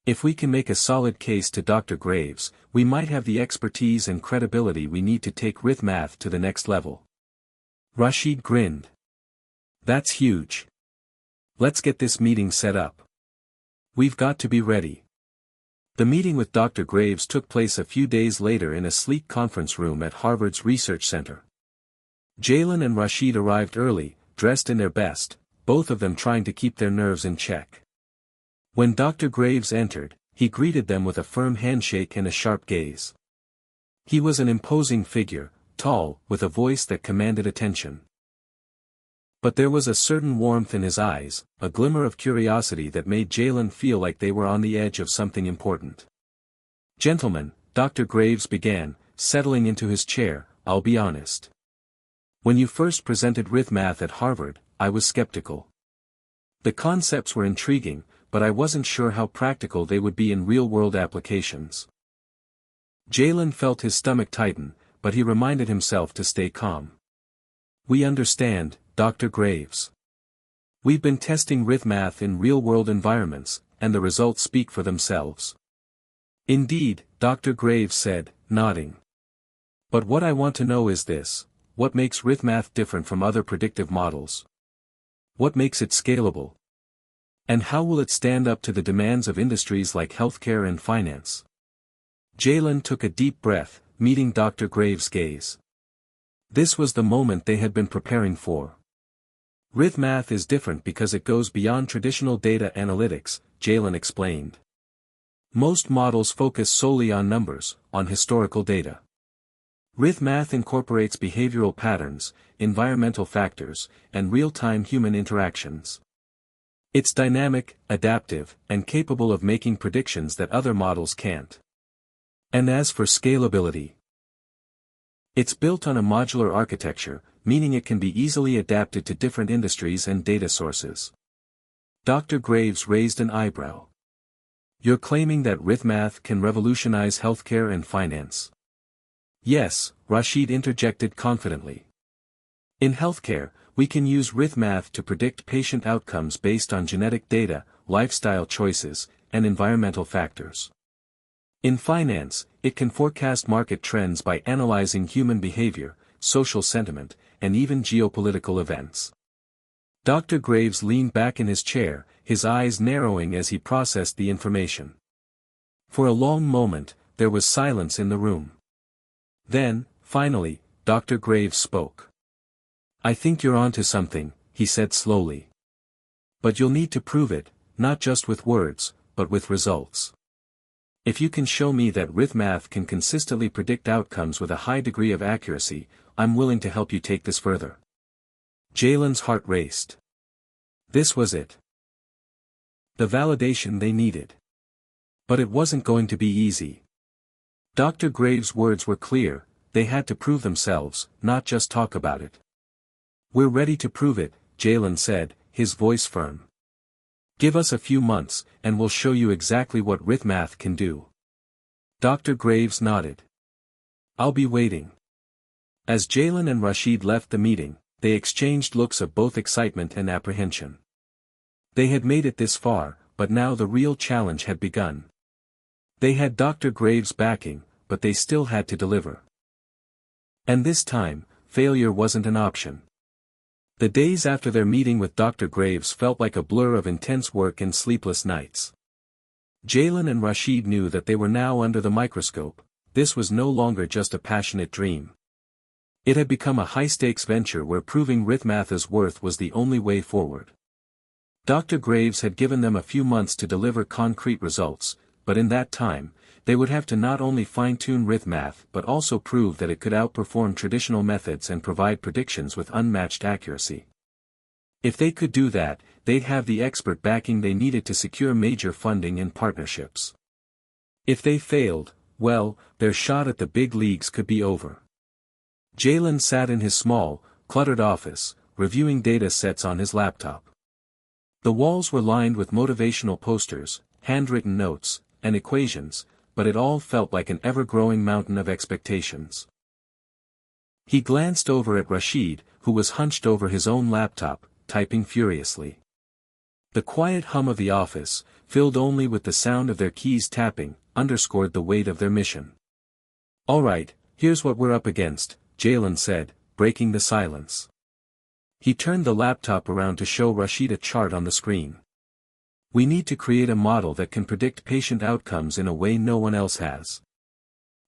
If we can make a solid case to Dr. Graves, we might have the expertise and credibility we need to take RithMath to the next level. Rashid grinned. That's huge. Let's get this meeting set up. We've got to be ready. The meeting with Dr. Graves took place a few days later in a sleek conference room at Harvard's Research Center. Jalen and Rashid arrived early, dressed in their best, both of them trying to keep their nerves in check. When Dr. Graves entered, he greeted them with a firm handshake and a sharp gaze. He was an imposing figure, tall, with a voice that commanded attention. But there was a certain warmth in his eyes, a glimmer of curiosity that made Jalen feel like they were on the edge of something important. Gentlemen, Dr. Graves began, settling into his chair, I'll be honest. When you first presented RithMath at Harvard, I was skeptical. The concepts were intriguing, but I wasn't sure how practical they would be in real-world applications. Jalen felt his stomach tighten, but he reminded himself to stay calm. We understand, Dr. Graves. We've been testing RithMath in real-world environments, and the results speak for themselves. Indeed, Dr. Graves said, nodding. But what I want to know is this: what makes RithMath different from other predictive models? What makes it scalable? And how will it stand up to the demands of industries like healthcare and finance? Jalen took a deep breath, meeting Dr. Graves' gaze. This was the moment they had been preparing for. RithMath is different because it goes beyond traditional data analytics, Jalen explained. Most models focus solely on numbers, on historical data. RithMath incorporates behavioral patterns, environmental factors, and real-time human interactions. It's dynamic, adaptive, and capable of making predictions that other models can't. And as for scalability, it's built on a modular architecture, meaning it can be easily adapted to different industries and data sources. Dr. Graves raised an eyebrow. You're claiming that RithMath can revolutionize healthcare and finance? Yes, Rashid interjected confidently. In healthcare, we can use RithMath to predict patient outcomes based on genetic data, lifestyle choices, and environmental factors. In finance, it can forecast market trends by analyzing human behavior, social sentiment, and even geopolitical events. Dr. Graves leaned back in his chair, his eyes narrowing as he processed the information. For a long moment, there was silence in the room. Then, finally, Dr. Graves spoke. I think you're onto something, he said slowly. But you'll need to prove it, not just with words, but with results. If you can show me that math can consistently predict outcomes with a high degree of accuracy, I'm willing to help you take this further. Jallens' heart raced. This was it. The validation they needed. But it wasn't going to be easy. Dr. Graves' words were clear, they had to prove themselves, not just talk about it. We're ready to prove it, Jallens said, his voice firm. Give us a few months, and we'll show you exactly what math can do. Dr. Graves nodded. I'll be waiting. As Jallens and Rashid left the meeting, they exchanged looks of both excitement and apprehension. They had made it this far, but now the real challenge had begun. They had Dr. Graves' backing, but they still had to deliver. And this time, failure wasn't an option. The days after their meeting with Dr. Graves felt like a blur of intense work and sleepless nights. Jallens and Rashid knew that they were now under the microscope. This was no longer just a passionate dream. It had become a high-stakes venture where proving math's worth was the only way forward. Dr. Graves had given them a few months to deliver concrete results, but in that time, they would have to not only fine-tune math but also prove that it could outperform traditional methods and provide predictions with unmatched accuracy. If they could do that, they'd have the expert backing they needed to secure major funding and partnerships. If they failed, well, their shot at the big leagues could be over. Jallens sat in his small, cluttered office, reviewing data sets on his laptop. The walls were lined with motivational posters, handwritten notes, and equations, but it all felt like an ever-growing mountain of expectations. He glanced over at Rashid, who was hunched over his own laptop, typing furiously. The quiet hum of the office, filled only with the sound of their keys tapping, underscored the weight of their mission. All right, here's what we're up against, Jallens said, breaking the silence. He turned the laptop around to show Rashid a chart on the screen. We need to create a model that can predict patient outcomes in a way no one else has.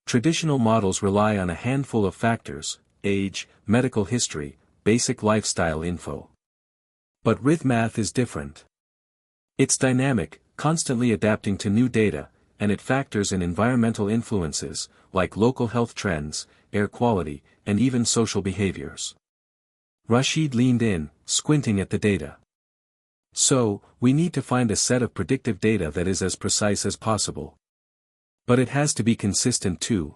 Traditional models rely on a handful of factors: age, medical history, basic lifestyle info. But math is different. It's dynamic, constantly adapting to new data, and it factors in environmental influences, like local health trends, air quality, and even social behaviors. Rashid leaned in, squinting at the data. So, we need to find a set of predictive data that is as precise as possible. But it has to be consistent too.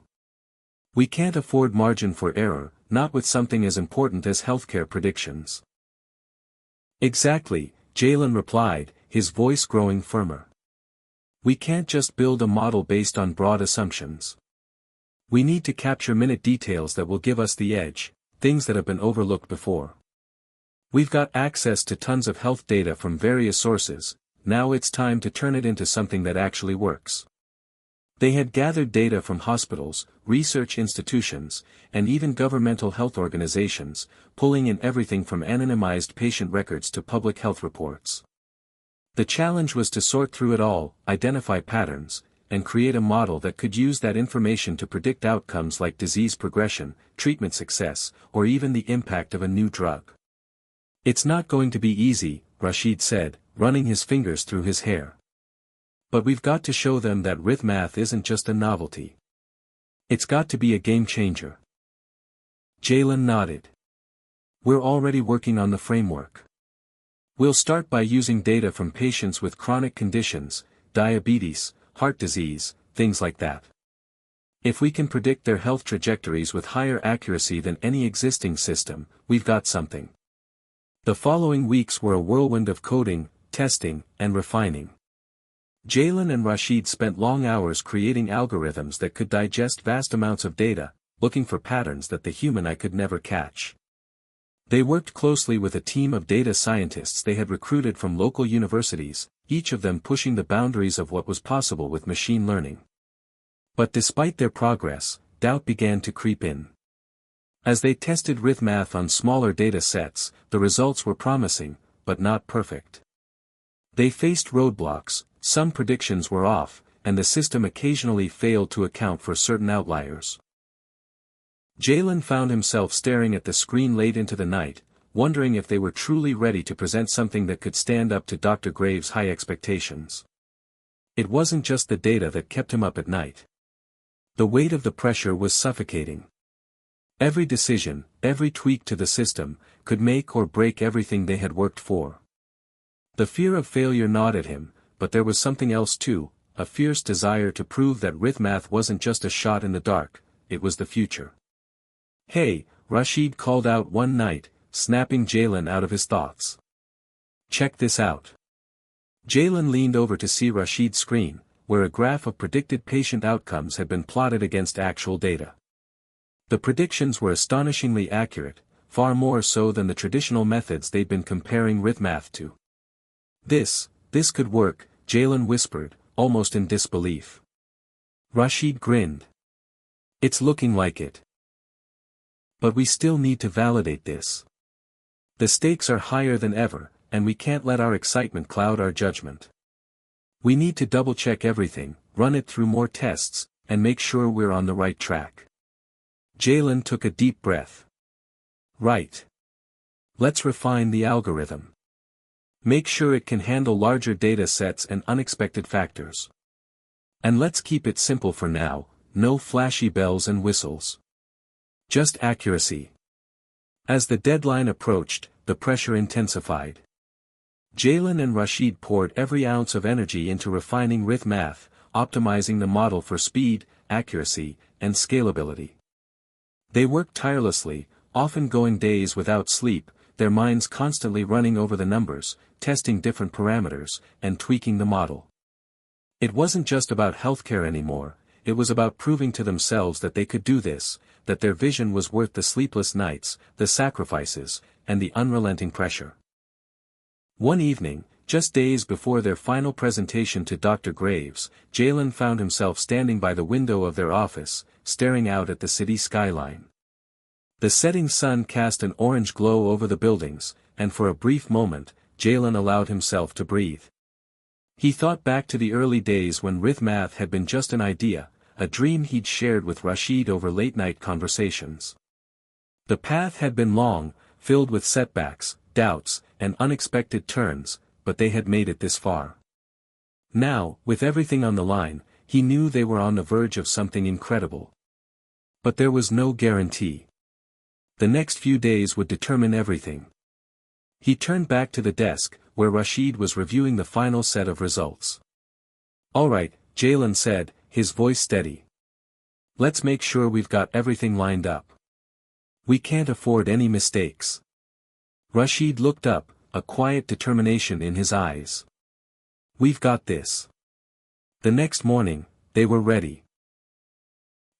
We can't afford margin for error, not with something as important as healthcare predictions. Exactly, Jallens replied, his voice growing firmer. We can't just build a model based on broad assumptions. We need to capture minute details that will give us the edge, things that have been overlooked before. We've got access to tons of health data from various sources, now it's time to turn it into something that actually works. They had gathered data from hospitals, research institutions, and even governmental health organizations, pulling in everything from anonymized patient records to public health reports. The challenge was to sort through it all, identify patterns, and create a model that could use that information to predict outcomes like disease progression, treatment success, or even the impact of a new drug. It's not going to be easy, Rashid said, running his fingers through his hair. But we've got to show them that math isn't just a novelty. It's got to be a game changer. Jallens nodded. We're already working on the framework. We'll start by using data from patients with chronic conditions, diabetes, heart disease, things like that. If we can predict their health trajectories with higher accuracy than any existing system, we've got something. The following weeks were a whirlwind of coding, testing, and refining. Jallens and Rashid spent long hours creating algorithms that could digest vast amounts of data, looking for patterns that the human eye could never catch. They worked closely with a team of data scientists they had recruited from local universities, each of them pushing the boundaries of what was possible with machine learning. But despite their progress, doubt began to creep in. As they tested math on smaller data sets, the results were promising, but not perfect. They faced roadblocks, some predictions were off, and the system occasionally failed to account for certain outliers. Jallens found himself staring at the screen late into the night, wondering if they were truly ready to present something that could stand up to Dr. Graves' high expectations. It wasn't just the data that kept him up at night. The weight of the pressure was suffocating. Every decision, every tweak to the system, could make or break everything they had worked for. The fear of failure gnawed at him, but there was something else too, a fierce desire to prove that Rithmath wasn't just a shot in the dark, it was the future. "Hey," Rashid called out one night, snapping Jalen out of his thoughts. "Check this out." Jalen leaned over to see Rashid's screen, where a graph of predicted patient outcomes had been plotted against actual data. The predictions were astonishingly accurate, far more so than the traditional methods they'd been comparing Rithmath to. This could work," Jalen whispered, almost in disbelief. Rashid grinned. "It's looking like it. But we still need to validate this. The stakes are higher than ever, and we can't let our excitement cloud our judgment. We need to double-check everything, run it through more tests, and make sure we're on the right track." Jalen took a deep breath. "Right. Let's refine the algorithm. Make sure it can handle larger data sets and unexpected factors. And let's keep it simple for now, no flashy bells and whistles. Just accuracy." As the deadline approached, the pressure intensified. Jalen and Rashid poured every ounce of energy into refining Rithmath, optimizing the model for speed, accuracy, and scalability. They worked tirelessly, often going days without sleep, their minds constantly running over the numbers, testing different parameters, and tweaking the model. It wasn't just about healthcare anymore, it was about proving to themselves that they could do this, that their vision was worth the sleepless nights, the sacrifices, and the unrelenting pressure. One evening, just days before their final presentation to Dr. Graves, Jalen found himself standing by the window of their office, staring out at the city skyline. The setting sun cast an orange glow over the buildings, and for a brief moment, Jalen allowed himself to breathe. He thought back to the early days when Rithmath had been just an idea, a dream he'd shared with Rashid over late-night conversations. The path had been long, filled with setbacks, doubts, and unexpected turns, but they had made it this far. Now, with everything on the line, he knew they were on the verge of something incredible. But there was no guarantee. The next few days would determine everything. He turned back to the desk, where Rashid was reviewing the final set of results. "All right," Jalen said, his voice steady. "Let's make sure we've got everything lined up. We can't afford any mistakes." Rashid looked up, a quiet determination in his eyes. "We've got this." The next morning, they were ready.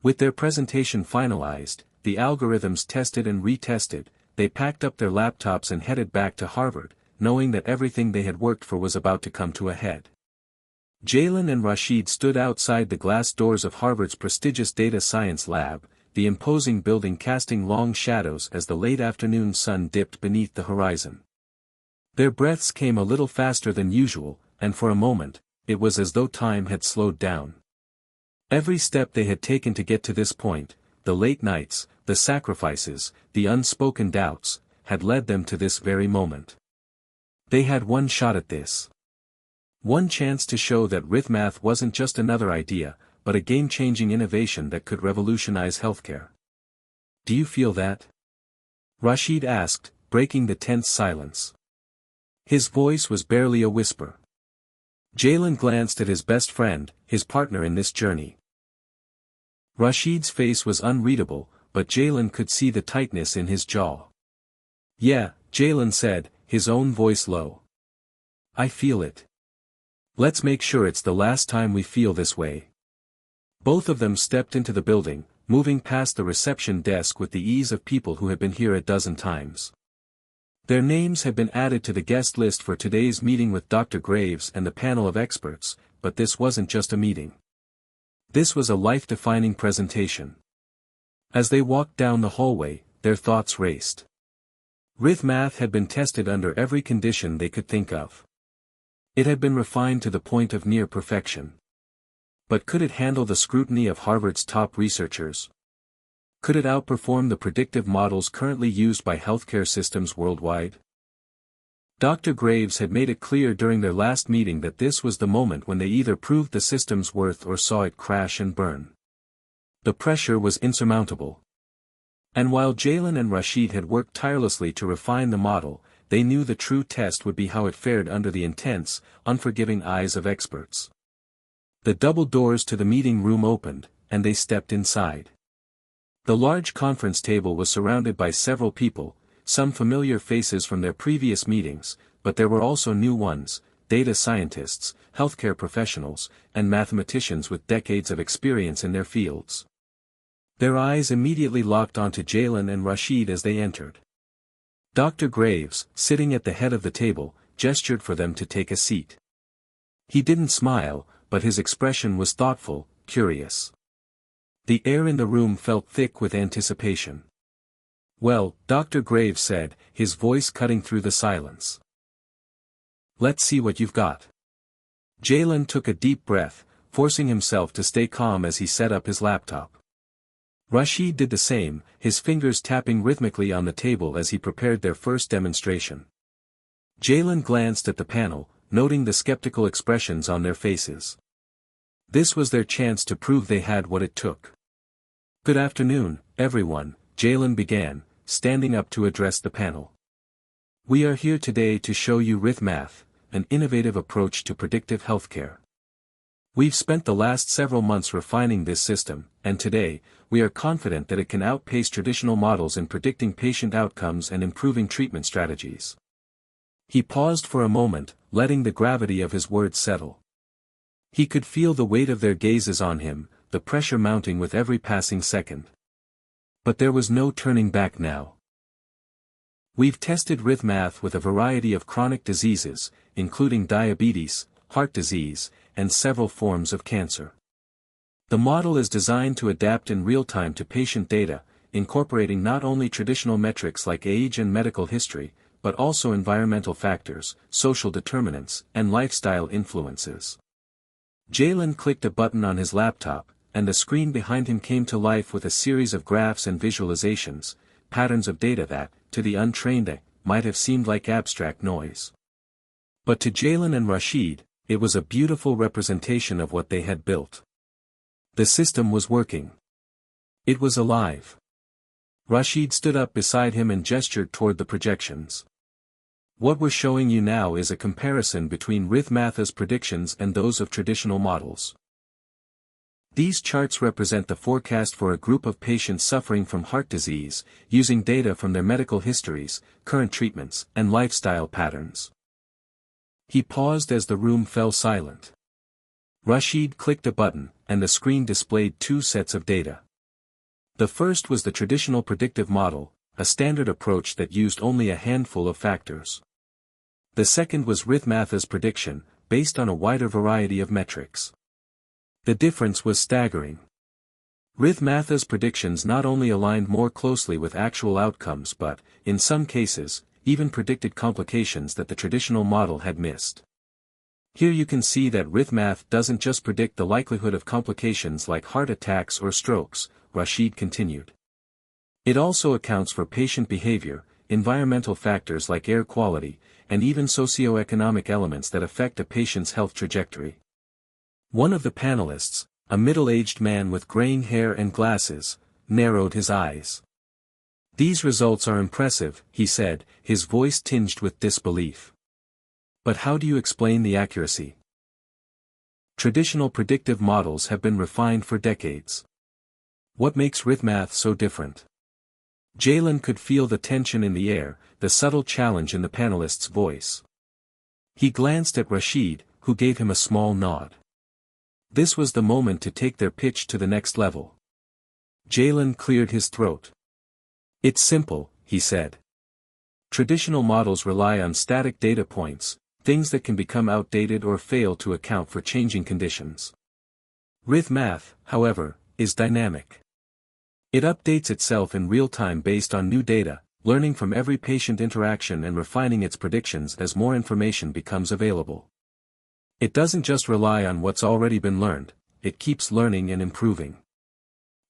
With their presentation finalized, the algorithms tested and retested, they packed up their laptops and headed back to Harvard, knowing that everything they had worked for was about to come to a head. Jalen and Rashid stood outside the glass doors of Harvard's prestigious data science lab, the imposing building casting long shadows as the late afternoon sun dipped beneath the horizon. Their breaths came a little faster than usual, and for a moment, it was as though time had slowed down. Every step they had taken to get to this point, the late nights, the sacrifices, the unspoken doubts, had led them to this very moment. They had one shot at this. One chance to show that Rithmath wasn't just another idea, but a game-changing innovation that could revolutionize healthcare. "Do you feel that?" Rashid asked, breaking the tense silence. His voice was barely a whisper. Jalen glanced at his best friend, his partner in this journey. Rashid's face was unreadable, but Jalen could see the tightness in his jaw. "Yeah," Jalen said, his own voice low. "I feel it. Let's make sure it's the last time we feel this way." Both of them stepped into the building, moving past the reception desk with the ease of people who had been here a dozen times. Their names had been added to the guest list for today's meeting with Dr. Graves and the panel of experts, but this wasn't just a meeting. This was a life-defining presentation. As they walked down the hallway, their thoughts raced. Rithmath had been tested under every condition they could think of. It had been refined to the point of near perfection. But could it handle the scrutiny of Harvard's top researchers? Could it outperform the predictive models currently used by healthcare systems worldwide? Dr. Graves had made it clear during their last meeting that this was the moment when they either proved the system's worth or saw it crash and burn. The pressure was insurmountable. And while Jalen and Rashid had worked tirelessly to refine the model, they knew the true test would be how it fared under the intense, unforgiving eyes of experts. The double doors to the meeting room opened, and they stepped inside. The large conference table was surrounded by several people, some familiar faces from their previous meetings, but there were also new ones, data scientists, healthcare professionals, and mathematicians with decades of experience in their fields. Their eyes immediately locked onto Jalen and Rashid as they entered. Dr. Graves, sitting at the head of the table, gestured for them to take a seat. He didn't smile, but his expression was thoughtful, curious. The air in the room felt thick with anticipation. "Well," Dr. Graves said, his voice cutting through the silence. "Let's see what you've got." Jalen took a deep breath, forcing himself to stay calm as he set up his laptop. Rashid did the same, his fingers tapping rhythmically on the table as he prepared their first demonstration. Jalen glanced at the panel, noting the skeptical expressions on their faces. This was their chance to prove they had what it took. "Good afternoon, everyone," Jalen began, standing up to address the panel. "We are here today to show you RithMath, an innovative approach to predictive healthcare. We've spent the last several months refining this system, and today, we are confident that it can outpace traditional models in predicting patient outcomes and improving treatment strategies." He paused for a moment, letting the gravity of his words settle. He could feel the weight of their gazes on him, the pressure mounting with every passing second. But there was no turning back now. "We've tested RithMath with a variety of chronic diseases, including diabetes, heart disease, and several forms of cancer. The model is designed to adapt in real time to patient data, incorporating not only traditional metrics like age and medical history, but also environmental factors, social determinants, and lifestyle influences." Jalen clicked a button on his laptop, and the screen behind him came to life with a series of graphs and visualizations, patterns of data that, to the untrained eye, might have seemed like abstract noise. But to Jalen and Rashid, it was a beautiful representation of what they had built. The system was working. It was alive. Rashid stood up beside him and gestured toward the projections. "What we're showing you now is a comparison between RithMath's predictions and those of traditional models. These charts represent the forecast for a group of patients suffering from heart disease, using data from their medical histories, current treatments, and lifestyle patterns." He paused as the room fell silent. Rashid clicked a button, and the screen displayed two sets of data. The first was the traditional predictive model, a standard approach that used only a handful of factors. The second was RithMath's prediction, based on a wider variety of metrics. The difference was staggering. RithMath's predictions not only aligned more closely with actual outcomes but, in some cases, even predicted complications that the traditional model had missed. "Here you can see that RithMath doesn't just predict the likelihood of complications like heart attacks or strokes," Rashid continued. "It also accounts for patient behavior, environmental factors like air quality, and even socioeconomic elements that affect a patient's health trajectory." One of the panelists, a middle-aged man with graying hair and glasses, narrowed his eyes. "These results are impressive," he said, his voice tinged with disbelief. "But how do you explain the accuracy? Traditional predictive models have been refined for decades. What makes RithMath so different?" Jalen could feel the tension in the air, the subtle challenge in the panelist's voice. He glanced at Rashid, who gave him a small nod. This was the moment to take their pitch to the next level. Jalen cleared his throat. "It's simple," he said. "Traditional models rely on static data points, things that can become outdated or fail to account for changing conditions. RithMath, however, is dynamic. It updates itself in real time based on new data, learning from every patient interaction and refining its predictions as more information becomes available. It doesn't just rely on what's already been learned, it keeps learning and improving."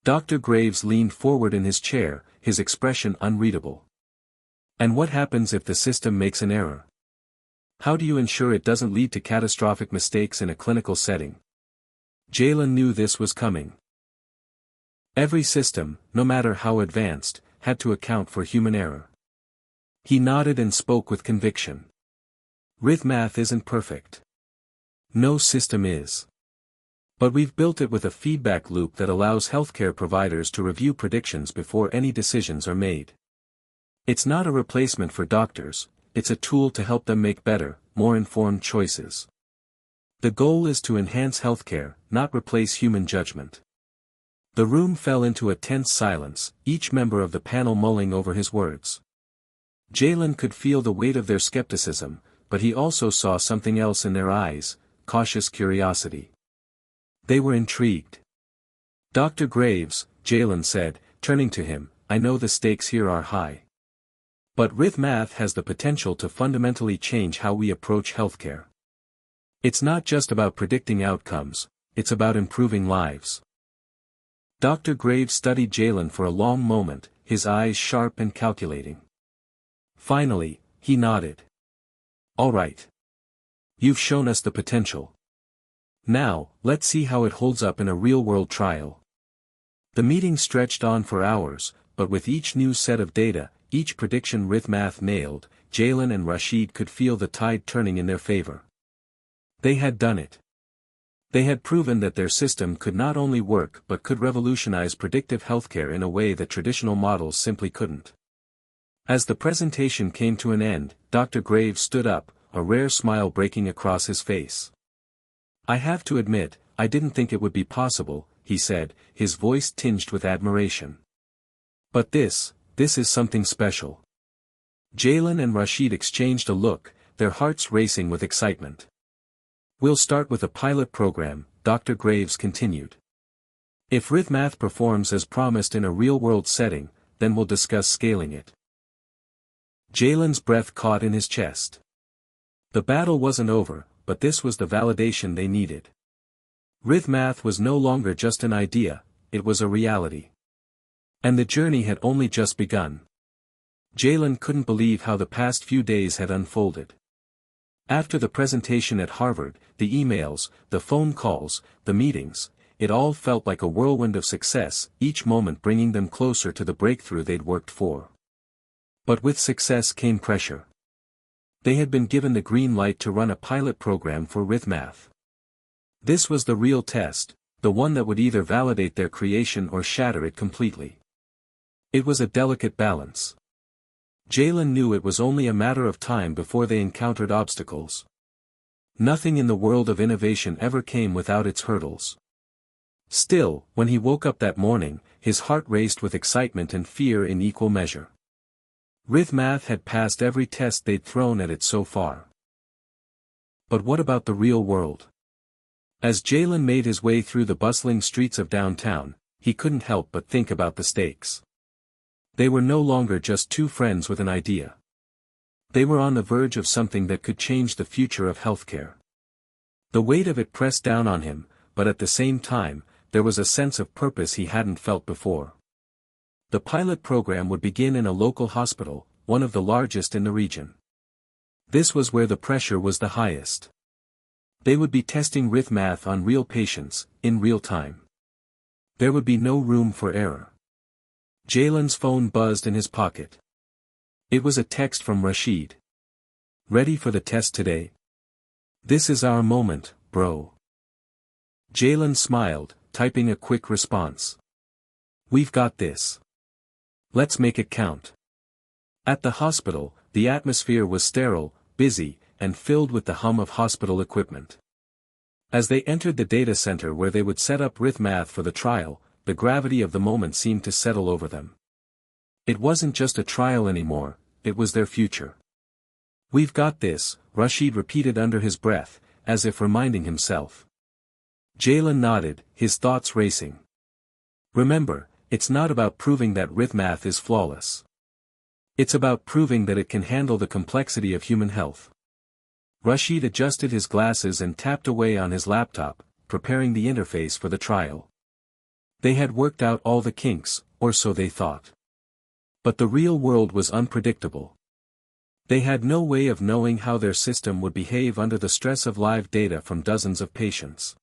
Dr. Graves leaned forward in his chair, his expression unreadable. "And what happens if the system makes an error? How do you ensure it doesn't lead to catastrophic mistakes in a clinical setting? Jalen knew this was coming. Every system, no matter how advanced, had to account for human error. He nodded and spoke with conviction. Math isn't perfect. No system is. But we've built it with a feedback loop that allows healthcare providers to review predictions before any decisions are made. It's not a replacement for doctors, it's a tool to help them make better, more informed choices. The goal is to enhance healthcare, not replace human judgment. The room fell into a tense silence, each member of the panel mulling over his words. Jalen could feel the weight of their skepticism, but he also saw something else in their eyes, cautious curiosity. They were intrigued. Dr. Graves, Jalen said, turning to him, I know the stakes here are high. But math has the potential to fundamentally change how we approach healthcare. It's not just about predicting outcomes, it's about improving lives. Dr. Graves studied Jalen for a long moment, his eyes sharp and calculating. Finally, he nodded. All right. You've shown us the potential. Now, let's see how it holds up in a real-world trial. The meeting stretched on for hours, but with each new set of data, each prediction math nailed, Jalen and Rashid could feel the tide turning in their favor. They had done it. They had proven that their system could not only work but could revolutionize predictive healthcare in a way that traditional models simply couldn't. As the presentation came to an end, Dr. Graves stood up, a rare smile breaking across his face. I have to admit, I didn't think it would be possible, he said, his voice tinged with admiration. But this is something special. Jalen and Rashid exchanged a look, their hearts racing with excitement. We'll start with a pilot program, Dr. Graves continued. If math performs as promised in a real-world setting, then we'll discuss scaling it. Jalen's breath caught in his chest. The battle wasn't over, but this was the validation they needed. Math was no longer just an idea, it was a reality. And the journey had only just begun. Jalen couldn't believe how the past few days had unfolded. After the presentation at Harvard, the emails, the phone calls, the meetings, it all felt like a whirlwind of success, each moment bringing them closer to the breakthrough they'd worked for. But with success came pressure. They had been given the green light to run a pilot program for math. This was the real test, the one that would either validate their creation or shatter it completely. It was a delicate balance. Jalen knew it was only a matter of time before they encountered obstacles. Nothing in the world of innovation ever came without its hurdles. Still, when he woke up that morning, his heart raced with excitement and fear in equal measure. Math had passed every test they'd thrown at it so far. But what about the real world? As Jalen made his way through the bustling streets of downtown, he couldn't help but think about the stakes. They were no longer just two friends with an idea. They were on the verge of something that could change the future of healthcare. The weight of it pressed down on him, but at the same time, there was a sense of purpose he hadn't felt before. The pilot program would begin in a local hospital, one of the largest in the region. This was where the pressure was the highest. They would be testing math on real patients, in real time. There would be no room for error. Jalen's phone buzzed in his pocket. It was a text from Rashid. Ready for the test today? This is our moment, bro. Jalen smiled, typing a quick response. We've got this. Let's make it count. At the hospital, the atmosphere was sterile, busy, and filled with the hum of hospital equipment. As they entered the data center where they would set up math for the trial, the gravity of the moment seemed to settle over them. It wasn't just a trial anymore, it was their future. We've got this, Rashid repeated under his breath, as if reminding himself. Jalen nodded, his thoughts racing. Remember, it's not about proving that math is flawless. It's about proving that it can handle the complexity of human health. Rashid adjusted his glasses and tapped away on his laptop, preparing the interface for the trial. They had worked out all the kinks, or so they thought. But the real world was unpredictable. They had no way of knowing how their system would behave under the stress of live data from dozens of patients.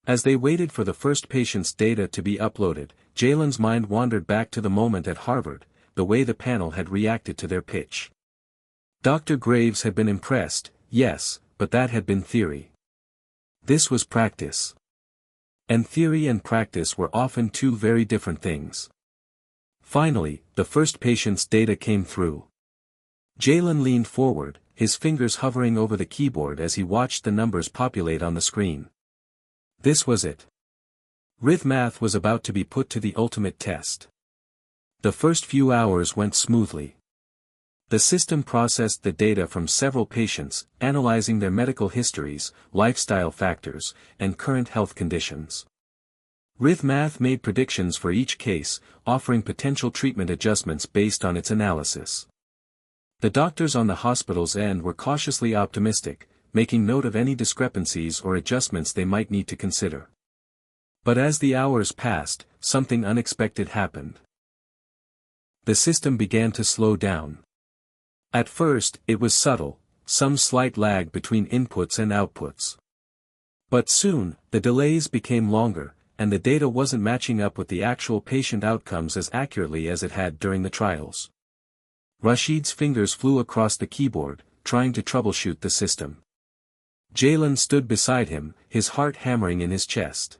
As they waited for the first patient's data to be uploaded, Jallens' mind wandered back to the moment at Harvard, the way the panel had reacted to their pitch. Dr. Graves had been impressed, yes, but that had been theory. This was practice. And theory and practice were often two very different things. Finally, the first patient's data came through. Jallens leaned forward, his fingers hovering over the keyboard as he watched the numbers populate on the screen. This was it. Math was about to be put to the ultimate test. The first few hours went smoothly. The system processed the data from several patients, analyzing their medical histories, lifestyle factors, and current health conditions. Math made predictions for each case, offering potential treatment adjustments based on its analysis. The doctors on the hospital's end were cautiously optimistic, making note of any discrepancies or adjustments they might need to consider. But as the hours passed, something unexpected happened. The system began to slow down. At first, it was subtle, some slight lag between inputs and outputs. But soon, the delays became longer, and the data wasn't matching up with the actual patient outcomes as accurately as it had during the trials. Rashid's fingers flew across the keyboard, trying to troubleshoot the system. Jallens stood beside him, his heart hammering in his chest.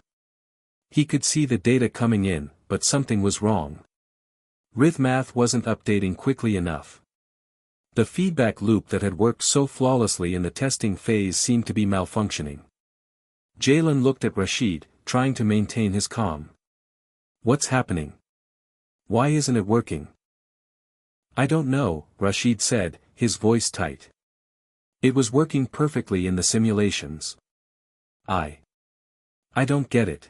He could see the data coming in, but something was wrong. Math wasn't updating quickly enough. The feedback loop that had worked so flawlessly in the testing phase seemed to be malfunctioning. Jallens looked at Rashid, trying to maintain his calm. What's happening? Why isn't it working? I don't know, Rashid said, his voice tight. It was working perfectly in the simulations. I don't get it.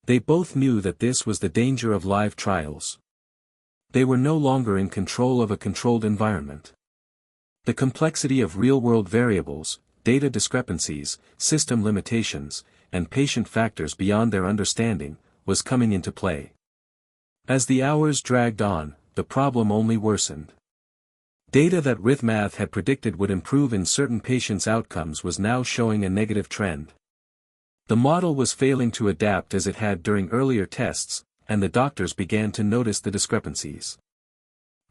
They both knew that this was the danger of live trials. They were no longer in control of a controlled environment. The complexity of real-world variables, data discrepancies, system limitations, and patient factors beyond their understanding, was coming into play. As the hours dragged on, the problem only worsened. Data that Math had predicted would improve in certain patients' outcomes was now showing a negative trend. The model was failing to adapt as it had during earlier tests, and the doctors began to notice the discrepancies.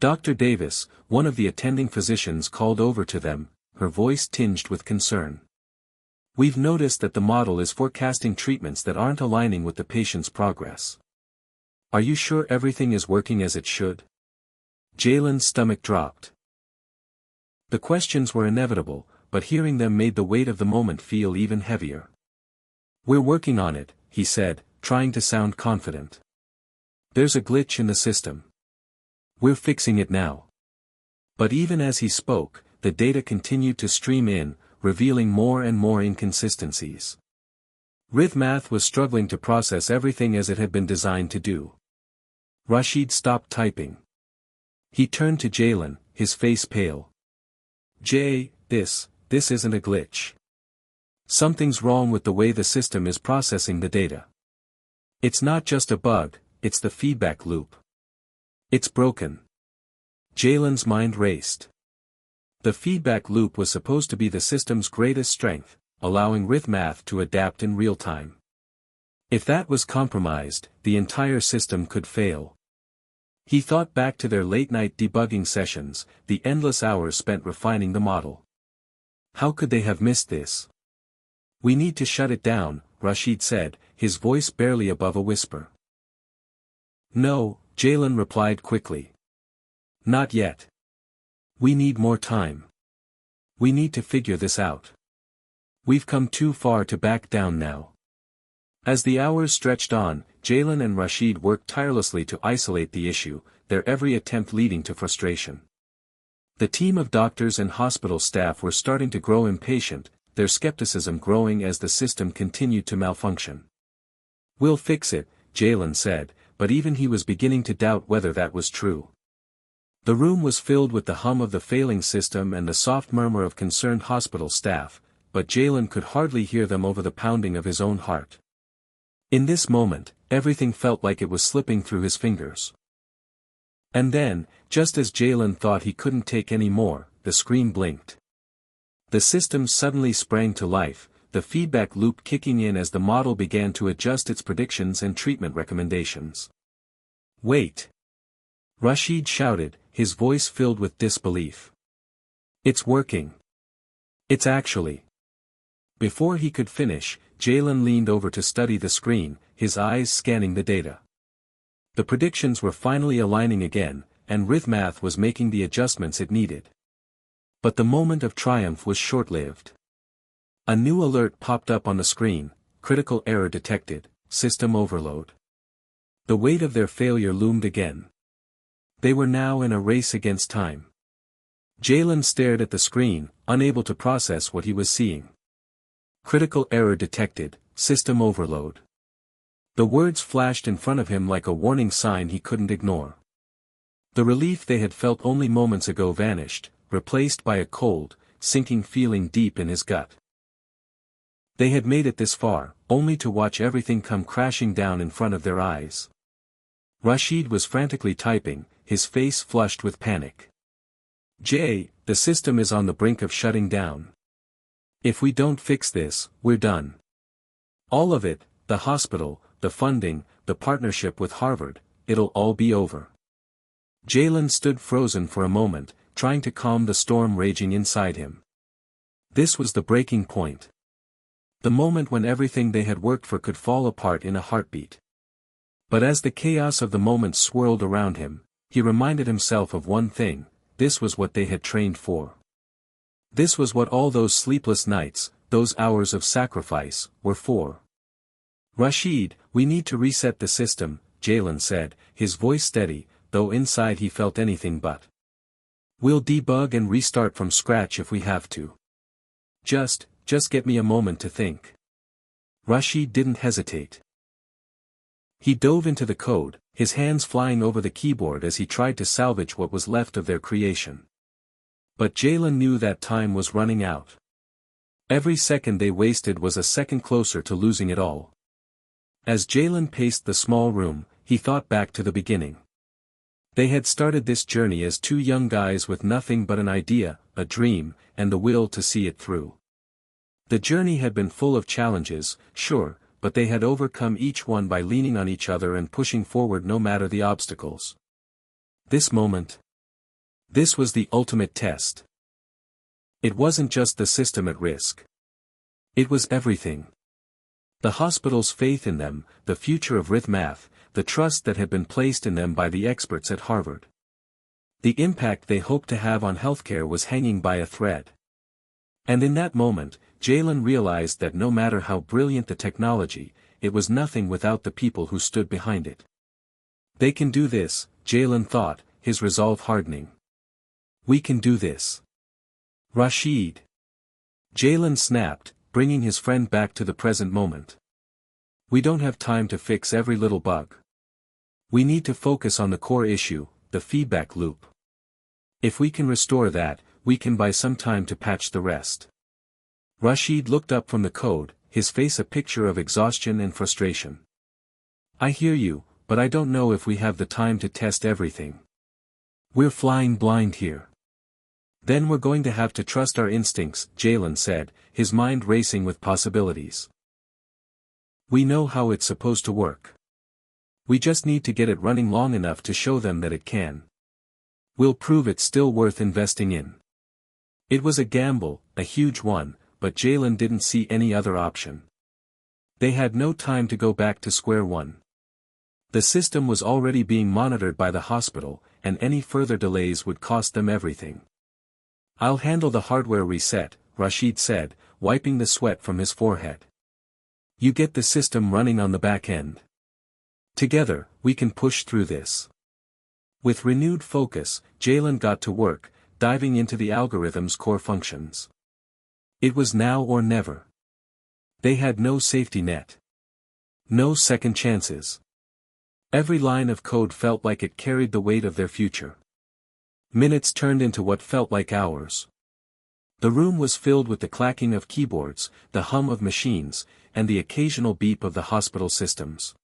Dr. Davis, one of the attending physicians, called over to them, her voice tinged with concern. We've noticed that the model is forecasting treatments that aren't aligning with the patient's progress. Are you sure everything is working as it should? Jallens' stomach dropped. The questions were inevitable, but hearing them made the weight of the moment feel even heavier. We're working on it, he said, trying to sound confident. There's a glitch in the system. We're fixing it now. But even as he spoke, the data continued to stream in, revealing more and more inconsistencies. Math was struggling to process everything as it had been designed to do. Rashid stopped typing. He turned to Jallens, his face pale. This isn't a glitch. Something's wrong with the way the system is processing the data. It's not just a bug, it's the feedback loop. It's broken. Jallens' mind raced. The feedback loop was supposed to be the system's greatest strength, allowing Math to adapt in real time. If that was compromised, the entire system could fail. He thought back to their late-night debugging sessions, the endless hours spent refining the model. How could they have missed this? We need to shut it down, Rashid said, his voice barely above a whisper. No, Jallens replied quickly. Not yet. We need more time. We need to figure this out. We've come too far to back down now. As the hours stretched on, Jallens and Rashid worked tirelessly to isolate the issue, their every attempt leading to frustration. The team of doctors and hospital staff were starting to grow impatient, their skepticism growing as the system continued to malfunction. We'll fix it, Jallens said, but even he was beginning to doubt whether that was true. The room was filled with the hum of the failing system and the soft murmur of concerned hospital staff, but Jallens could hardly hear them over the pounding of his own heart. In this moment, everything felt like it was slipping through his fingers. And then, just as Jalen thought he couldn't take any more, the screen blinked. The system suddenly sprang to life, the feedback loop kicking in as the model began to adjust its predictions and treatment recommendations. "Wait!" Rashid shouted, his voice filled with disbelief. "It's working. It's actually—" Before he could finish, Jalen leaned over to study the screen, his eyes scanning the data. The predictions were finally aligning again, and RithMath was making the adjustments it needed. But the moment of triumph was short-lived. A new alert popped up on the screen: critical error detected, system overload. The weight of their failure loomed again. They were now in a race against time. Jalen stared at the screen, unable to process what he was seeing. Critical error detected, system overload. The words flashed in front of him like a warning sign he couldn't ignore. The relief they had felt only moments ago vanished, replaced by a cold, sinking feeling deep in his gut. They had made it this far, only to watch everything come crashing down in front of their eyes. Rashid was frantically typing, his face flushed with panic. The system is on the brink of shutting down. If we don't fix this, we're done. All of it, the hospital, the funding, the partnership with Harvard, it'll all be over." Jalen stood frozen for a moment, trying to calm the storm raging inside him. This was the breaking point. The moment when everything they had worked for could fall apart in a heartbeat. But as the chaos of the moment swirled around him, he reminded himself of one thing: this was what they had trained for. This was what all those sleepless nights, those hours of sacrifice, were for. "Rashid, we need to reset the system," Jalen said, his voice steady, though inside he felt anything but. "We'll debug and restart from scratch if we have to. Just get me a moment to think." Rashid didn't hesitate. He dove into the code, his hands flying over the keyboard as he tried to salvage what was left of their creation. But Jalen knew that time was running out. Every second they wasted was a second closer to losing it all. As Jalen paced the small room, he thought back to the beginning. They had started this journey as two young guys with nothing but an idea, a dream, and the will to see it through. The journey had been full of challenges, sure, but they had overcome each one by leaning on each other and pushing forward no matter the obstacles. This moment. This was the ultimate test. It wasn't just the system at risk. It was everything. The hospital's faith in them, the future of RithMath, the trust that had been placed in them by the experts at Harvard. The impact they hoped to have on healthcare was hanging by a thread. And in that moment, Jalen realized that no matter how brilliant the technology, it was nothing without the people who stood behind it. "They can do this," Jalen thought, his resolve hardening. "We can do this. Rashid." Jalen snapped, bringing his friend back to the present moment. "We don't have time to fix every little bug. We need to focus on the core issue, the feedback loop. If we can restore that, we can buy some time to patch the rest." Rashid looked up from the code, his face a picture of exhaustion and frustration. "I hear you, but I don't know if we have the time to test everything. We're flying blind here." "Then we're going to have to trust our instincts," Jalen said, his mind racing with possibilities. "We know how it's supposed to work. We just need to get it running long enough to show them that it can. We'll prove it's still worth investing in." It was a gamble, a huge one, but Jalen didn't see any other option. They had no time to go back to square one. The system was already being monitored by the hospital, and any further delays would cost them everything. "I'll handle the hardware reset," Rashid said, wiping the sweat from his forehead. "You get the system running on the back end. Together, we can push through this." With renewed focus, Jalen got to work, diving into the algorithm's core functions. It was now or never. They had no safety net. No second chances. Every line of code felt like it carried the weight of their future. Minutes turned into what felt like hours. The room was filled with the clacking of keyboards, the hum of machines, and the occasional beep of the hospital systems.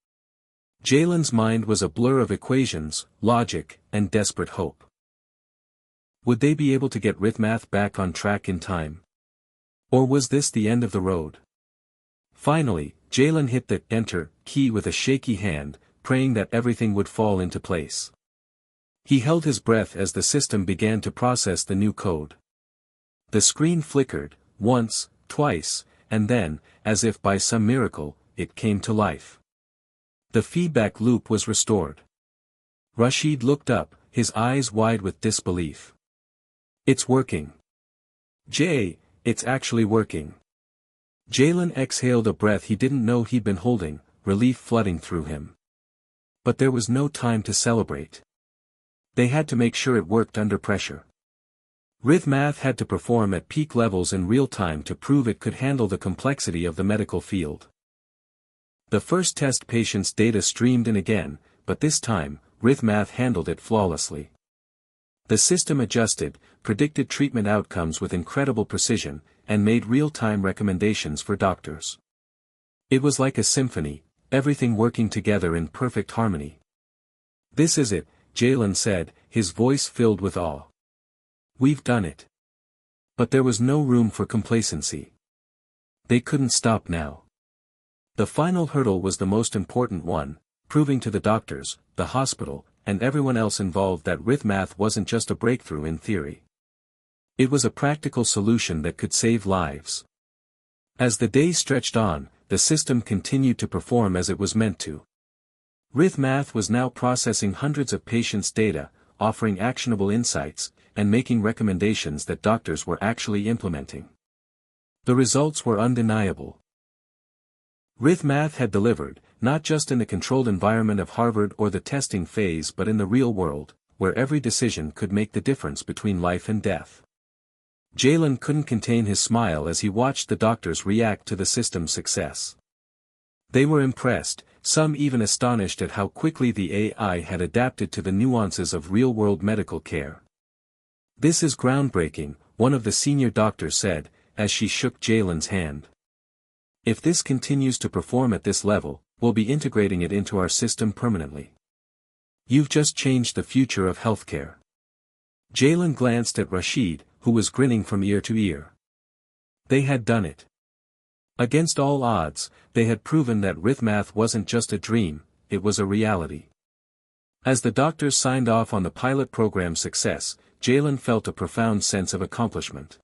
Jallen's mind was a blur of equations, logic, and desperate hope. Would they be able to get Rithmath back on track in time? Or was this the end of the road? Finally, Jalen hit the enter key with a shaky hand, praying that everything would fall into place. He held his breath as the system began to process the new code. The screen flickered, once, twice, and then, as if by some miracle, it came to life. The feedback loop was restored. Rashid looked up, his eyes wide with disbelief. It's working. It's actually working. Jalen exhaled a breath he didn't know he'd been holding, relief flooding through him. But there was no time to celebrate. They had to make sure it worked under pressure. Rithmath had to perform at peak levels in real time to prove it could handle the complexity of the medical field. The first test patient's data streamed in again, but this time, Rithmath handled it flawlessly. The system adjusted, predicted treatment outcomes with incredible precision, and made real-time recommendations for doctors. It was like a symphony, everything working together in perfect harmony. This is it, Jalen said, his voice filled with awe. We've done it. But there was no room for complacency. They couldn't stop now. The final hurdle was the most important one, proving to the doctors, the hospital, and everyone else involved that Rithmath wasn't just a breakthrough in theory. It was a practical solution that could save lives. As the days stretched on, the system continued to perform as it was meant to. Rithmath was now processing hundreds of patients' data, offering actionable insights, and making recommendations that doctors were actually implementing. The results were undeniable. Rithmath had delivered, not just in the controlled environment of Harvard or the testing phase but in the real world, where every decision could make the difference between life and death. Jalen couldn't contain his smile as he watched the doctors react to the system's success. They were impressed, some even astonished at how quickly the AI had adapted to the nuances of real-world medical care. This is groundbreaking, one of the senior doctors said, as she shook Jalen's hand. If this continues to perform at this level, we'll be integrating it into our system permanently. You've just changed the future of healthcare. Jalen glanced at Rashid, who was grinning from ear to ear. They had done it. Against all odds, they had proven that Rithmath wasn't just a dream, it was a reality. As the doctors signed off on the pilot program's success, Jalen felt a profound sense of accomplishment.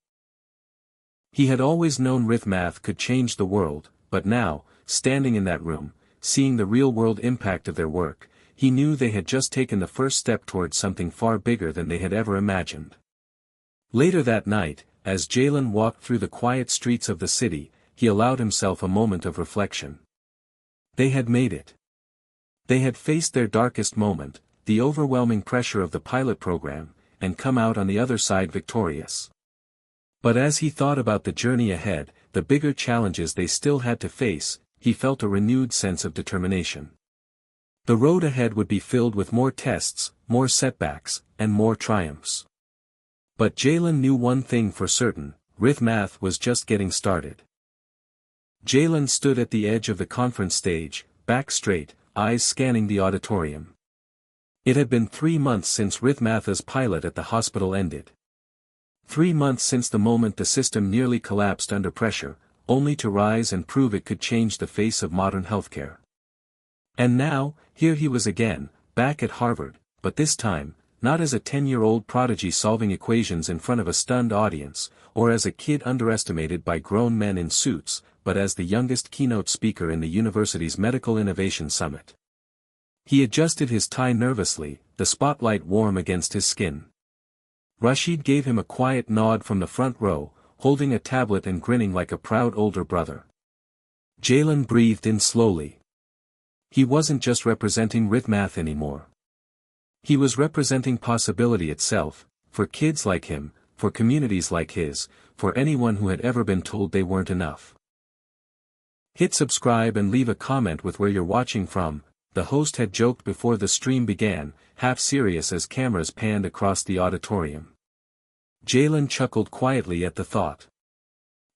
He had always known Rithmath could change the world, but now, standing in that room, seeing the real-world impact of their work, he knew they had just taken the first step towards something far bigger than they had ever imagined. Later that night, as Jalen walked through the quiet streets of the city, he allowed himself a moment of reflection. They had made it. They had faced their darkest moment, the overwhelming pressure of the pilot program, and come out on the other side victorious. But as he thought about the journey ahead, the bigger challenges they still had to face, he felt a renewed sense of determination. The road ahead would be filled with more tests, more setbacks, and more triumphs. But Jalen knew one thing for certain, Rithmath was just getting started. Jalen stood at the edge of the conference stage, back straight, eyes scanning the auditorium. It had been 3 months since Rithmath's pilot at the hospital ended. 3 months since the moment the system nearly collapsed under pressure, only to rise and prove it could change the face of modern healthcare. And now, here he was again, back at Harvard, but this time, not as a 10-year-old prodigy solving equations in front of a stunned audience, or as a kid underestimated by grown men in suits, but as the youngest keynote speaker in the university's Medical Innovation Summit. He adjusted his tie nervously, the spotlight warm against his skin. Rashid gave him a quiet nod from the front row, holding a tablet and grinning like a proud older brother. Jalen breathed in slowly. He wasn't just representing Rithmath anymore. He was representing possibility itself, for kids like him, for communities like his, for anyone who had ever been told they weren't enough. Hit subscribe and leave a comment with where you're watching from, the host had joked before the stream began, half serious as cameras panned across the auditorium. Jalen chuckled quietly at the thought.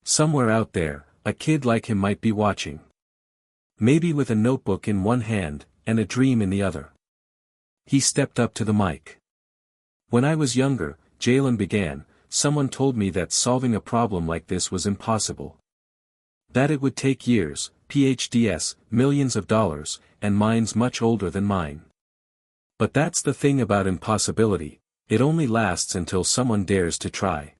Somewhere out there, a kid like him might be watching. Maybe with a notebook in one hand, and a dream in the other. He stepped up to the mic. When I was younger, Jalen began, someone told me that solving a problem like this was impossible. That it would take years, PhDs, millions of dollars, and minds much older than mine. But that's the thing about impossibility, it only lasts until someone dares to try.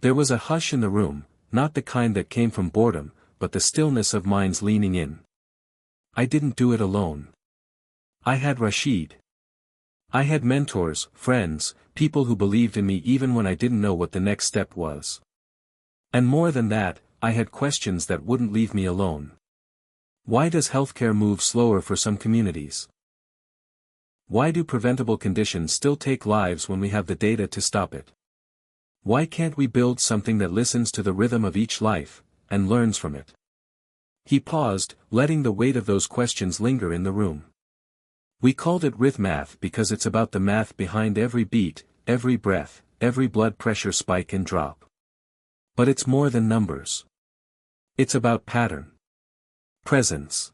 There was a hush in the room, not the kind that came from boredom, but the stillness of minds leaning in. I didn't do it alone. I had Rashid. I had mentors, friends, people who believed in me even when I didn't know what the next step was. And more than that, I had questions that wouldn't leave me alone. Why does healthcare move slower for some communities? Why do preventable conditions still take lives when we have the data to stop it? Why can't we build something that listens to the rhythm of each life, and learns from it? He paused, letting the weight of those questions linger in the room. We called it rhythmath because it's about the math behind every beat, every breath, every blood pressure spike and drop. But it's more than numbers. It's about pattern, presence,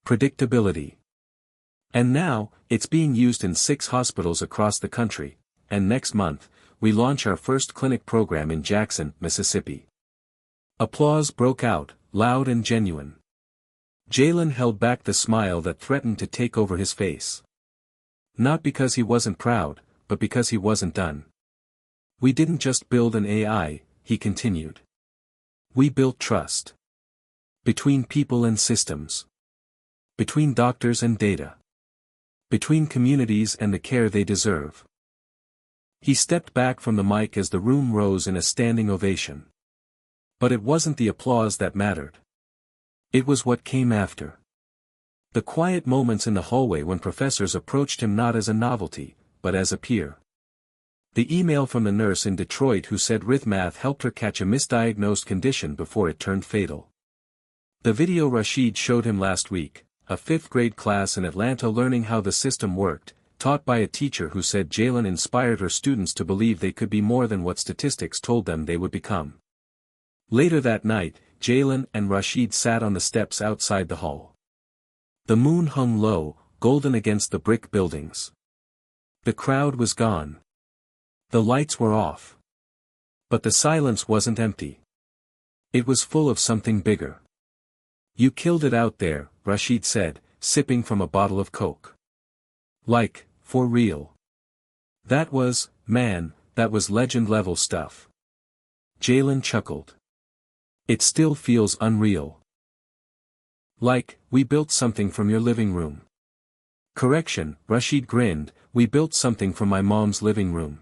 predictability. And now, it's being used in 6 hospitals across the country, and next month, we launch our first clinic program in Jackson, Mississippi. Applause broke out, loud and genuine. Jalen held back the smile that threatened to take over his face. Not because he wasn't proud, but because he wasn't done. We didn't just build an AI, he continued. We built trust. Between people and systems. Between doctors and data. Between communities and the care they deserve. He stepped back from the mic as the room rose in a standing ovation. But it wasn't the applause that mattered. It was what came after. The quiet moments in the hallway when professors approached him not as a novelty, but as a peer. The email from the nurse in Detroit who said rhythmath helped her catch a misdiagnosed condition before it turned fatal. The video Rashid showed him last week, a 5th grade class in Atlanta learning how the system worked, taught by a teacher who said Jalen inspired her students to believe they could be more than what statistics told them they would become. Later that night, Jalen and Rashid sat on the steps outside the hall. The moon hung low, golden against the brick buildings. The crowd was gone. The lights were off. But the silence wasn't empty. It was full of something bigger. You killed it out there, Rashid said, sipping from a bottle of Coke. Like, for real. That was legend-level stuff. Jalen chuckled. It still feels unreal. Like, we built something from your living room. Correction, Rashid grinned, we built something from my mom's living room.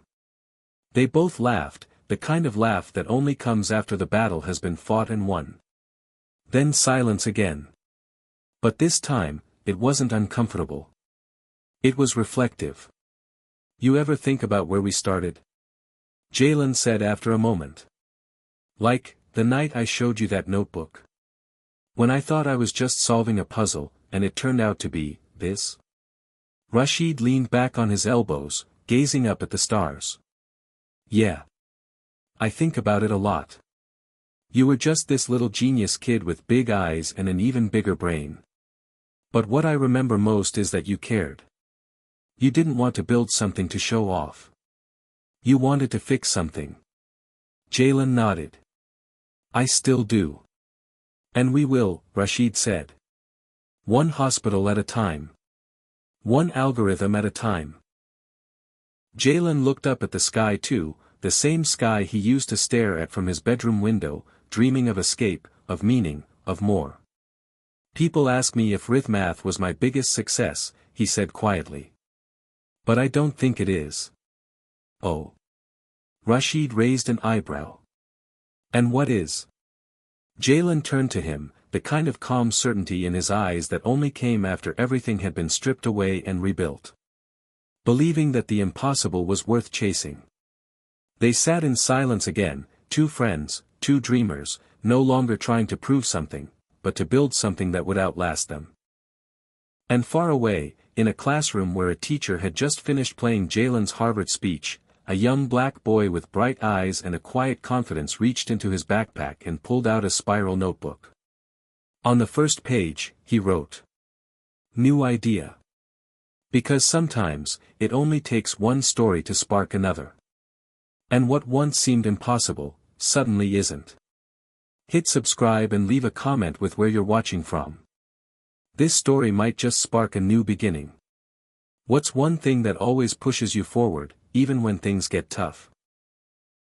They both laughed, the kind of laugh that only comes after the battle has been fought and won. Then silence again. But this time, it wasn't uncomfortable. It was reflective. You ever think about where we started? Jalen said after a moment. Like, the night I showed you that notebook. When I thought I was just solving a puzzle, and it turned out to be, this. Rashid leaned back on his elbows, gazing up at the stars. Yeah. I think about it a lot. You were just this little genius kid with big eyes and an even bigger brain. But what I remember most is that you cared. You didn't want to build something to show off. You wanted to fix something. Jalen nodded. I still do. And we will, Rashid said. One hospital at a time. One algorithm at a time. Jalen looked up at the sky too, the same sky he used to stare at from his bedroom window, dreaming of escape, of meaning, of more. People ask me if rhythmath was my biggest success, he said quietly. But I don't think it is. Oh. Rashid raised an eyebrow. And what is? Jalen turned to him, the kind of calm certainty in his eyes that only came after everything had been stripped away and rebuilt. Believing that the impossible was worth chasing. They sat in silence again, 2 friends, 2 dreamers, no longer trying to prove something, but to build something that would outlast them. And far away, in a classroom where a teacher had just finished playing Jalen's Harvard speech, a young black boy with bright eyes and a quiet confidence reached into his backpack and pulled out a spiral notebook. On the first page, he wrote. New idea. Because sometimes, it only takes one story to spark another. And what once seemed impossible, suddenly isn't. Hit subscribe and leave a comment with where you're watching from. This story might just spark a new beginning. What's one thing that always pushes you forward, even when things get tough?